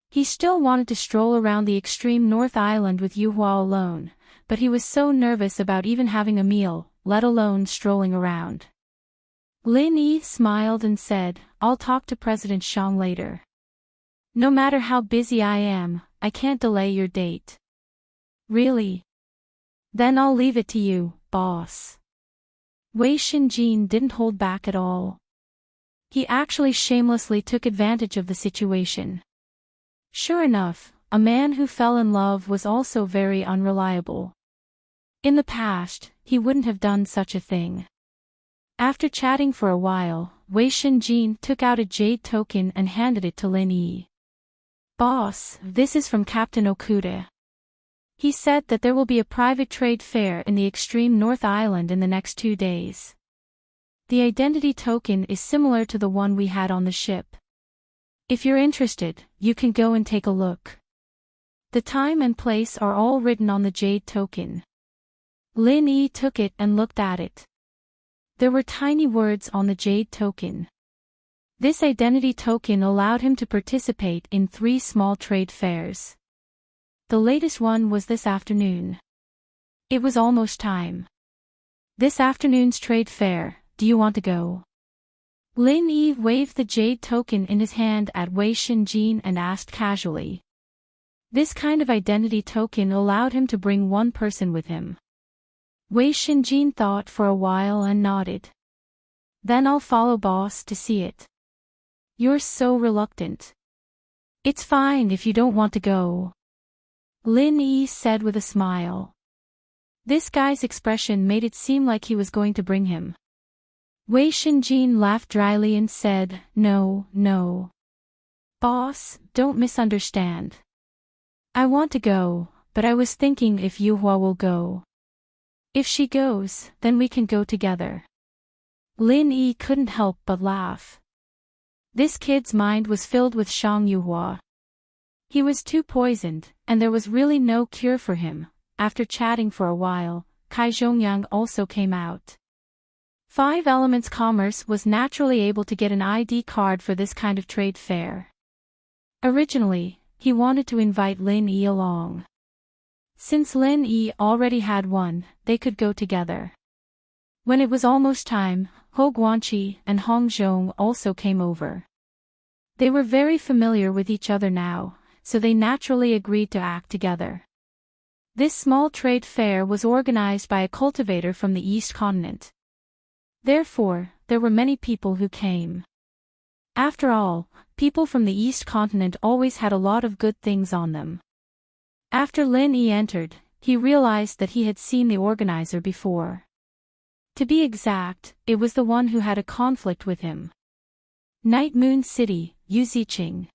He still wanted to stroll around the extreme North Island with Yuhua alone, but he was so nervous about even having a meal, let alone strolling around. Lin Yi smiled and said, "I'll talk to President Shang later. No matter how busy I am, I can't delay your date." "Really? Then I'll leave it to you, boss." Wei Shinjin didn't hold back at all. He actually shamelessly took advantage of the situation. Sure enough, a man who fell in love was also very unreliable. In the past, he wouldn't have done such a thing. After chatting for a while, Wei Shinjin took out a jade token and handed it to Lin Yi. "Boss, this is from Captain Okuda. He said that there will be a private trade fair in the extreme North Island in the next 2 days. The identity token is similar to the one we had on the ship. If you're interested, you can go and take a look. The time and place are all written on the jade token." Lin Yi took it and looked at it. There were tiny words on the jade token. This identity token allowed him to participate in 3 small trade fairs. The latest one was this afternoon. It was almost time. "This afternoon's trade fair, do you want to go?" Lin Yi waved the jade token in his hand at Wei Shinjin and asked casually. This kind of identity token allowed him to bring 1 person with him. Wei Shinjin thought for a while and nodded. "Then I'll follow boss to see it." "You're so reluctant." "It's fine if you don't want to go," Lin Yi said with a smile. This guy's expression made it seem like he was going to bring him. Wei Shinjin laughed dryly and said, "No, no. Boss, don't misunderstand. I want to go, but I was thinking if Yuhua will go. If she goes, then we can go together." Lin Yi couldn't help but laugh. This kid's mind was filled with Shang Yuhua. He was too poisoned, and there was really no cure for him. After chatting for a while, Kai Zhongyang also came out. 5 Elements Commerce was naturally able to get an ID card for this kind of trade fair. Originally, he wanted to invite Lin Yi along. Since Lin Yi already had one, they could go together. When it was almost time, Ho Guanqi and Hong Zhong also came over. They were very familiar with each other now, so they naturally agreed to act together. This small trade fair was organized by a cultivator from the East Continent. Therefore, there were many people who came. After all, people from the East Continent always had a lot of good things on them. After Lin Yi entered, he realized that he had seen the organizer before. To be exact, it was the one who had a conflict with him. Night Moon City, Yu Ziqing.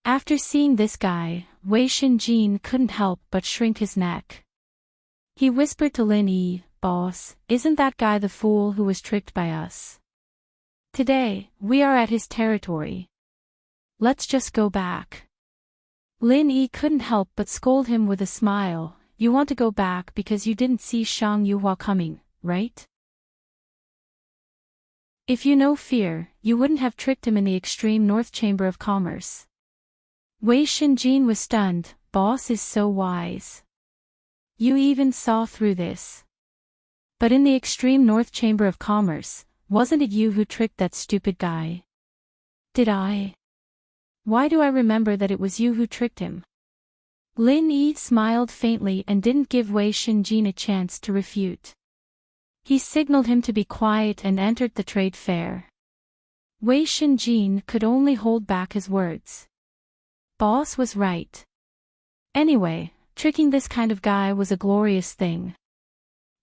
After seeing this guy, Wei Shinjin couldn't help but shrink his neck. He whispered to Lin Yi, "Boss, isn't that guy the fool who was tricked by us? Today, we are at his territory. Let's just go back." Lin Yi couldn't help but scold him with a smile. "You want to go back because you didn't see Shang Yuhua coming, right? If you know fear, you wouldn't have tricked him in the extreme North Chamber of Commerce." Wei Shinjin was stunned. "Boss is so wise. You even saw through this. But in the extreme North Chamber of Commerce, wasn't it you who tricked that stupid guy?" "Did I? Why do I remember that it was you who tricked him?" Lin Yi smiled faintly and didn't give Wei Shinjin a chance to refute. He signaled him to be quiet and entered the trade fair. Wei Shinjin could only hold back his words. Boss was right. Anyway, tricking this kind of guy was a glorious thing.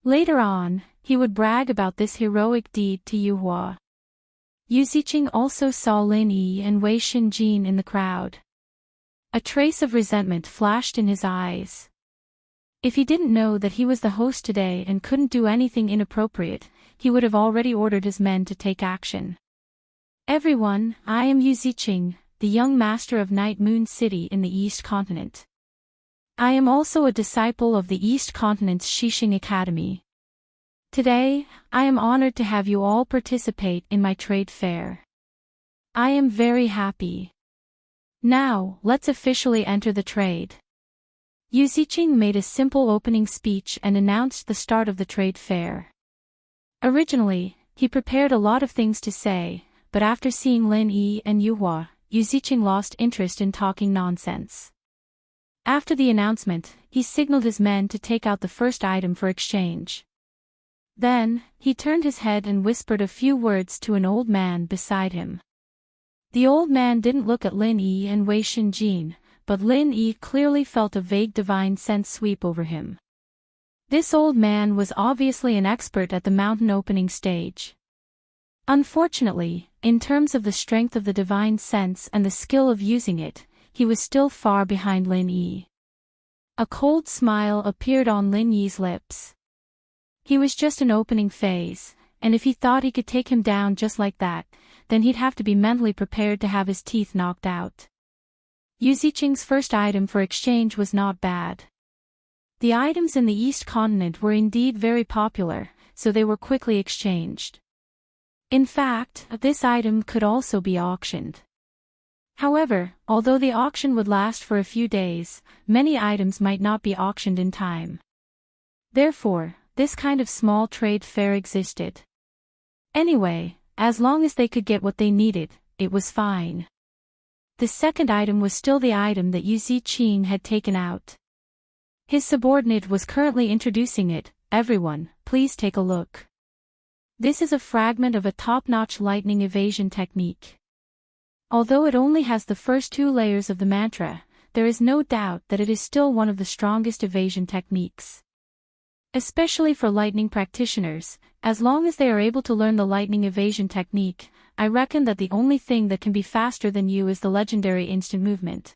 Later on, he would brag about this heroic deed to Yuhua. Yu Ziqing also saw Lin Yi and Wei Shinjin in the crowd. A trace of resentment flashed in his eyes. If he didn't know that he was the host today and couldn't do anything inappropriate, he would have already ordered his men to take action. "Everyone, I am Yu Ziqing, the young master of Night Moon City in the East Continent. I am also a disciple of the East Continent's Xixing Academy. Today, I am honored to have you all participate in my trade fair. I am very happy. Now, let's officially enter the trade." Yu Ziqing made a simple opening speech and announced the start of the trade fair. Originally, he prepared a lot of things to say, but after seeing Lin Yi and Yuhua, Yu Ziqing lost interest in talking nonsense. After the announcement, he signaled his men to take out the first item for exchange. Then, he turned his head and whispered a few words to an old man beside him. The old man didn't look at Lin Yi and Wei Shinjin, but Lin Yi clearly felt a vague divine sense sweep over him. This old man was obviously an expert at the mountain opening stage. Unfortunately, in terms of the strength of the divine sense and the skill of using it, he was still far behind Lin Yi. A cold smile appeared on Lin Yi's lips. He was just an opening phase, and if he thought he could take him down just like that, then he'd have to be mentally prepared to have his teeth knocked out. Yu Ziqing's first item for exchange was not bad. The items in the East Continent were indeed very popular, so they were quickly exchanged. In fact, this item could also be auctioned. However, although the auction would last for a few days, many items might not be auctioned in time. Therefore, this kind of small trade fair existed. Anyway, as long as they could get what they needed, it was fine. The second item was still the item that Yu Ziqing had taken out. His subordinate was currently introducing it. "Everyone, please take a look. This is a fragment of a top-notch lightning evasion technique. Although it only has the first 2 layers of the mantra, there is no doubt that it is still one of the strongest evasion techniques. Especially for lightning practitioners, as long as they are able to learn the lightning evasion technique, I reckon that the only thing that can be faster than you is the legendary instant movement.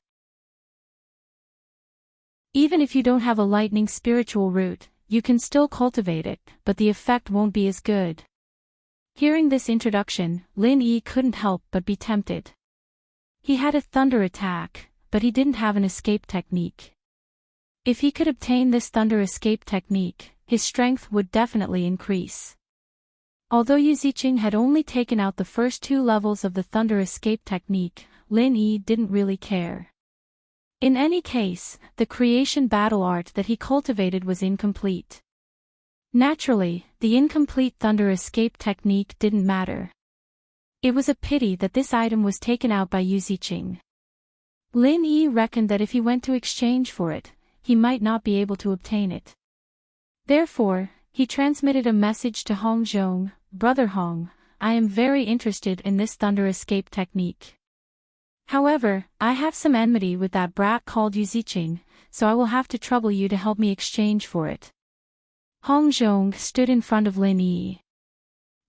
Even if you don't have a lightning spiritual root, you can still cultivate it, but the effect won't be as good." Hearing this introduction, Lin Yi couldn't help but be tempted. He had a thunder attack, but he didn't have an escape technique. If he could obtain this thunder escape technique, his strength would definitely increase. Although Yu Ziqing had only taken out the first 2 levels of the thunder escape technique, Lin Yi didn't really care. In any case, the creation battle art that he cultivated was incomplete. Naturally, the incomplete thunder escape technique didn't matter. It was a pity that this item was taken out by Enchanting. Lin Yi reckoned that if he went to exchange for it, he might not be able to obtain it. Therefore, he transmitted a message to Hong Zhong, "Brother Hong, I am very interested in this thunder escape technique. However, I have some enmity with that brat called Enchanting, so I will have to trouble you to help me exchange for it." Hong Zhong stood in front of Lin Yi.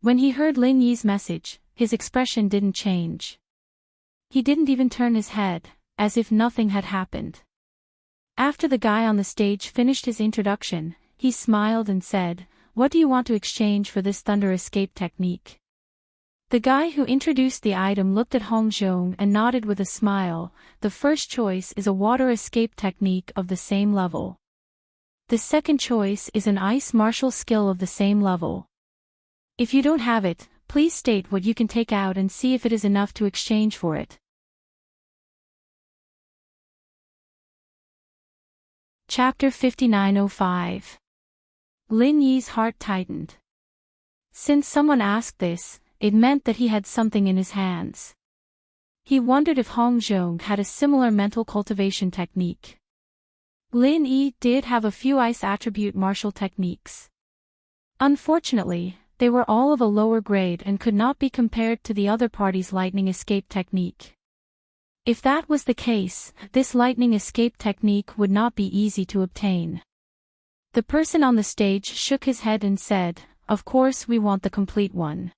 When he heard Lin Yi's message, his expression didn't change. He didn't even turn his head, as if nothing had happened. After the guy on the stage finished his introduction, he smiled and said, "What do you want to exchange for this thunder escape technique?" The guy who introduced the item looked at Hong Zhong and nodded with a smile. "The first choice is a water escape technique of the same level. The second choice is an ice martial skill of the same level. If you don't have it, please state what you can take out and see if it is enough to exchange for it." Chapter 5905. Lin Yi's heart tightened. Since someone asked this, it meant that he had something in his hands. He wondered if Hong Zhong had a similar mental cultivation technique. Lin Yi did have a few ice attribute martial techniques. Unfortunately, they were all of a lower grade and could not be compared to the other party's lightning escape technique. If that was the case, this lightning escape technique would not be easy to obtain. The person on the stage shook his head and said, "Of course we want the complete one.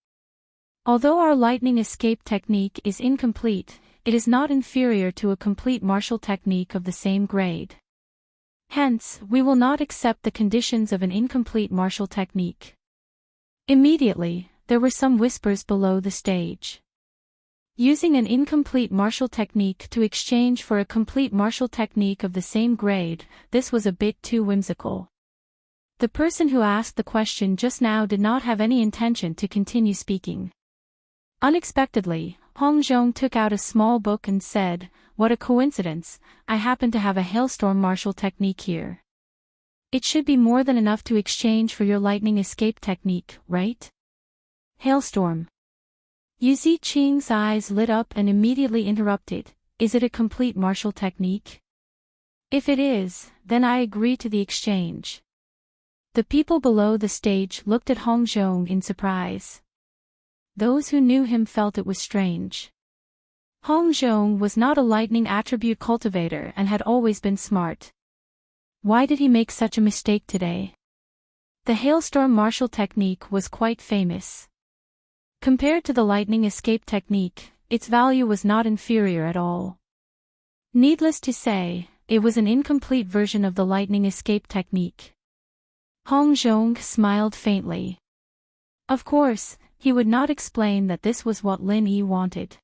Although our lightning escape technique is incomplete, it is not inferior to a complete martial technique of the same grade. Hence, we will not accept the conditions of an incomplete martial technique." Immediately, there were some whispers below the stage. Using an incomplete martial technique to exchange for a complete martial technique of the same grade, this was a bit too whimsical. The person who asked the question just now did not have any intention to continue speaking. Unexpectedly, Hong Zhong took out a small book and said, "What a coincidence, I happen to have a hailstorm martial technique here. It should be more than enough to exchange for your lightning escape technique, right?" Hailstorm. Enchanting's eyes lit up and immediately interrupted, "Is it a complete martial technique? If it is, then I agree to the exchange." The people below the stage looked at Hong Zhong in surprise. Those who knew him felt it was strange. Hong Zhong was not a lightning attribute cultivator and had always been smart. Why did he make such a mistake today? The hailstorm martial technique was quite famous. Compared to the lightning escape technique, its value was not inferior at all. Needless to say, it was an incomplete version of the lightning escape technique. Hong Zhong smiled faintly. Of course, he would not explain that this was what Lin Yi wanted.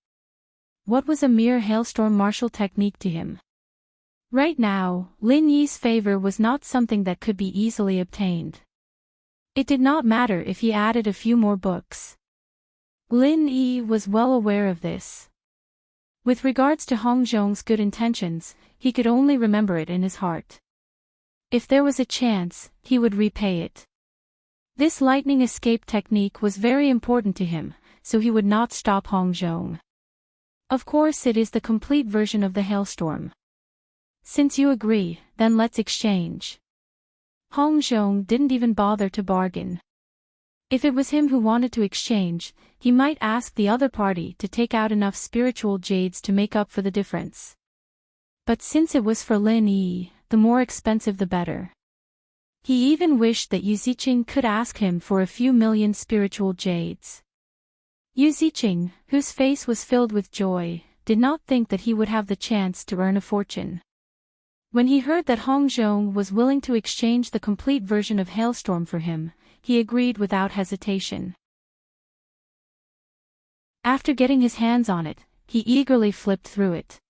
What was a mere hailstorm martial technique to him? Right now, Lin Yi's favor was not something that could be easily obtained. It did not matter if he added a few more books. Lin Yi was well aware of this. With regards to Hong Zhong's good intentions, he could only remember it in his heart. If there was a chance, he would repay it. This lightning escape technique was very important to him, so he would not stop Hong Zhong. Of course it is the complete version of the hailstorm. Since you agree, then let's exchange. Hong Zhong didn't even bother to bargain. If it was him who wanted to exchange, he might ask the other party to take out enough spiritual jades to make up for the difference. But since it was for Lin Yi, the more expensive the better. He even wished that Enchanting could ask him for a few million spiritual jades. Enchanting, whose face was filled with joy, did not think that he would have the chance to earn a fortune. When he heard that Hong Zhong was willing to exchange the complete version of Hailstorm for him, he agreed without hesitation. After getting his hands on it, he eagerly flipped through it.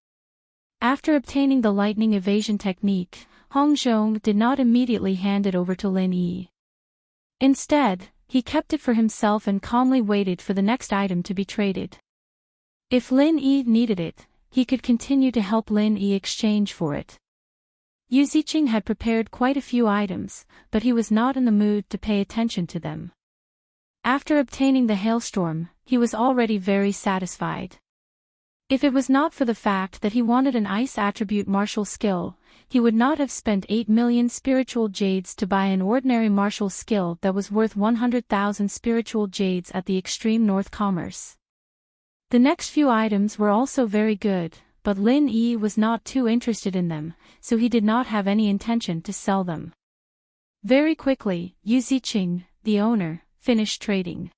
After obtaining the lightning evasion technique, Hong Zhong did not immediately hand it over to Lin Yi. Instead, he kept it for himself and calmly waited for the next item to be traded. If Lin Yi needed it, he could continue to help Lin Yi exchange for it. Yu Ziqing had prepared quite a few items, but he was not in the mood to pay attention to them. After obtaining the hailstorm, he was already very satisfied. If it was not for the fact that he wanted an ice attribute martial skill, he would not have spent 8 million spiritual jades to buy an ordinary martial skill that was worth 100,000 spiritual jades at the extreme north commerce. The next few items were also very good, but Lin Yi was not too interested in them, so he did not have any intention to sell them. Very quickly, Yu Ziqing, the owner, finished trading.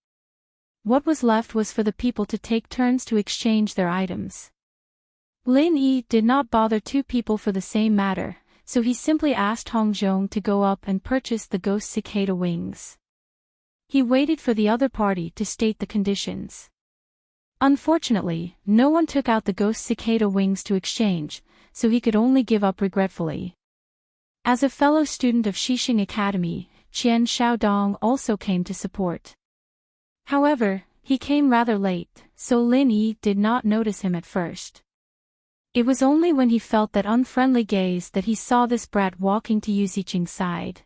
What was left was for the people to take turns to exchange their items. Lin Yi did not bother two people for the same matter, so he simply asked Hong Zhong to go up and purchase the ghost cicada wings. He waited for the other party to state the conditions. Unfortunately, no one took out the ghost cicada wings to exchange, so he could only give up regretfully. As a fellow student of Xixing Academy, Qian Xiaodong also came to support. However, he came rather late, so Lin Yi did not notice him at first. It was only when he felt that unfriendly gaze that he saw this brat walking to Yu Ziqing's side.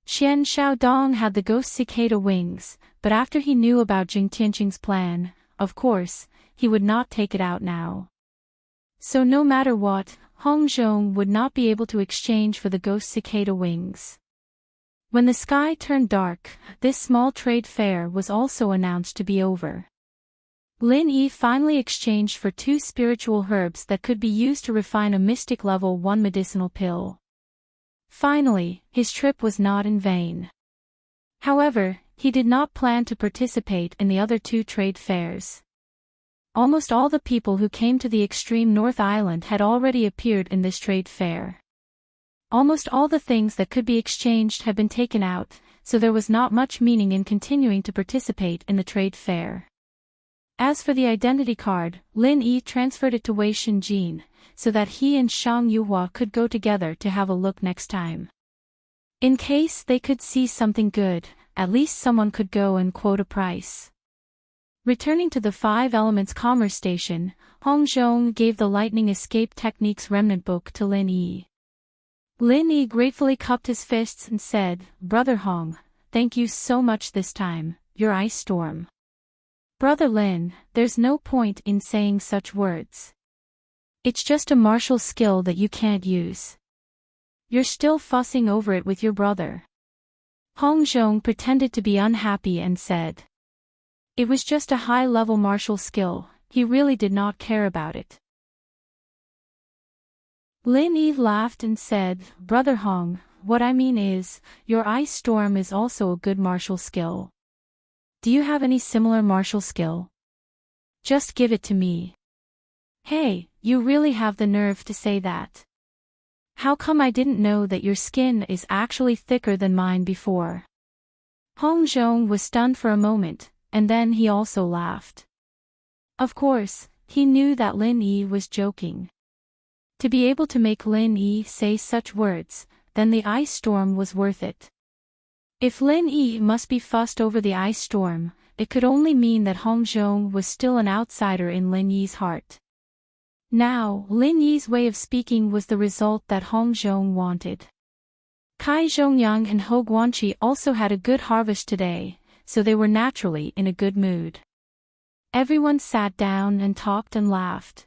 Qian Xiaodong had the ghost cicada wings, but after he knew about Jing Tianqing's plan, of course, he would not take it out now. So no matter what, Hong Zhong would not be able to exchange for the ghost cicada wings. When the sky turned dark, this small trade fair was also announced to be over. Lin Yi finally exchanged for 2 spiritual herbs that could be used to refine a mystic level 1 medicinal pill. Finally, his trip was not in vain. However, he did not plan to participate in the other 2 trade fairs. Almost all the people who came to the extreme North Island had already appeared in this trade fair. Almost all the things that could be exchanged had been taken out, so there was not much meaning in continuing to participate in the trade fair. As for the identity card, Lin Yi transferred it to Wei Shenjin, so that he and Shang Yuhua could go together to have a look next time. In case they could see something good, at least someone could go and quote a price. Returning to the 5 Elements Commerce Station, Hong Zhong gave the Lightning Escape Techniques Remnant Book to Lin Yi. Lin Yi gratefully cupped his fists and said, "Brother Hong, thank you so much this time, your ice storm." "Brother Lin, there's no point in saying such words. It's just a martial skill that you can't use. You're still fussing over it with your brother." Hong Zhong pretended to be unhappy and said, "It was just a high-level martial skill, he really did not care about it." Lin Yi laughed and said, "Brother Hong, what I mean is, your ice storm is also a good martial skill. Do you have any similar martial skill? Just give it to me." "Hey, you really have the nerve to say that. How come I didn't know that your skin is actually thicker than mine before?" Hong Zhong was stunned for a moment, and then he also laughed. Of course, he knew that Lin Yi was joking. To be able to make Lin Yi say such words, then the ice storm was worth it. If Lin Yi must be fussed over the ice storm, it could only mean that Hong Zhong was still an outsider in Lin Yi's heart. Now, Lin Yi's way of speaking was the result that Hong Zhong wanted. Kai Zhongyang and Ho Guanqi also had a good harvest today, so they were naturally in a good mood. Everyone sat down and talked and laughed.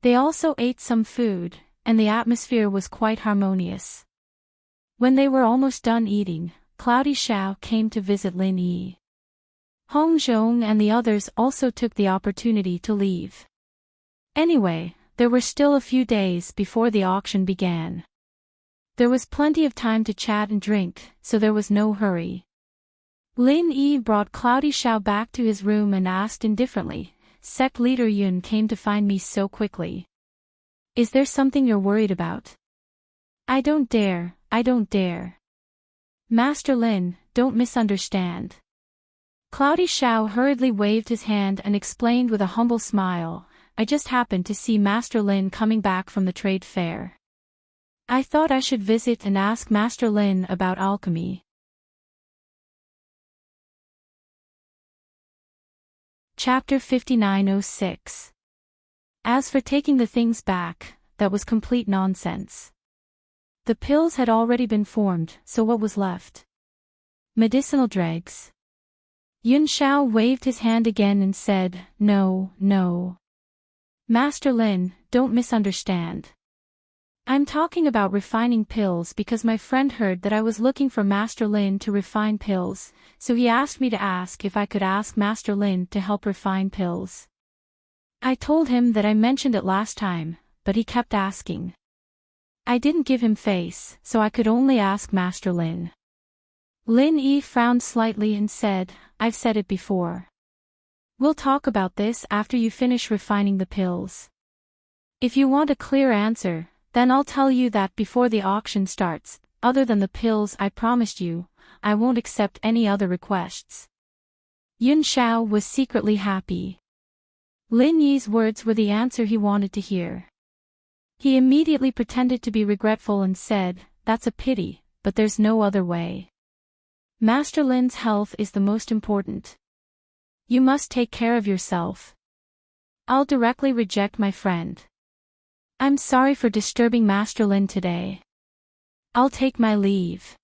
They also ate some food, and the atmosphere was quite harmonious. When they were almost done eating, Cloudy Xiao came to visit Lin Yi. Hong Zhong and the others also took the opportunity to leave. Anyway, there were still a few days before the auction began. There was plenty of time to chat and drink, so there was no hurry. Lin Yi brought Cloudy Xiao back to his room and asked indifferently, "Sect Leader Yun came to find me so quickly. Is there something you're worried about?" I don't dare. "Master Lin, don't misunderstand." Cloudy Xiao hurriedly waved his hand and explained with a humble smile, "I just happened to see Master Lin coming back from the trade fair. I thought I should visit and ask Master Lin about alchemy." Chapter 5906. As for taking the things back, that was complete nonsense. The pills had already been formed, so what was left? Medicinal dregs. Yun Shao waved his hand again and said, "No, no. Master Lin, don't misunderstand. I'm talking about refining pills because my friend heard that I was looking for Master Lin to refine pills, so he asked me to ask if I could ask Master Lin to help refine pills. I told him that I mentioned it last time, but he kept asking. I didn't give him face, so I could only ask Master Lin." Lin Yi frowned slightly and said, "I've said it before. We'll talk about this after you finish refining the pills. If you want a clear answer, then I'll tell you that before the auction starts, other than the pills I promised you, I won't accept any other requests." Yun Shao was secretly happy. Lin Yi's words were the answer he wanted to hear. He immediately pretended to be regretful and said, "That's a pity, but there's no other way. Master Lin's health is the most important. You must take care of yourself. I'll directly reject my friend. I'm sorry for disturbing Master Lin today. I'll take my leave."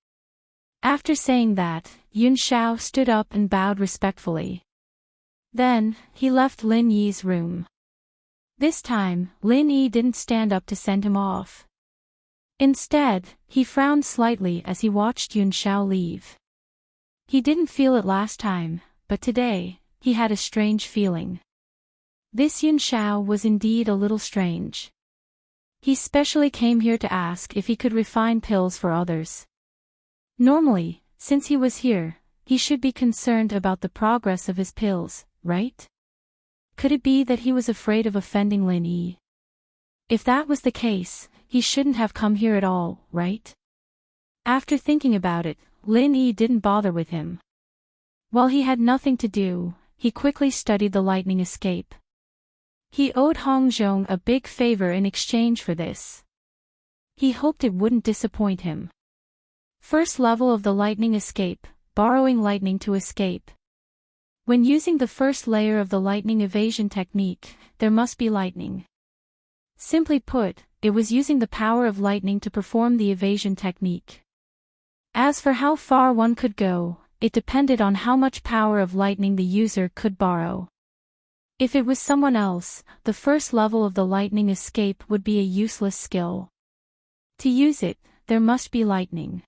After saying that, Yun Shao stood up and bowed respectfully. Then, he left Lin Yi's room. This time, Lin Yi didn't stand up to send him off. Instead, he frowned slightly as he watched Yun Shao leave. He didn't feel it last time, but today, he had a strange feeling. This Yun Shao was indeed a little strange. He specially came here to ask if he could refine pills for others. Normally, since he was here, he should be concerned about the progress of his pills, right? Could it be that he was afraid of offending Lin Yi? If that was the case, he shouldn't have come here at all, right? After thinking about it, Lin Yi didn't bother with him. While he had nothing to do, he quickly studied the lightning escape. He owed Hong Zhong a big favor in exchange for this. He hoped it wouldn't disappoint him. First level of the lightning escape, borrowing lightning to escape. When using the first layer of the lightning evasion technique, there must be lightning. Simply put, it was using the power of lightning to perform the evasion technique. As for how far one could go, it depended on how much power of lightning the user could borrow. If it was someone else, the first level of the lightning escape would be a useless skill. To use it, there must be lightning.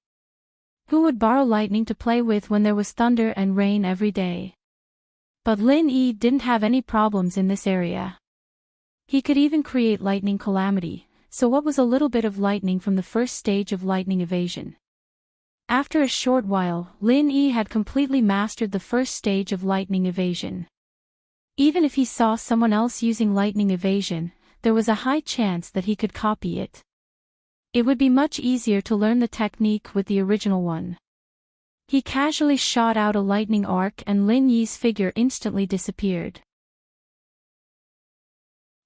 Who would borrow lightning to play with when there was thunder and rain every day? But Lin Yi didn't have any problems in this area. He could even create lightning calamity, so what was a little bit of lightning from the first stage of lightning evasion? After a short while, Lin Yi had completely mastered the first stage of lightning evasion. Even if he saw someone else using lightning evasion, there was a high chance that he could copy it. It would be much easier to learn the technique with the original one. He casually shot out a lightning arc and Lin Yi's figure instantly disappeared.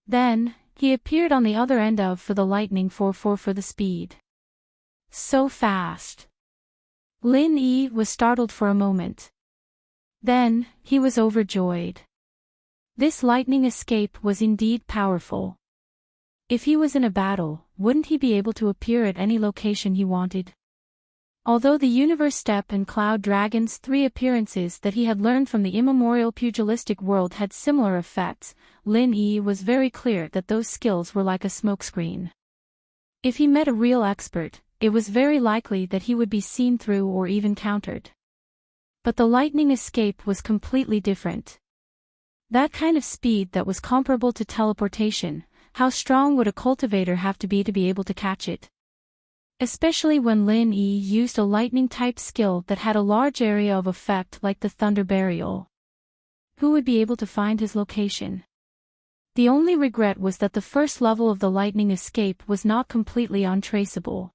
Then, he appeared on the other end of for the lightning 4-4 for the speed. So fast. Lin Yi was startled for a moment. Then, he was overjoyed. This lightning escape was indeed powerful. If he was in a battle, wouldn't he be able to appear at any location he wanted? Although the Universe Step and Cloud Dragon's 3 appearances that he had learned from the immemorial pugilistic world had similar effects, Lin Yi was very clear that those skills were like a smokescreen. If he met a real expert, it was very likely that he would be seen through or even countered. But the lightning escape was completely different. That kind of speed that was comparable to teleportation, how strong would a cultivator have to be able to catch it? Especially when Lin Yi used a lightning-type skill that had a large area of effect like the Thunder Burial. Who would be able to find his location? The only regret was that the first level of the lightning escape was not completely untraceable.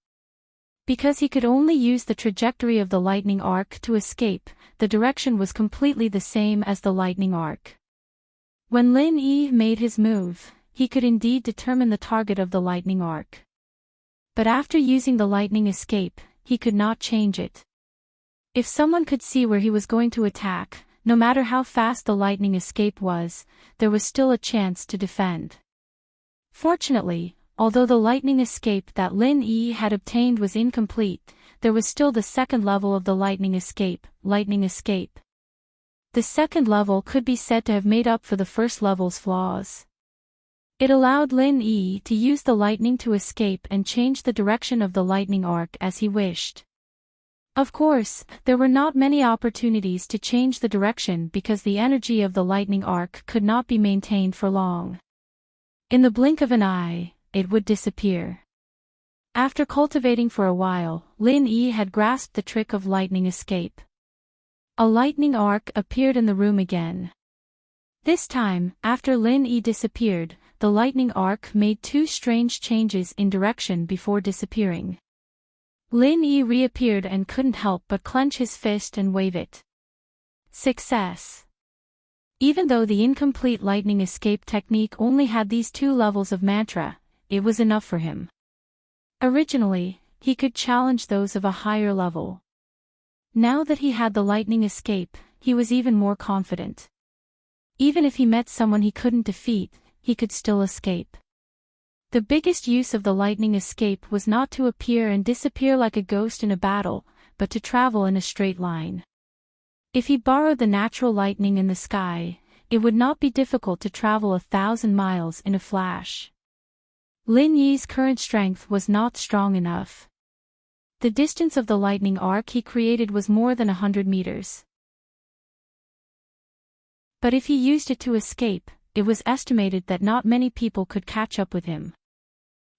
Because he could only use the trajectory of the lightning arc to escape, the direction was completely the same as the lightning arc. When Lin Yi made his move, he could indeed determine the target of the lightning arc. But after using the lightning escape, he could not change it. If someone could see where he was going to attack, no matter how fast the lightning escape was, there was still a chance to defend. Fortunately, although the lightning escape that Lin Yi had obtained was incomplete, there was still the second level of the lightning escape. The second level could be said to have made up for the first level's flaws. It allowed Lin Yi to use the lightning to escape and change the direction of the lightning arc as he wished. Of course, there were not many opportunities to change the direction because the energy of the lightning arc could not be maintained for long. In the blink of an eye, it would disappear. After cultivating for a while, Lin Yi had grasped the trick of lightning escape. A lightning arc appeared in the room again. This time, after Lin Yi disappeared, the lightning arc made two strange changes in direction before disappearing. Lin Yi reappeared and couldn't help but clench his fist and wave it. Success! Even though the incomplete lightning escape technique only had these two levels of mantra, it was enough for him. Originally, he could challenge those of a higher level. Now that he had the lightning escape, he was even more confident. Even if he met someone he couldn't defeat, he could still escape. The biggest use of the lightning escape was not to appear and disappear like a ghost in a battle, but to travel in a straight line. If he borrowed the natural lightning in the sky, it would not be difficult to travel 1,000 miles in a flash. Lin Yi's current strength was not strong enough. The distance of the lightning arc he created was more than 100 meters. But if he used it to escape, it was estimated that not many people could catch up with him.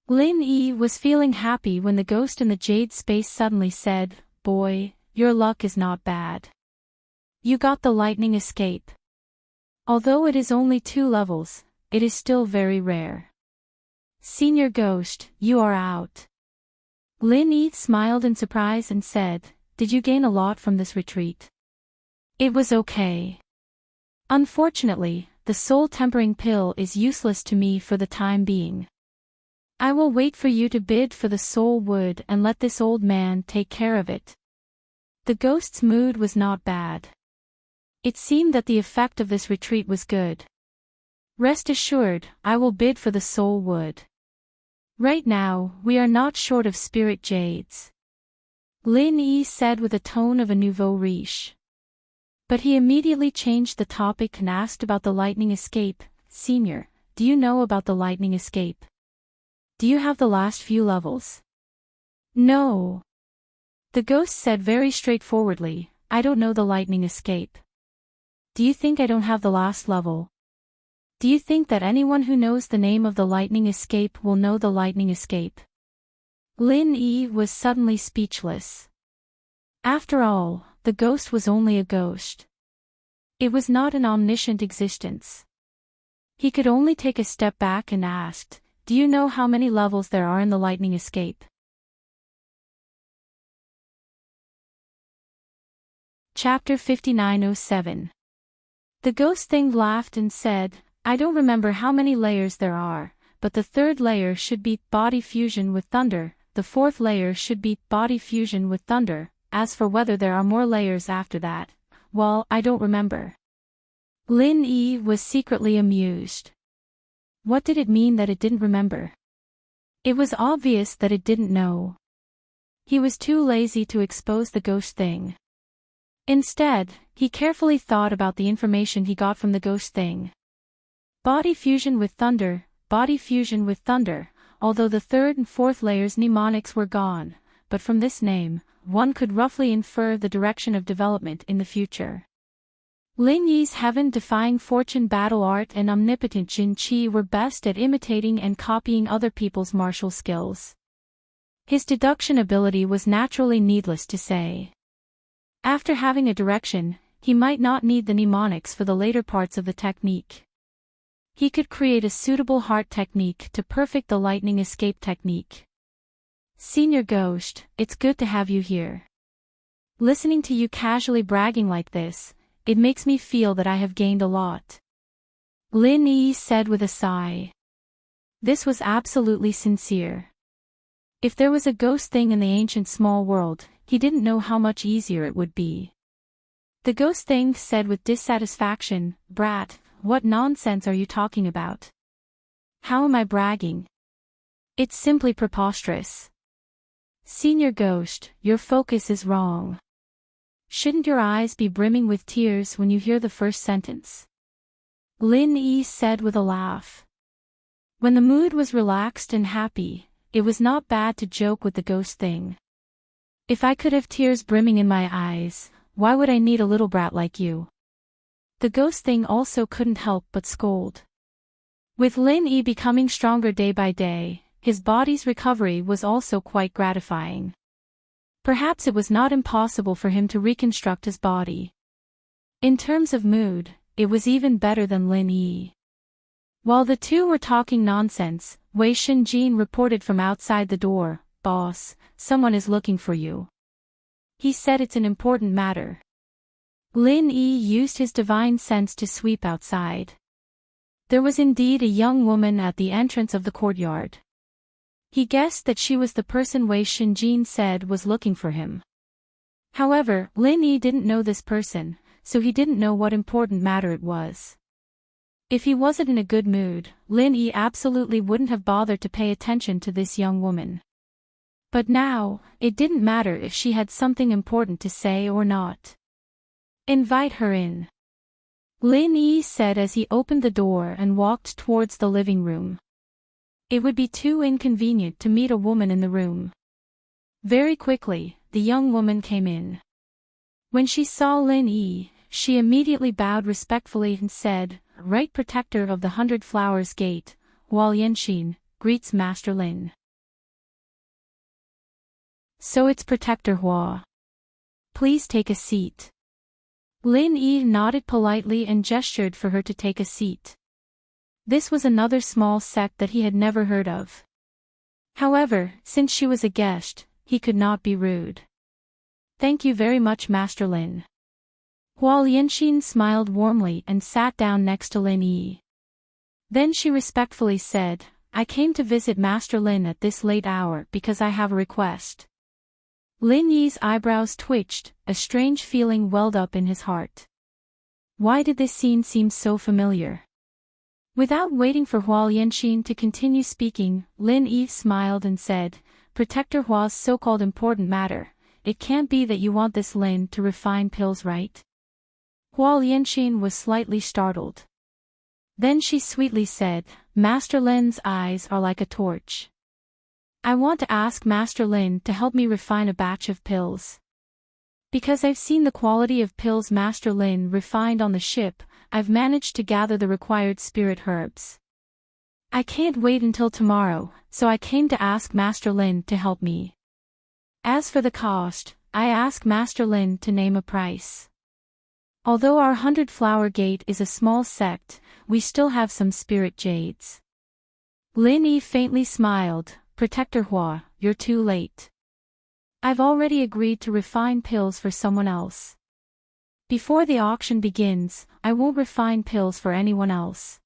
Lin Yi was feeling happy when the ghost in the jade space suddenly said, "Boy, your luck is not bad. You got the lightning escape. Although it is only 2 levels, it is still very rare. Senior Ghost, you are out." Lin Yi smiled in surprise and said, "Did you gain a lot from this retreat?" "It was okay. Unfortunately, the soul tempering pill is useless to me for the time being. I will wait for you to bid for the soul wood and let this old man take care of it." The ghost's mood was not bad. It seemed that the effect of this retreat was good. "Rest assured, I will bid for the soul wood. Right now, we are not short of spirit jades," Lin Yi said with a tone of a nouveau riche. But he immediately changed the topic and asked about the lightning escape. "Senior, do you know about the lightning escape? Do you have the last few levels?" "No." The ghost said very straightforwardly, "I don't know the lightning escape." "Do you think I don't have the last level? Do you think that anyone who knows the name of the lightning escape will know the lightning escape?" Lin Yi was suddenly speechless. After all, the ghost was only a ghost. It was not an omniscient existence. He could only take a step back and asked, "Do you know how many levels there are in the lightning escape?" Chapter 5907. The ghost thing laughed and said, "I don't remember how many layers there are, but the 3rd layer should be body fusion with thunder, the 4th layer should be body fusion with thunder. As for whether there are more layers after that, well, I don't remember." Lin Yi was secretly amused. What did it mean that it didn't remember? It was obvious that it didn't know. He was too lazy to expose the ghost thing. Instead, he carefully thought about the information he got from the ghost thing. Body fusion with thunder, body fusion with thunder, although the 3rd and 4th layers mnemonics were gone, but from this name, one could roughly infer the direction of development in the future. Lin Yi's heaven-defying fortune battle art and omnipotent Jin Qi were best at imitating and copying other people's martial skills. His deduction ability was naturally needless to say. After having a direction, he might not need the mnemonics for the later parts of the technique. He could create a suitable heart technique to perfect the lightning escape technique. "Senior Ghost, it's good to have you here. Listening to you casually bragging like this, it makes me feel that I have gained a lot," Lin Yi said with a sigh. This was absolutely sincere. If there was a ghost thing in the ancient small world, he didn't know how much easier it would be. The ghost thing said with dissatisfaction, "Brat, what nonsense are you talking about? How am I bragging? It's simply preposterous. Senior Ghost, your focus is wrong. Shouldn't your eyes be brimming with tears when you hear the first sentence? Lin Yi said with a laugh. When the mood was relaxed and happy, it was not bad to joke with the ghost thing. If I could have tears brimming in my eyes, why would I need a little brat like you? The ghost thing also couldn't help but scold. With Lin Yi becoming stronger day by day, his body's recovery was also quite gratifying. Perhaps it was not impossible for him to reconstruct his body. In terms of mood, it was even better than Lin Yi. While the two were talking nonsense, Wei Shenjin reported from outside the door, "Boss, someone is looking for you." He said it's an important matter. Lin Yi used his divine sense to sweep outside. There was indeed a young woman at the entrance of the courtyard. He guessed that she was the person Wei Shenjin said was looking for him. However, Lin Yi didn't know this person, so he didn't know what important matter it was. If he wasn't in a good mood, Lin Yi absolutely wouldn't have bothered to pay attention to this young woman. But now, it didn't matter if she had something important to say or not. "Invite her in," Lin Yi said as he opened the door and walked towards the living room. It would be too inconvenient to meet a woman in the room. Very quickly, the young woman came in. When she saw Lin Yi, she immediately bowed respectfully and said, "Right Protector of the 100 Flowers Gate, Huo Yanxin, greets Master Lin." "So it's Protector Huo. Please take a seat." Lin Yi nodded politely and gestured for her to take a seat. This was another small sect that he had never heard of. However, since she was a guest, he could not be rude. "Thank you very much, Master Lin." Huo Yanxin smiled warmly and sat down next to Lin Yi. Then she respectfully said, "I came to visit Master Lin at this late hour because I have a request." Lin Yi's eyebrows twitched, a strange feeling welled up in his heart. Why did this scene seem so familiar? Without waiting for Huo Yanxin to continue speaking, Lin Yi smiled and said, "Protector Huo's so-called important matter, it can't be that you want this Lin to refine pills, right?" Huo Yanxin was slightly startled. Then she sweetly said, "Master Lin's eyes are like a torch. I want to ask Master Lin to help me refine a batch of pills. Because I've seen the quality of pills Master Lin refined on the ship, I've managed to gather the required spirit herbs. I can't wait until tomorrow, so I came to ask Master Lin to help me. As for the cost, I ask Master Lin to name a price. Although our 100 Flower Gate is a small sect, we still have some spirit jades." Lin Yi faintly smiled, "Protector Huo, you're too late. I've already agreed to refine pills for someone else. Before the auction begins, I won't refine pills for anyone else.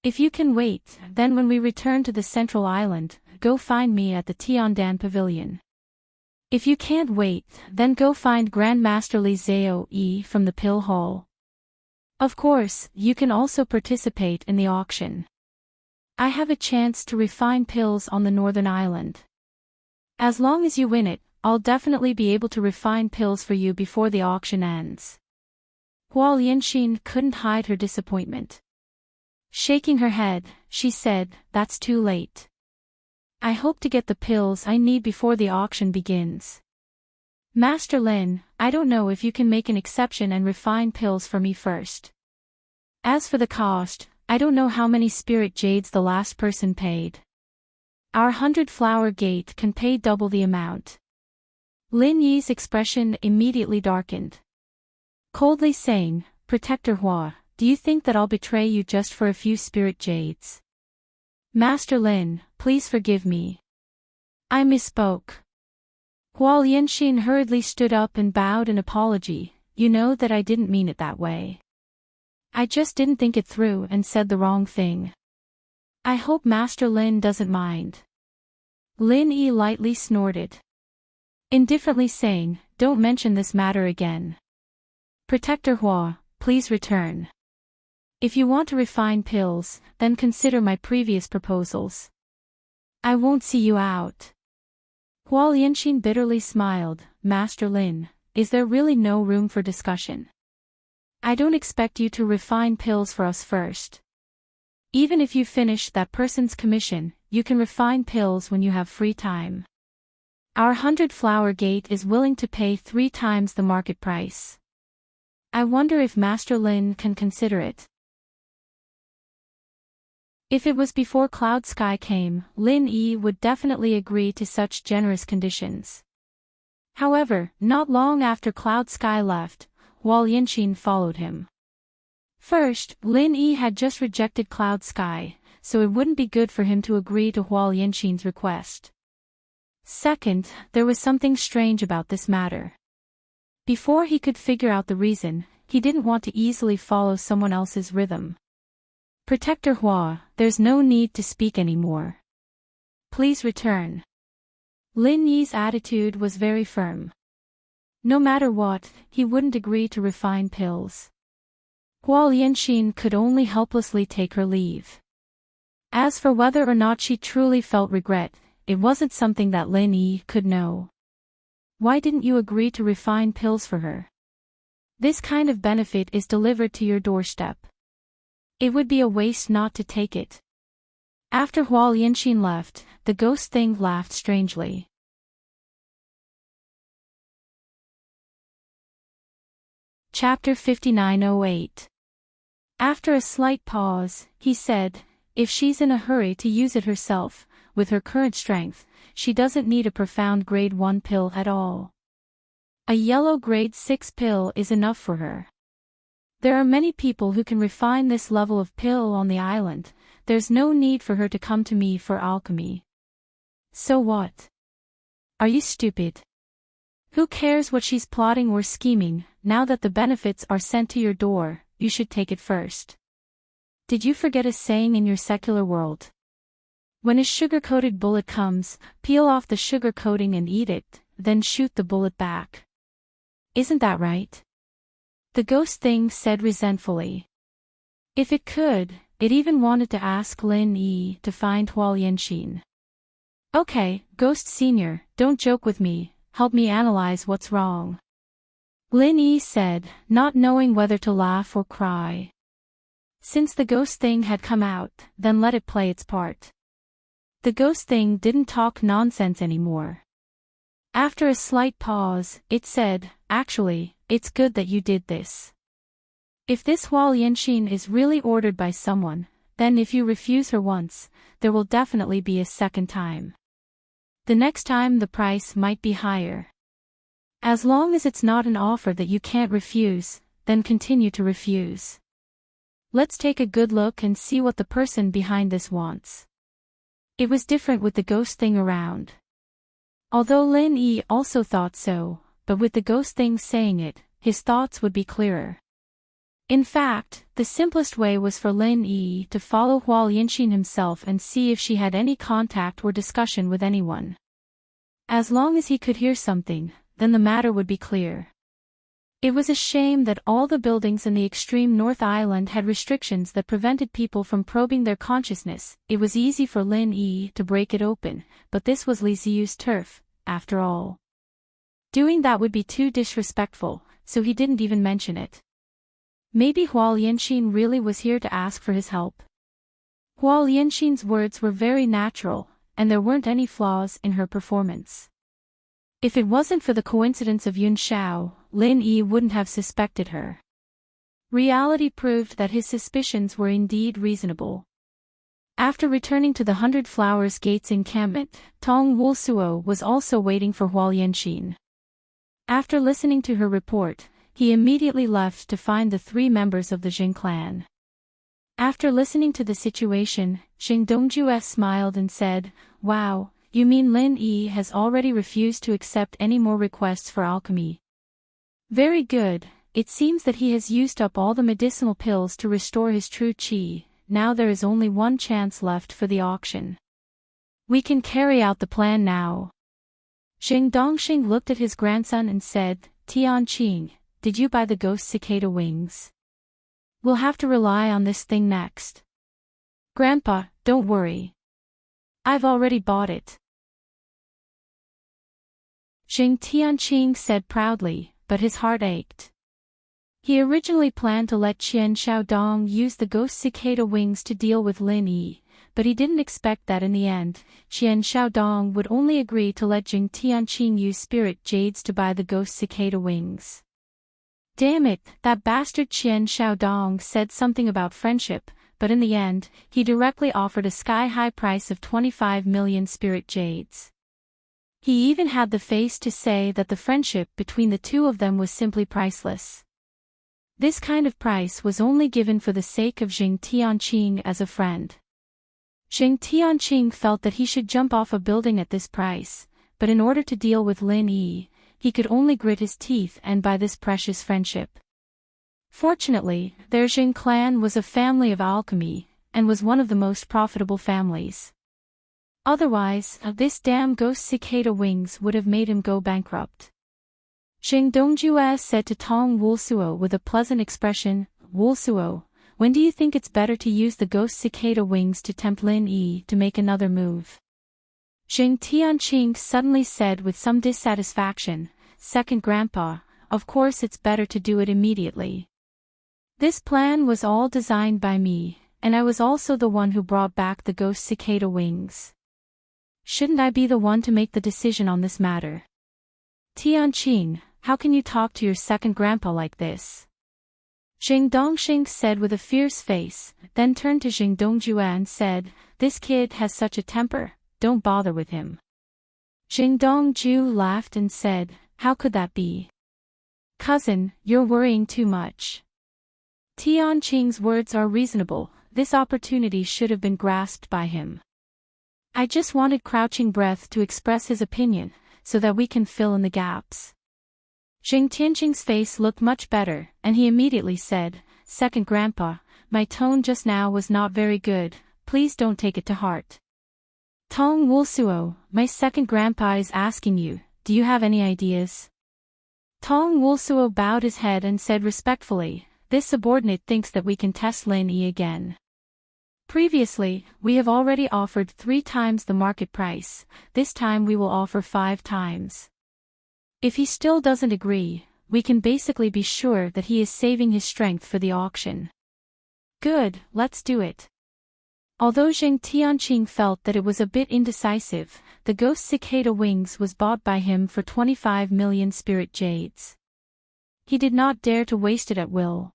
If you can wait, then when we return to the Central Island, go find me at the Tiandan Pavilion. If you can't wait, then go find Grandmaster Li Zhao Yi from the Pill Hall. Of course, you can also participate in the auction. I have a chance to refine pills on the Northern Island. As long as you win it, I'll definitely be able to refine pills for you before the auction ends." Huo Yanxin couldn't hide her disappointment. Shaking her head, she said, "That's too late. I hope to get the pills I need before the auction begins. Master Lin, I don't know if you can make an exception and refine pills for me first. As for the cost, I don't know how many spirit jades the last person paid. Our 100 Flower Gate can pay double the amount." Lin Yi's expression immediately darkened. Coldly saying, "Protector Huo, do you think that I'll betray you just for a few spirit jades? Master Lin, please forgive me. I misspoke." Huo Yanxin hurriedly stood up and bowed in apology, "You know that I didn't mean it that way. I just didn't think it through and said the wrong thing. I hope Master Lin doesn't mind." Lin Yi lightly snorted, indifferently saying, "Don't mention this matter again. Protector Huo, please return. If you want to refine pills, then consider my previous proposals. I won't see you out. Huo Yanqing bitterly smiled. Master Lin, is there really no room for discussion? I don't expect you to refine pills for us first. Even if you finish that person's commission, you can refine pills when you have free time. Our 100-flower gate is willing to pay 3 times the market price. I wonder if Master Lin can consider it. If it was before Cloud Sky came, Lin Yi would definitely agree to such generous conditions. However, not long after Cloud Sky left, Huo Yanqing followed him. First, Lin Yi had just rejected Cloud Sky, so it wouldn't be good for him to agree to Huo Yanqing's request. Second, there was something strange about this matter. Before he could figure out the reason, he didn't want to easily follow someone else's rhythm. Protector Hua, there's no need to speak anymore. Please return. Lin Yi's attitude was very firm. No matter what, he wouldn't agree to refine pills. Huo Yanqing could only helplessly take her leave. As for whether or not she truly felt regret, it wasn't something that Lin Yi could know. Why didn't you agree to refine pills for her? This kind of benefit is delivered to your doorstep. It would be a waste not to take it. After Huo Yanqing left, the ghost thing laughed strangely. Chapter 5908. After a slight pause, he said, if she's in a hurry to use it herself, with her current strength, she doesn't need a profound grade 1 pill at all. A yellow grade 6 pill is enough for her. There are many people who can refine this level of pill on the island. There's no need for her to come to me for alchemy. So what? Are you stupid? Who cares what she's plotting or scheming? Now that the benefits are sent to your door, you should take it first. Did you forget a saying in your secular world? When a sugar-coated bullet comes, peel off the sugar coating and eat it, then shoot the bullet back. Isn't that right? The ghost thing said resentfully. If it could, it even wanted to ask Lin Yi to find Huo Yanqing. Okay, Ghost Senior, don't joke with me, help me analyze what's wrong. Lin Yi said, not knowing whether to laugh or cry. Since the ghost thing had come out, then let it play its part. The ghost thing didn't talk nonsense anymore. After a slight pause, it said, actually, it's good that you did this. If this Huo Yanqing is really ordered by someone, then if you refuse her once, there will definitely be a second time. The next time the price might be higher. As long as it's not an offer that you can't refuse, then continue to refuse. Let's take a good look and see what the person behind this wants. It was different with the ghost thing around. Although Lin Yi also thought so, but with the ghost thing saying it, his thoughts would be clearer. In fact, the simplest way was for Lin Yi to follow Huo Yanqing himself and see if she had any contact or discussion with anyone. As long as he could hear something, then the matter would be clear. It was a shame that all the buildings in the extreme North Island had restrictions that prevented people from probing their consciousness. It was easy for Lin Yi to break it open, but this was Li Ziyu's turf, after all. Doing that would be too disrespectful, so he didn't even mention it. Maybe Huo Yanqing really was here to ask for his help. Huo Yanqing's words were very natural, and there weren't any flaws in her performance. If it wasn't for the coincidence of Yun Xiao, Lin Yi wouldn't have suspected her. Reality proved that his suspicions were indeed reasonable. After returning to the 100 Flowers Gates encampment, Tong Wulsuo was also waiting for Huo Yanqing. After listening to her report, he immediately left to find the 3 members of the Jing clan. After listening to the situation, Xing Dongjue smiled and said, "Wow, you mean Lin Yi has already refused to accept any more requests for alchemy? Very good, it seems that he has used up all the medicinal pills to restore his true qi. Now there is only one chance left for the auction. We can carry out the plan now." Xing Dongxing looked at his grandson and said, "Tianqing, did you buy the ghost cicada wings?" We'll have to rely on this thing next. Grandpa, don't worry. I've already bought it. Jing Tianqing said proudly, but his heart ached. He originally planned to let Qian Xiaodong use the ghost cicada wings to deal with Lin Yi, but he didn't expect that in the end, Qian Xiaodong would only agree to let Jing Tianqing use spirit jades to buy the ghost cicada wings. Damn it, that bastard Qian Xiaodong said something about friendship, but in the end, he directly offered a sky-high price of 25 million spirit jades. He even had the face to say that the friendship between the two of them was simply priceless. This kind of price was only given for the sake of Jing Tianqing as a friend. Jing Tianqing felt that he should jump off a building at this price, but in order to deal with Lin Yi, he could only grit his teeth and buy this precious friendship. Fortunately, their Jing clan was a family of alchemy, and was one of the most profitable families. Otherwise, this damn ghost cicada wings would have made him go bankrupt. Jing Dongjue said to Tong Wulsuo with a pleasant expression, Wulsuo, when do you think it's better to use the ghost cicada wings to tempt Lin Yi to make another move? Jing Tianqing suddenly said with some dissatisfaction, Second Grandpa, of course it's better to do it immediately. This plan was all designed by me, and I was also the one who brought back the ghost cicada wings. Shouldn't I be the one to make the decision on this matter? Tianqing, how can you talk to your second grandpa like this? Jing Dongxing said with a fierce face, then turned to Jing Dongjue and said, this kid has such a temper, don't bother with him. Jing Dongju laughed and said, how could that be? Cousin, you're worrying too much. Tianqing's words are reasonable, this opportunity should have been grasped by him. I just wanted Crouching Breath to express his opinion, so that we can fill in the gaps. Jing Tianqing's face looked much better, and he immediately said, Second Grandpa, my tone just now was not very good, please don't take it to heart. Tong Wulsuo, my second grandpa is asking you, do you have any ideas? Tong Wulsuo bowed his head and said respectfully, this subordinate thinks that we can test Lin Yi again. Previously, we have already offered 3 times the market price, this time we will offer 5 times. If he still doesn't agree, we can basically be sure that he is saving his strength for the auction. Good, let's do it. Although Jing Tianqing felt that it was a bit indecisive, the ghost cicada wings was bought by him for 25 million spirit jades. He did not dare to waste it at will.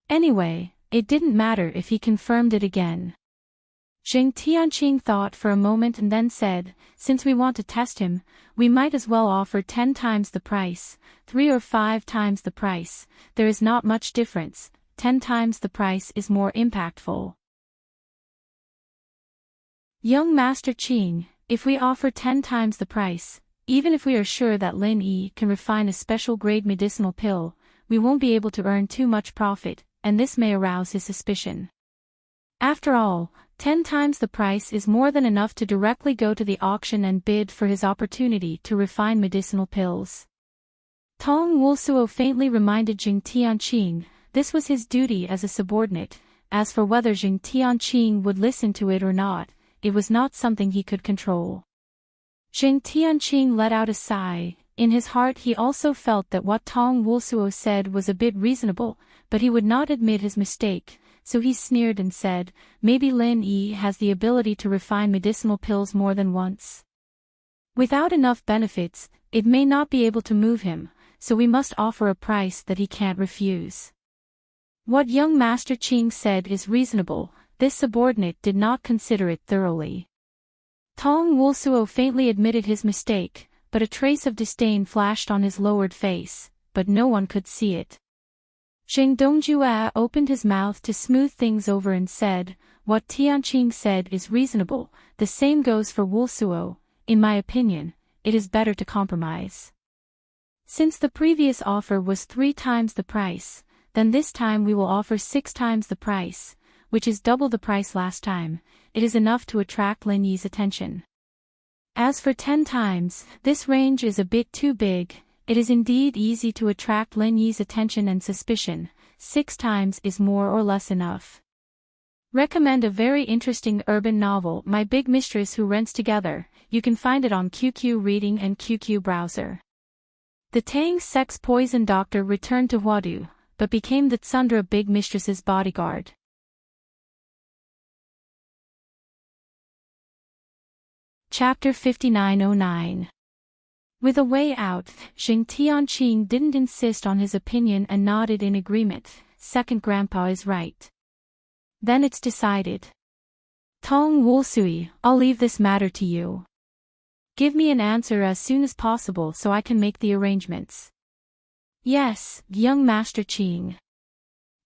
Anyway, it didn't matter if he confirmed it again. Jing Tianqing thought for a moment and then said, since we want to test him, we might as well offer 10 times the price, 3 or 5 times the price, there is not much difference, 10 times the price is more impactful. Young Master Qing, if we offer 10 times the price, even if we are sure that Lin Yi can refine a special grade medicinal pill, we won't be able to earn too much profit, and this may arouse his suspicion. After all, 10 times the price is more than enough to directly go to the auction and bid for his opportunity to refine medicinal pills. Tong Wulsuo faintly reminded Jing Tianqing, this was his duty as a subordinate, as for whether Jing Tianqing would listen to it or not, it was not something he could control. Jing Tianqing let out a sigh. In his heart he also felt that what Tong Wulsuo said was a bit reasonable, but he would not admit his mistake, so he sneered and said, maybe Lin Yi has the ability to refine medicinal pills more than once. Without enough benefits, it may not be able to move him, so we must offer a price that he can't refuse. What young Master Qing said is reasonable, this subordinate did not consider it thoroughly. Tong Wulsuo faintly admitted his mistake, but a trace of disdain flashed on his lowered face, but no one could see it. Jing Dongjue opened his mouth to smooth things over and said, what Tianqing said is reasonable, the same goes for Wulsuo, in my opinion, it is better to compromise. Since the previous offer was 3 times the price, then this time we will offer 6 times the price, which is double the price last time, it is enough to attract Lin Yi's attention. As for 10 times, this range is a bit too big, it is indeed easy to attract Lin Yi's attention and suspicion, 6 times is more or less enough. Recommend a very interesting urban novel, My Big Mistress Who Rents Together. You can find it on QQ Reading and QQ Browser. The Tang sex poison doctor returned to Huadu, but became the Tsundra Big Mistress's bodyguard. Chapter 5909. With a way out, Xing Tianqing didn't insist on his opinion and nodded in agreement. Second grandpa is right. Then it's decided. Tong Wulsui, I'll leave this matter to you. Give me an answer as soon as possible so I can make the arrangements. Yes, young Master Qing.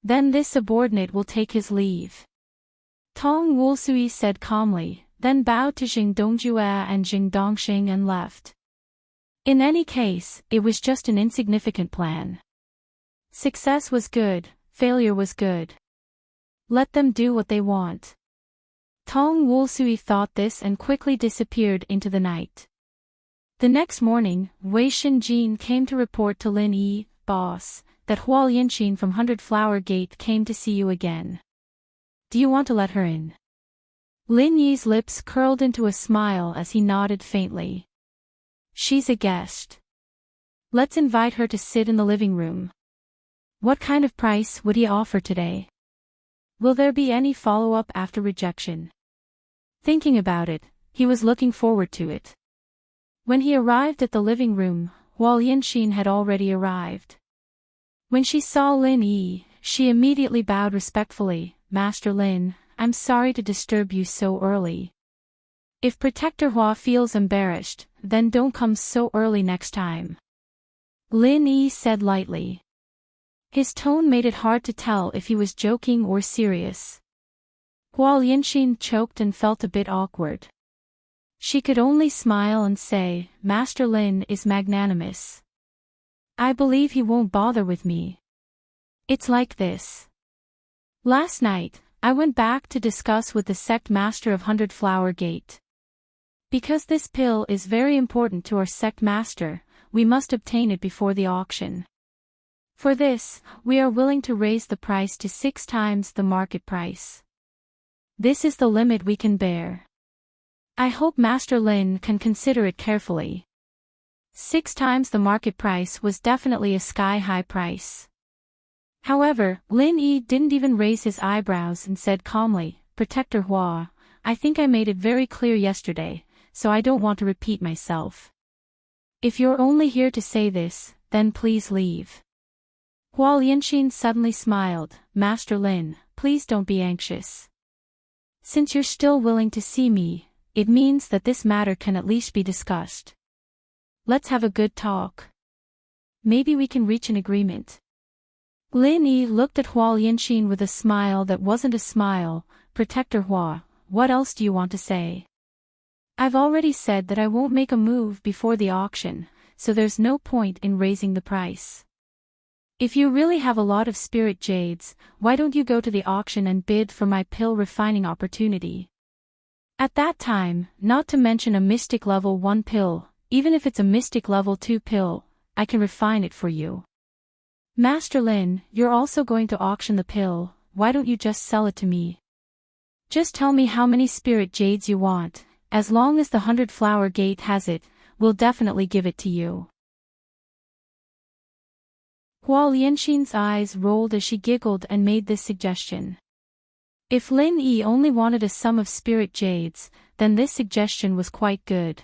Then this subordinate will take his leave. Tong Wulsui said calmly, then bowed to Xing Dongjue and Xing Dongxing and left. In any case, it was just an insignificant plan. Success was good, failure was good. Let them do what they want. Tong Wulsui thought this and quickly disappeared into the night. The next morning, Wei Shinjin came to report to Lin Yi, boss, that Huo Yinqin from 100 Flower Gate came to see you again. Do you want to let her in? Lin Yi's lips curled into a smile as he nodded faintly. She's a guest. Let's invite her to sit in the living room. What kind of price would he offer today? Will there be any follow-up after rejection? Thinking about it, he was looking forward to it. When he arrived at the living room, Huo Yinqin had already arrived. When she saw Lin Yi, she immediately bowed respectfully. Master Lin, I'm sorry to disturb you so early. If Protector Hua feels embarrassed, then don't come so early next time. Lin Yi said lightly. His tone made it hard to tell if he was joking or serious. Huo Yinqin choked and felt a bit awkward. She could only smile and say, Master Lin is magnanimous. I believe he won't bother with me. It's like this. Last night, I went back to discuss with the sect master of 100 Flower Gate. Because this pill is very important to our sect master, we must obtain it before the auction. For this, we are willing to raise the price to 6 times the market price. This is the limit we can bear. I hope Master Lin can consider it carefully. 6 times the market price was definitely a sky-high price. However, Lin Yi didn't even raise his eyebrows and said calmly, Protector Hua, I think I made it very clear yesterday, so I don't want to repeat myself. If you're only here to say this, then please leave. Huo Yinqin suddenly smiled, Master Lin, please don't be anxious. Since you're still willing to see me, it means that this matter can at least be discussed. Let's have a good talk. Maybe we can reach an agreement. Lin Yi looked at Huo Yinqin with a smile that wasn't a smile. Protector Hua, what else do you want to say? I've already said that I won't make a move before the auction, so there's no point in raising the price. If you really have a lot of spirit jades, why don't you go to the auction and bid for my pill refining opportunity? At that time, not to mention a mystic level 1 pill, even if it's a mystic level 2 pill, I can refine it for you. Master Lin, you're also going to auction the pill, why don't you just sell it to me? Just tell me how many spirit jades you want, as long as the 100 Flower Gate has it, we'll definitely give it to you. Huo Yinqin's eyes rolled as she giggled and made this suggestion. If Lin Yi only wanted a sum of spirit jades, then this suggestion was quite good.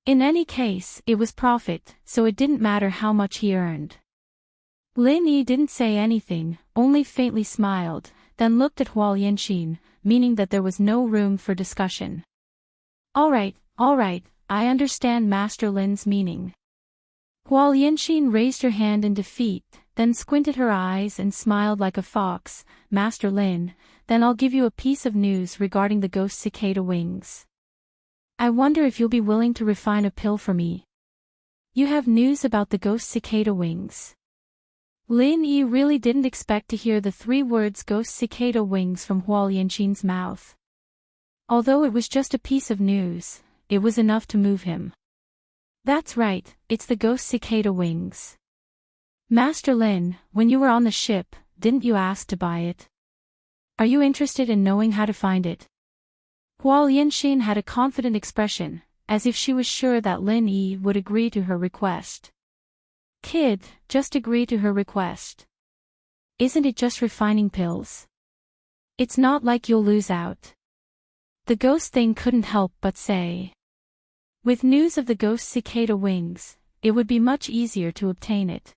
In any case, it was profit, so it didn't matter how much he earned. Lin Yi didn't say anything, only faintly smiled, then looked at Huo Yinqin, meaning that there was no room for discussion. All right, I understand Master Lin's meaning. Huo Yinqin raised her hand in defeat, then squinted her eyes and smiled like a fox. Master Lin, then I'll give you a piece of news regarding the ghost cicada wings. I wonder if you'll be willing to refine a pill for me. You have news about the ghost cicada wings. Lin Yi really didn't expect to hear the 3 words ghost cicada wings from Huo Yinqin's mouth. Although it was just a piece of news, it was enough to move him. That's right, it's the ghost cicada wings. Master Lin, when you were on the ship, didn't you ask to buy it? Are you interested in knowing how to find it? Huo Yanxin had a confident expression, as if she was sure that Lin Yi would agree to her request. Kid, just agree to her request. Isn't it just refining pills? It's not like you'll lose out. The ghost thing couldn't help but say. With news of the ghost cicada wings, it would be much easier to obtain it.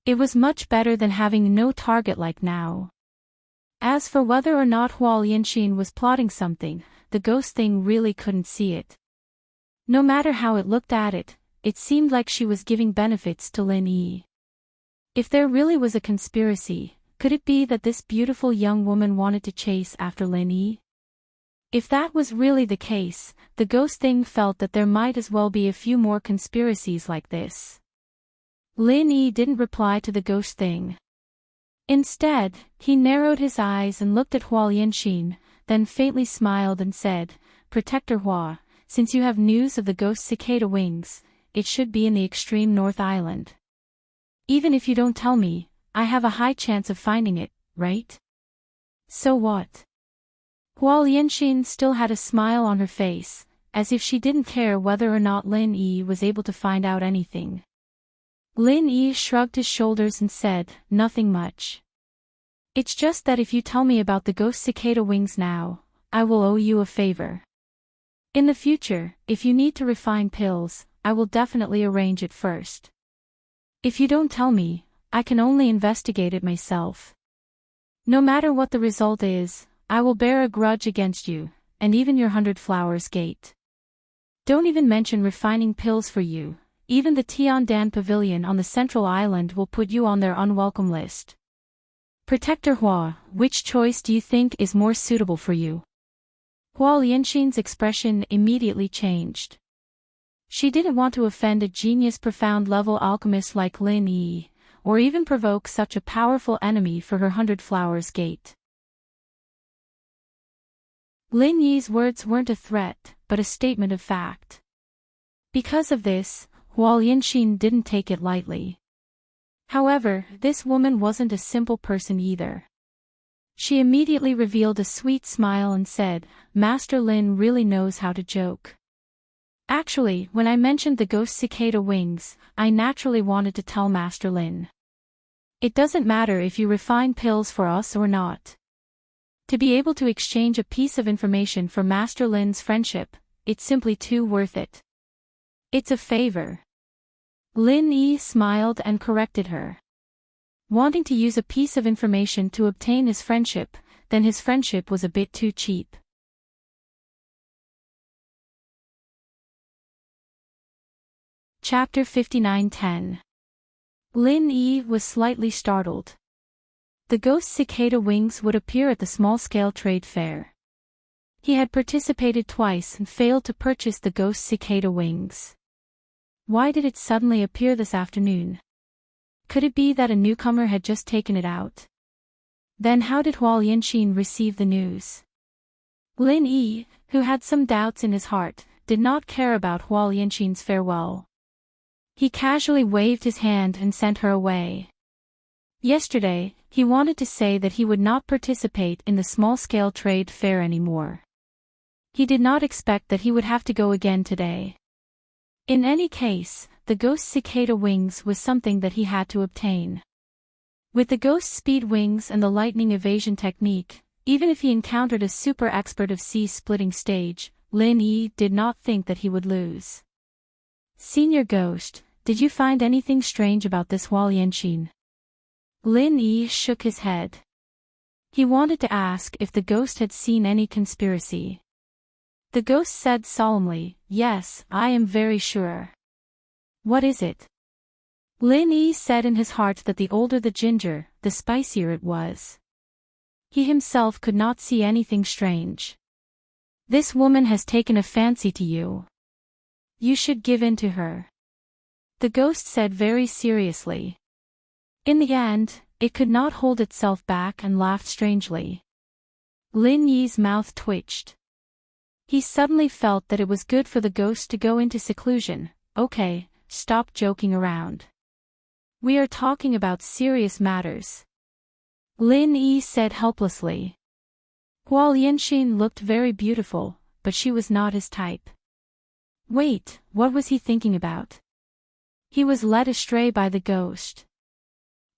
It was much better than having no target like now. As for whether or not Huo Yanxin was plotting something, the ghost thing really couldn't see it. No matter how it looked at it, it seemed like she was giving benefits to Lin Yi. If there really was a conspiracy, could it be that this beautiful young woman wanted to chase after Lin Yi? If that was really the case, the ghost thing felt that there might as well be a few more conspiracies like this. Lin Yi didn't reply to the ghost thing. Instead, he narrowed his eyes and looked at Huo Yanxin, then faintly smiled and said, Protector Hua, since you have news of the ghost cicada wings, it should be in the extreme north island. Even if you don't tell me, I have a high chance of finding it, right? So what? Huo Yanxin still had a smile on her face, as if she didn't care whether or not Lin Yi was able to find out anything. Lin Yi shrugged his shoulders and said, Nothing much. It's just that if you tell me about the ghost cicada wings now, I will owe you a favor. In the future, if you need to refine pills, I will definitely arrange it first. If you don't tell me, I can only investigate it myself. No matter what the result is, I will bear a grudge against you, and even your 100 Flowers Gate. Don't even mention refining pills for you, even the Tiandan Pavilion on the Central Island will put you on their unwelcome list. Protector Hua, which choice do you think is more suitable for you? Huo Yanxin's expression immediately changed. She didn't want to offend a genius profound-level alchemist like Lin Yi, or even provoke such a powerful enemy for her 100 Flowers Gate. Lin Yi's words weren't a threat, but a statement of fact. Because of this, Huo Yanxin didn't take it lightly. However, this woman wasn't a simple person either. She immediately revealed a sweet smile and said, Master Lin really knows how to joke. Actually, when I mentioned the ghost cicada wings, I naturally wanted to tell Master Lin. It doesn't matter if you refine pills for us or not. To be able to exchange a piece of information for Master Lin's friendship, it's simply too worth it. It's a favor. Lin Yi smiled and corrected her. Wanting to use a piece of information to obtain his friendship, then his friendship was a bit too cheap. Chapter 59:10. Lin Yi was slightly startled. The ghost cicada wings would appear at the small-scale trade fair. He had participated twice and failed to purchase the ghost cicada wings. Why did it suddenly appear this afternoon? Could it be that a newcomer had just taken it out? Then how did Huo Yanxin receive the news? Lin Yi, who had some doubts in his heart, did not care about Huo Yanxin's farewell. He casually waved his hand and sent her away. Yesterday, he wanted to say that he would not participate in the small-scale trade fair anymore. He did not expect that he would have to go again today. In any case, the ghost cicada wings was something that he had to obtain. With the ghost speed wings and the lightning evasion technique, even if he encountered a super expert of sea-splitting stage, Lin Yi did not think that he would lose. Senior Ghost, did you find anything strange about this Huo Yanxin? Lin Yi shook his head. He wanted to ask if the ghost had seen any conspiracy. The ghost said solemnly, Yes, I am very sure. What is it? Lin Yi said in his heart that the older the ginger, the spicier it was. He himself could not see anything strange. This woman has taken a fancy to you. You should give in to her. The ghost said very seriously. In the end, it could not hold itself back and laughed strangely. Lin Yi's mouth twitched. He suddenly felt that it was good for the ghost to go into seclusion. Okay, stop joking around. We are talking about serious matters. Lin Yi said helplessly. Huo Yanxin looked very beautiful, but she was not his type. Wait, what was he thinking about? He was led astray by the ghost.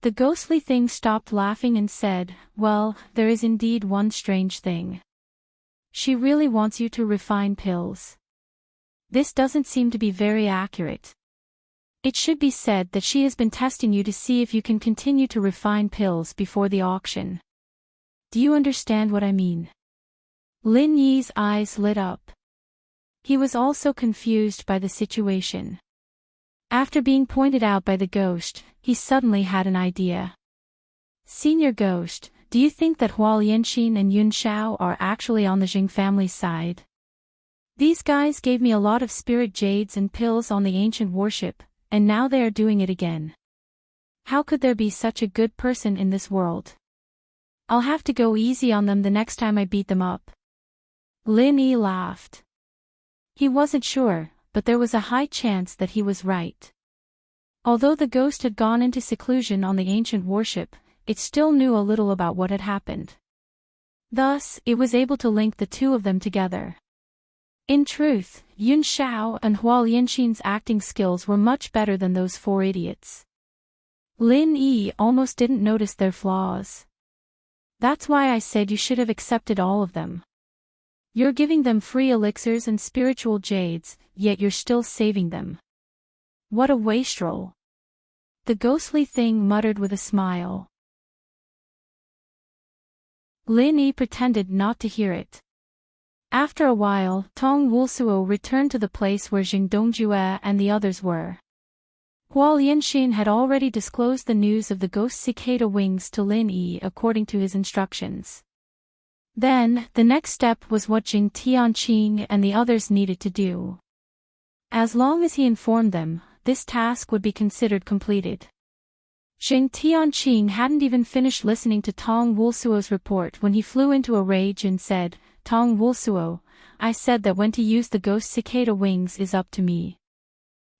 The ghostly thing stopped laughing and said, well, there is indeed one strange thing. She really wants you to refine pills. This doesn't seem to be very accurate. It should be said that she has been testing you to see if you can continue to refine pills before the auction. Do you understand what I mean? Lin Yi's eyes lit up. He was also confused by the situation. After being pointed out by the ghost, he suddenly had an idea. Senior Ghost, do you think that Huo Yanxin and Yun Xiao are actually on the Jing family's side? These guys gave me a lot of spirit jades and pills on the ancient worship, and now they are doing it again. How could there be such a good person in this world? I'll have to go easy on them the next time I beat them up. Lin Yi laughed. He wasn't sure, but there was a high chance that he was right. Although the ghost had gone into seclusion on the ancient worship, it still knew a little about what had happened. Thus, it was able to link the two of them together. In truth, Yun Xiao and Huo Yanxin's acting skills were much better than those four idiots. Lin Yi almost didn't notice their flaws. That's why I said you should have accepted all of them. You're giving them free elixirs and spiritual jades, yet you're still saving them. What a wastrel. The ghostly thing muttered with a smile. Lin Yi pretended not to hear it. After a while, Tong Wulsuo returned to the place where Jing Dongjue and the others were. Huo Yanxin had already disclosed the news of the ghost cicada wings to Lin Yi according to his instructions. Then, the next step was what Jing Tianqing and the others needed to do. As long as he informed them, this task would be considered completed. Jing Tianqing hadn't even finished listening to Tong Wulsuo's report when he flew into a rage and said, Tong Wulsuo, I said that when to use the ghost cicada wings is up to me.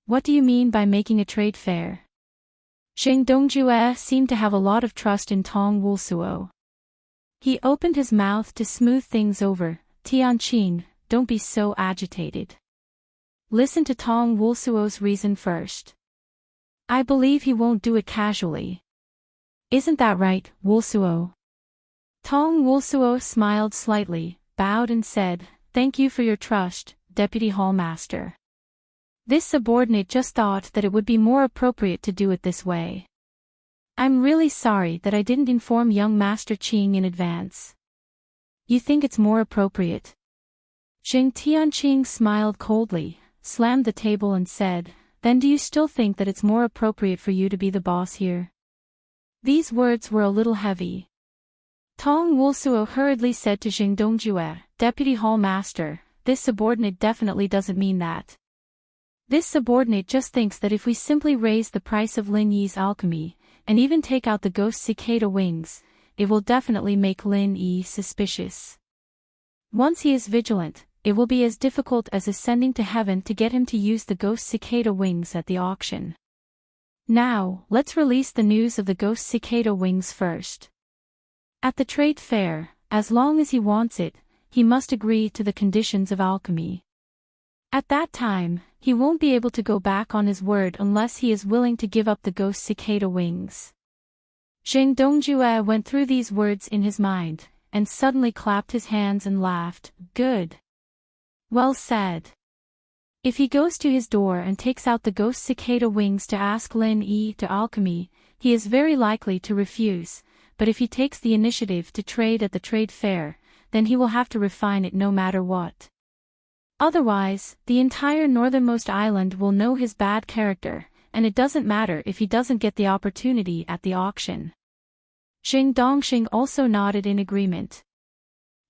What do you mean by making a trade fair? Jing Dongjue seemed to have a lot of trust in Tong Wulsuo. He opened his mouth to smooth things over. Tianqing, don't be so agitated. Listen to Tong Wulsuo's reason first. I believe he won't do it casually. Isn't that right, Wulsuo? Tong Wulsuo smiled slightly, bowed and said, Thank you for your trust, Deputy Hallmaster. This subordinate just thought that it would be more appropriate to do it this way. I'm really sorry that I didn't inform young Master Qing in advance. You think it's more appropriate? Jing Tianqing smiled coldly, slammed the table and said, Then do you still think that it's more appropriate for you to be the boss here? These words were a little heavy. Tong Wulsuo hurriedly said to Jing Dongjue, Deputy Hallmaster, this subordinate definitely doesn't mean that. This subordinate just thinks that if we simply raise the price of Lin Yi's alchemy, and even take out the ghost cicada wings, it will definitely make Lin Yi suspicious. Once he is vigilant, it will be as difficult as ascending to heaven to get him to use the ghost cicada wings at the auction. Now, let's release the news of the ghost cicada wings first. At the trade fair, as long as he wants it, he must agree to the conditions of alchemy. At that time, he won't be able to go back on his word unless he is willing to give up the ghost cicada wings. Jing Dongjue went through these words in his mind, and suddenly clapped his hands and laughed, Good. Well said. If he goes to his door and takes out the ghost cicada wings to ask Lin Yi to alchemy, he is very likely to refuse, but if he takes the initiative to trade at the trade fair, then he will have to refine it no matter what. Otherwise, the entire northernmost island will know his bad character, and it doesn't matter if he doesn't get the opportunity at the auction. Jing Dongxing also nodded in agreement.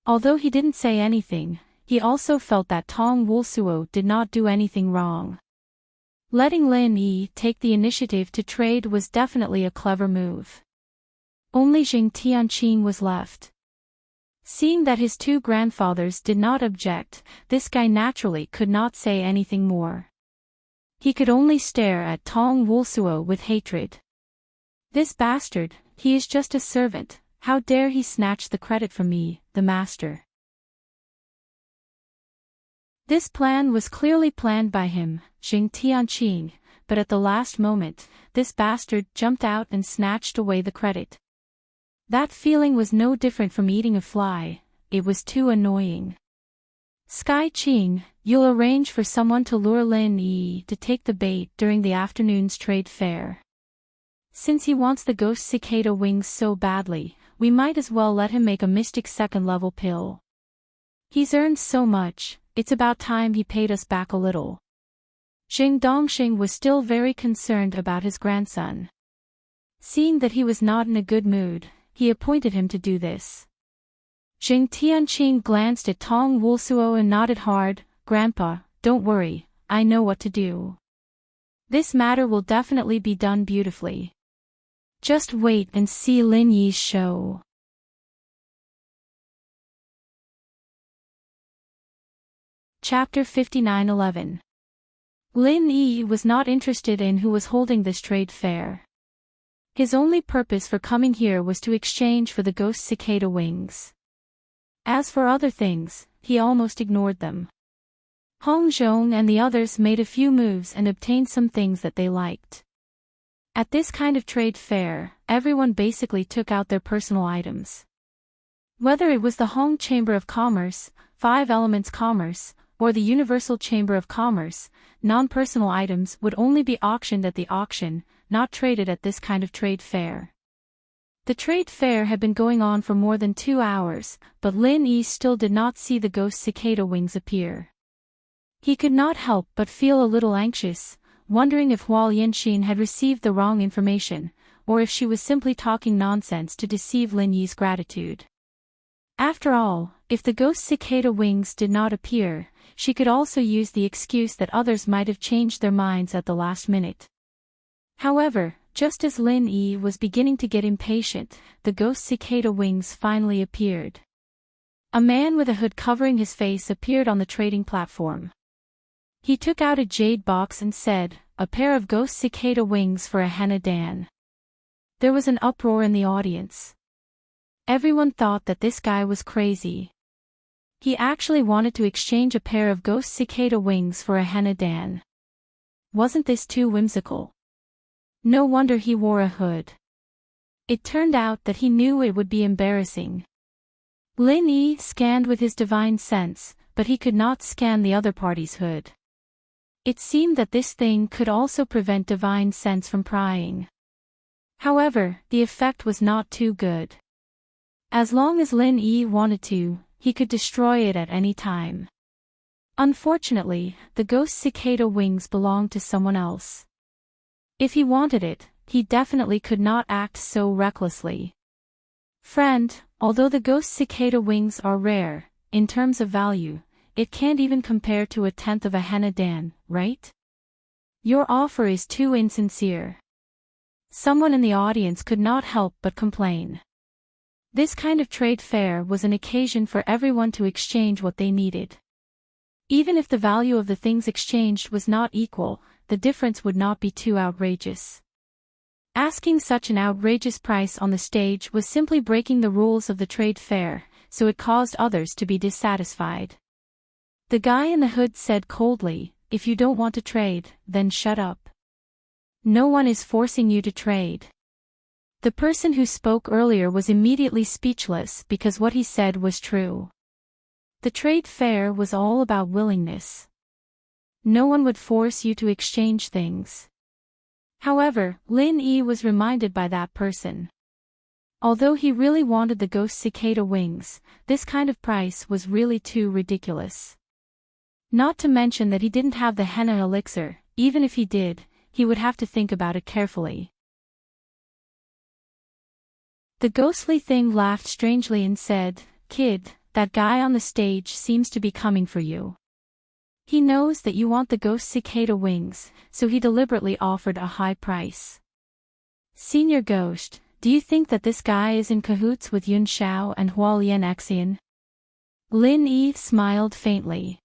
Although he didn't say anything, he also felt that Tong Wulsuo did not do anything wrong. Letting Lin Yi take the initiative to trade was definitely a clever move. Only Jing Tianqing was left. Seeing that his two grandfathers did not object, this guy naturally could not say anything more. He could only stare at Tong Wulsuo with hatred. This bastard, he is just a servant, How dare he snatch the credit from me, the master? This plan was clearly planned by him, Xing Tianqing, but at the last moment, this bastard jumped out and snatched away the credit. That feeling was no different from eating a fly, it was too annoying. Sky Qing, you'll arrange for someone to lure Lin Yi to take the bait during the afternoon's trade fair. Since he wants the ghost cicada wings so badly, we might as well let him make a mystic second-level pill. He's earned so much, it's about time he paid us back a little. Xing Dongxing was still very concerned about his grandson. Seeing that he was not in a good mood, he appointed him to do this. Xing Tianqing glanced at Tong Wulsuo and nodded hard. Grandpa, don't worry, I know what to do. This matter will definitely be done beautifully. Just wait and see Lin Yi's show. Chapter 59:11. Lin Yi was not interested in who was holding this trade fair. His only purpose for coming here was to exchange for the ghost cicada wings. As for other things, he almost ignored them. Hong Zhong and the others made a few moves and obtained some things that they liked. At this kind of trade fair, everyone basically took out their personal items. Whether it was the Hong Chamber of Commerce, Five Elements Commerce, or the Universal Chamber of Commerce, non-personal items would only be auctioned at the auction, not traded at this kind of trade fair. The trade fair had been going on for more than 2 hours, but Lin Yi still did not see the ghost cicada wings appear. He could not help but feel a little anxious, wondering if Huo Yanxin had received the wrong information, or if she was simply talking nonsense to deceive Lin Yi's gratitude. After all, if the ghost cicada wings did not appear, she could also use the excuse that others might have changed their minds at the last minute. However, just as Lin Yi was beginning to get impatient, the ghost cicada wings finally appeared. A man with a hood covering his face appeared on the trading platform. He took out a jade box and said, "A pair of ghost cicada wings for a henna Dan." There was an uproar in the audience. Everyone thought that this guy was crazy. He actually wanted to exchange a pair of ghost cicada wings for a henna Dan. Wasn't this too whimsical? No wonder he wore a hood. It turned out that he knew it would be embarrassing. Lin Yi scanned with his divine sense, but he could not scan the other party's hood. It seemed that this thing could also prevent divine sense from prying. However, the effect was not too good. As long as Lin Yi wanted to, he could destroy it at any time. Unfortunately, the ghost cicada wings belonged to someone else. If he wanted it, he definitely could not act so recklessly. Friend, although the ghost cicada wings are rare, in terms of value, it can't even compare to 1/10 of a henna Dan, right? Your offer is too insincere. Someone in the audience could not help but complain. This kind of trade fair was an occasion for everyone to exchange what they needed. Even if the value of the things exchanged was not equal, the difference would not be too outrageous. Asking such an outrageous price on the stage was simply breaking the rules of the trade fair, so it caused others to be dissatisfied. The guy in the hood said coldly, "If you don't want to trade, then shut up. No one is forcing you to trade." The person who spoke earlier was immediately speechless because what he said was true. The trade fair was all about willingness. No one would force you to exchange things. However, Lin Yi was reminded by that person. Although he really wanted the ghost cicada wings, this kind of price was really too ridiculous. Not to mention that he didn't have the henna elixir. Even if he did, he would have to think about it carefully. The ghostly thing laughed strangely and said, "Kid, that guy on the stage seems to be coming for you. He knows that you want the ghost cicada wings, so he deliberately offered a high price. Senior Ghost, do you think that this guy is in cahoots with Yun Xiao and Huolian Xian?" Lin Yi smiled faintly.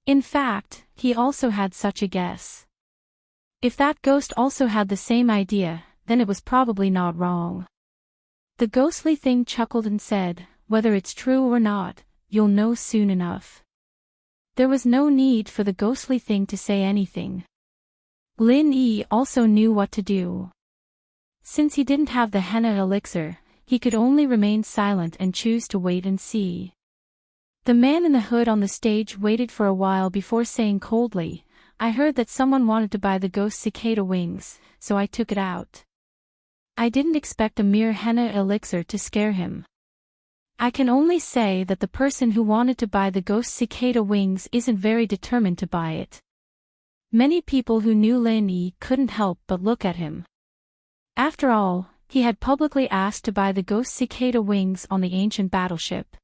In fact, he also had such a guess. If that ghost also had the same idea, then it was probably not wrong. The ghostly thing chuckled and said, "Whether it's true or not, you'll know soon enough." There was no need for the ghostly thing to say anything. Lin Yi also knew what to do. Since he didn't have the henna elixir, he could only remain silent and choose to wait and see. The man in the hood on the stage waited for a while before saying coldly, "I heard that someone wanted to buy the ghost cicada wings, so I took it out. I didn't expect a mere henna elixir to scare him. I can only say that the person who wanted to buy the ghost cicada wings isn't very determined to buy it." Many people who knew Lin Yi couldn't help but look at him. After all, he had publicly asked to buy the ghost cicada wings on the ancient battleship.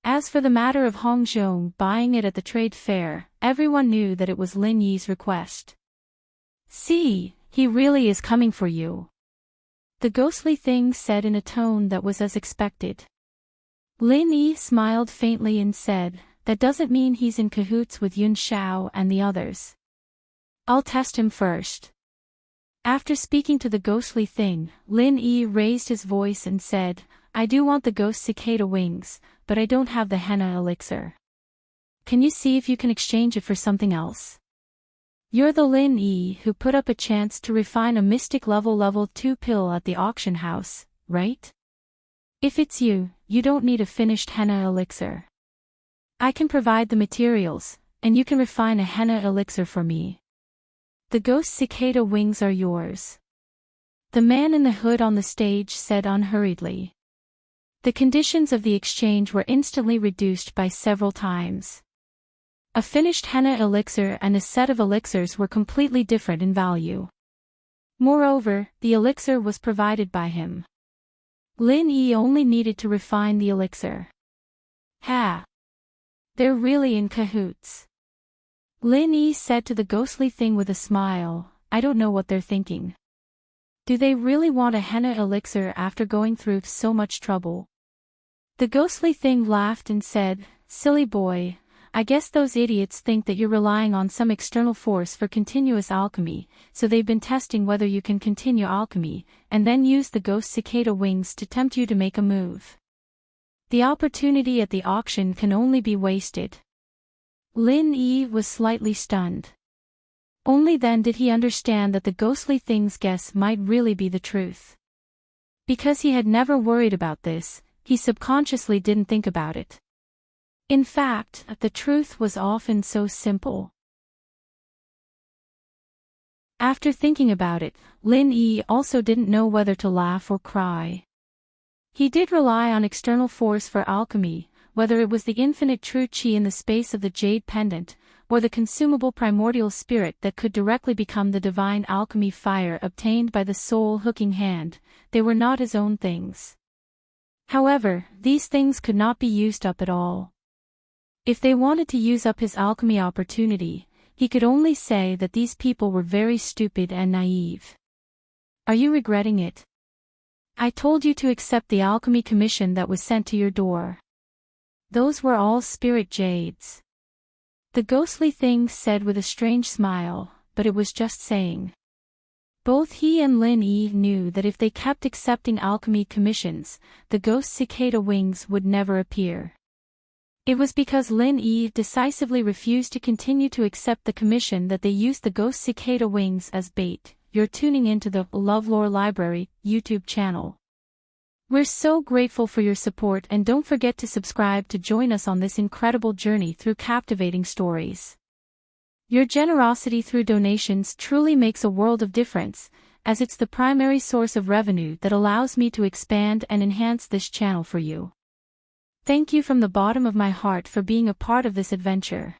As for the matter of Hong Zhong buying it at the trade fair, everyone knew that it was Lin Yi's request. "See, he really is coming for you," the ghostly thing said in a tone that was as expected. Lin Yi smiled faintly and said, "That doesn't mean he's in cahoots with Yun Xiao and the others. I'll test him first." After speaking to the ghostly thing, Lin Yi raised his voice and said, "I do want the ghost cicada wings, but I don't have the henna elixir. Can you see if you can exchange it for something else? You're the Lin Yi who put up a chance to refine a mystic level 2 pill at the auction house, right? If it's you, you don't need a finished henna elixir. I can provide the materials, and you can refine a henna elixir for me. The ghost cicada wings are yours." The man in the hood on the stage said unhurriedly. The conditions of the exchange were instantly reduced by several times. A finished henna elixir and a set of elixirs were completely different in value. Moreover, the elixir was provided by him. Lin Yi only needed to refine the elixir. Ha! They're really in cahoots. Lin Yi said to the ghostly thing with a smile, "I don't know what they're thinking. Do they really want a henna elixir after going through so much trouble?" The ghostly thing laughed and said, "Silly boy, I guess those idiots think that you're relying on some external force for continuous alchemy, so they've been testing whether you can continue alchemy, and then use the ghost cicada wings to tempt you to make a move. The opportunity at the auction can only be wasted." Lin Yi was slightly stunned. Only then did he understand that the ghostly thing's guess might really be the truth. Because he had never worried about this, he subconsciously didn't think about it. In fact, the truth was often so simple. After thinking about it, Lin Yi also didn't know whether to laugh or cry. He did rely on external force for alchemy, whether it was the infinite true qi in the space of the jade pendant, or the consumable primordial spirit that could directly become the divine alchemy fire obtained by the soul hooking hand. They were not his own things. However, these things could not be used up at all. If they wanted to use up his alchemy opportunity, he could only say that these people were very stupid and naive. "Are you regretting it? I told you to accept the alchemy commission that was sent to your door. Those were all spirit jades." The ghostly thing said with a strange smile, but it was just saying. Both he and Lin Yi knew that if they kept accepting alchemy commissions, the ghost cicada wings would never appear. It was because Lin Yi decisively refused to continue to accept the commission that they used the ghost cicada wings as bait. You're tuning into the LoveLore Library YouTube channel. We're so grateful for your support, and don't forget to subscribe to join us on this incredible journey through captivating stories. Your generosity through donations truly makes a world of difference, as it's the primary source of revenue that allows me to expand and enhance this channel for you. Thank you from the bottom of my heart for being a part of this adventure.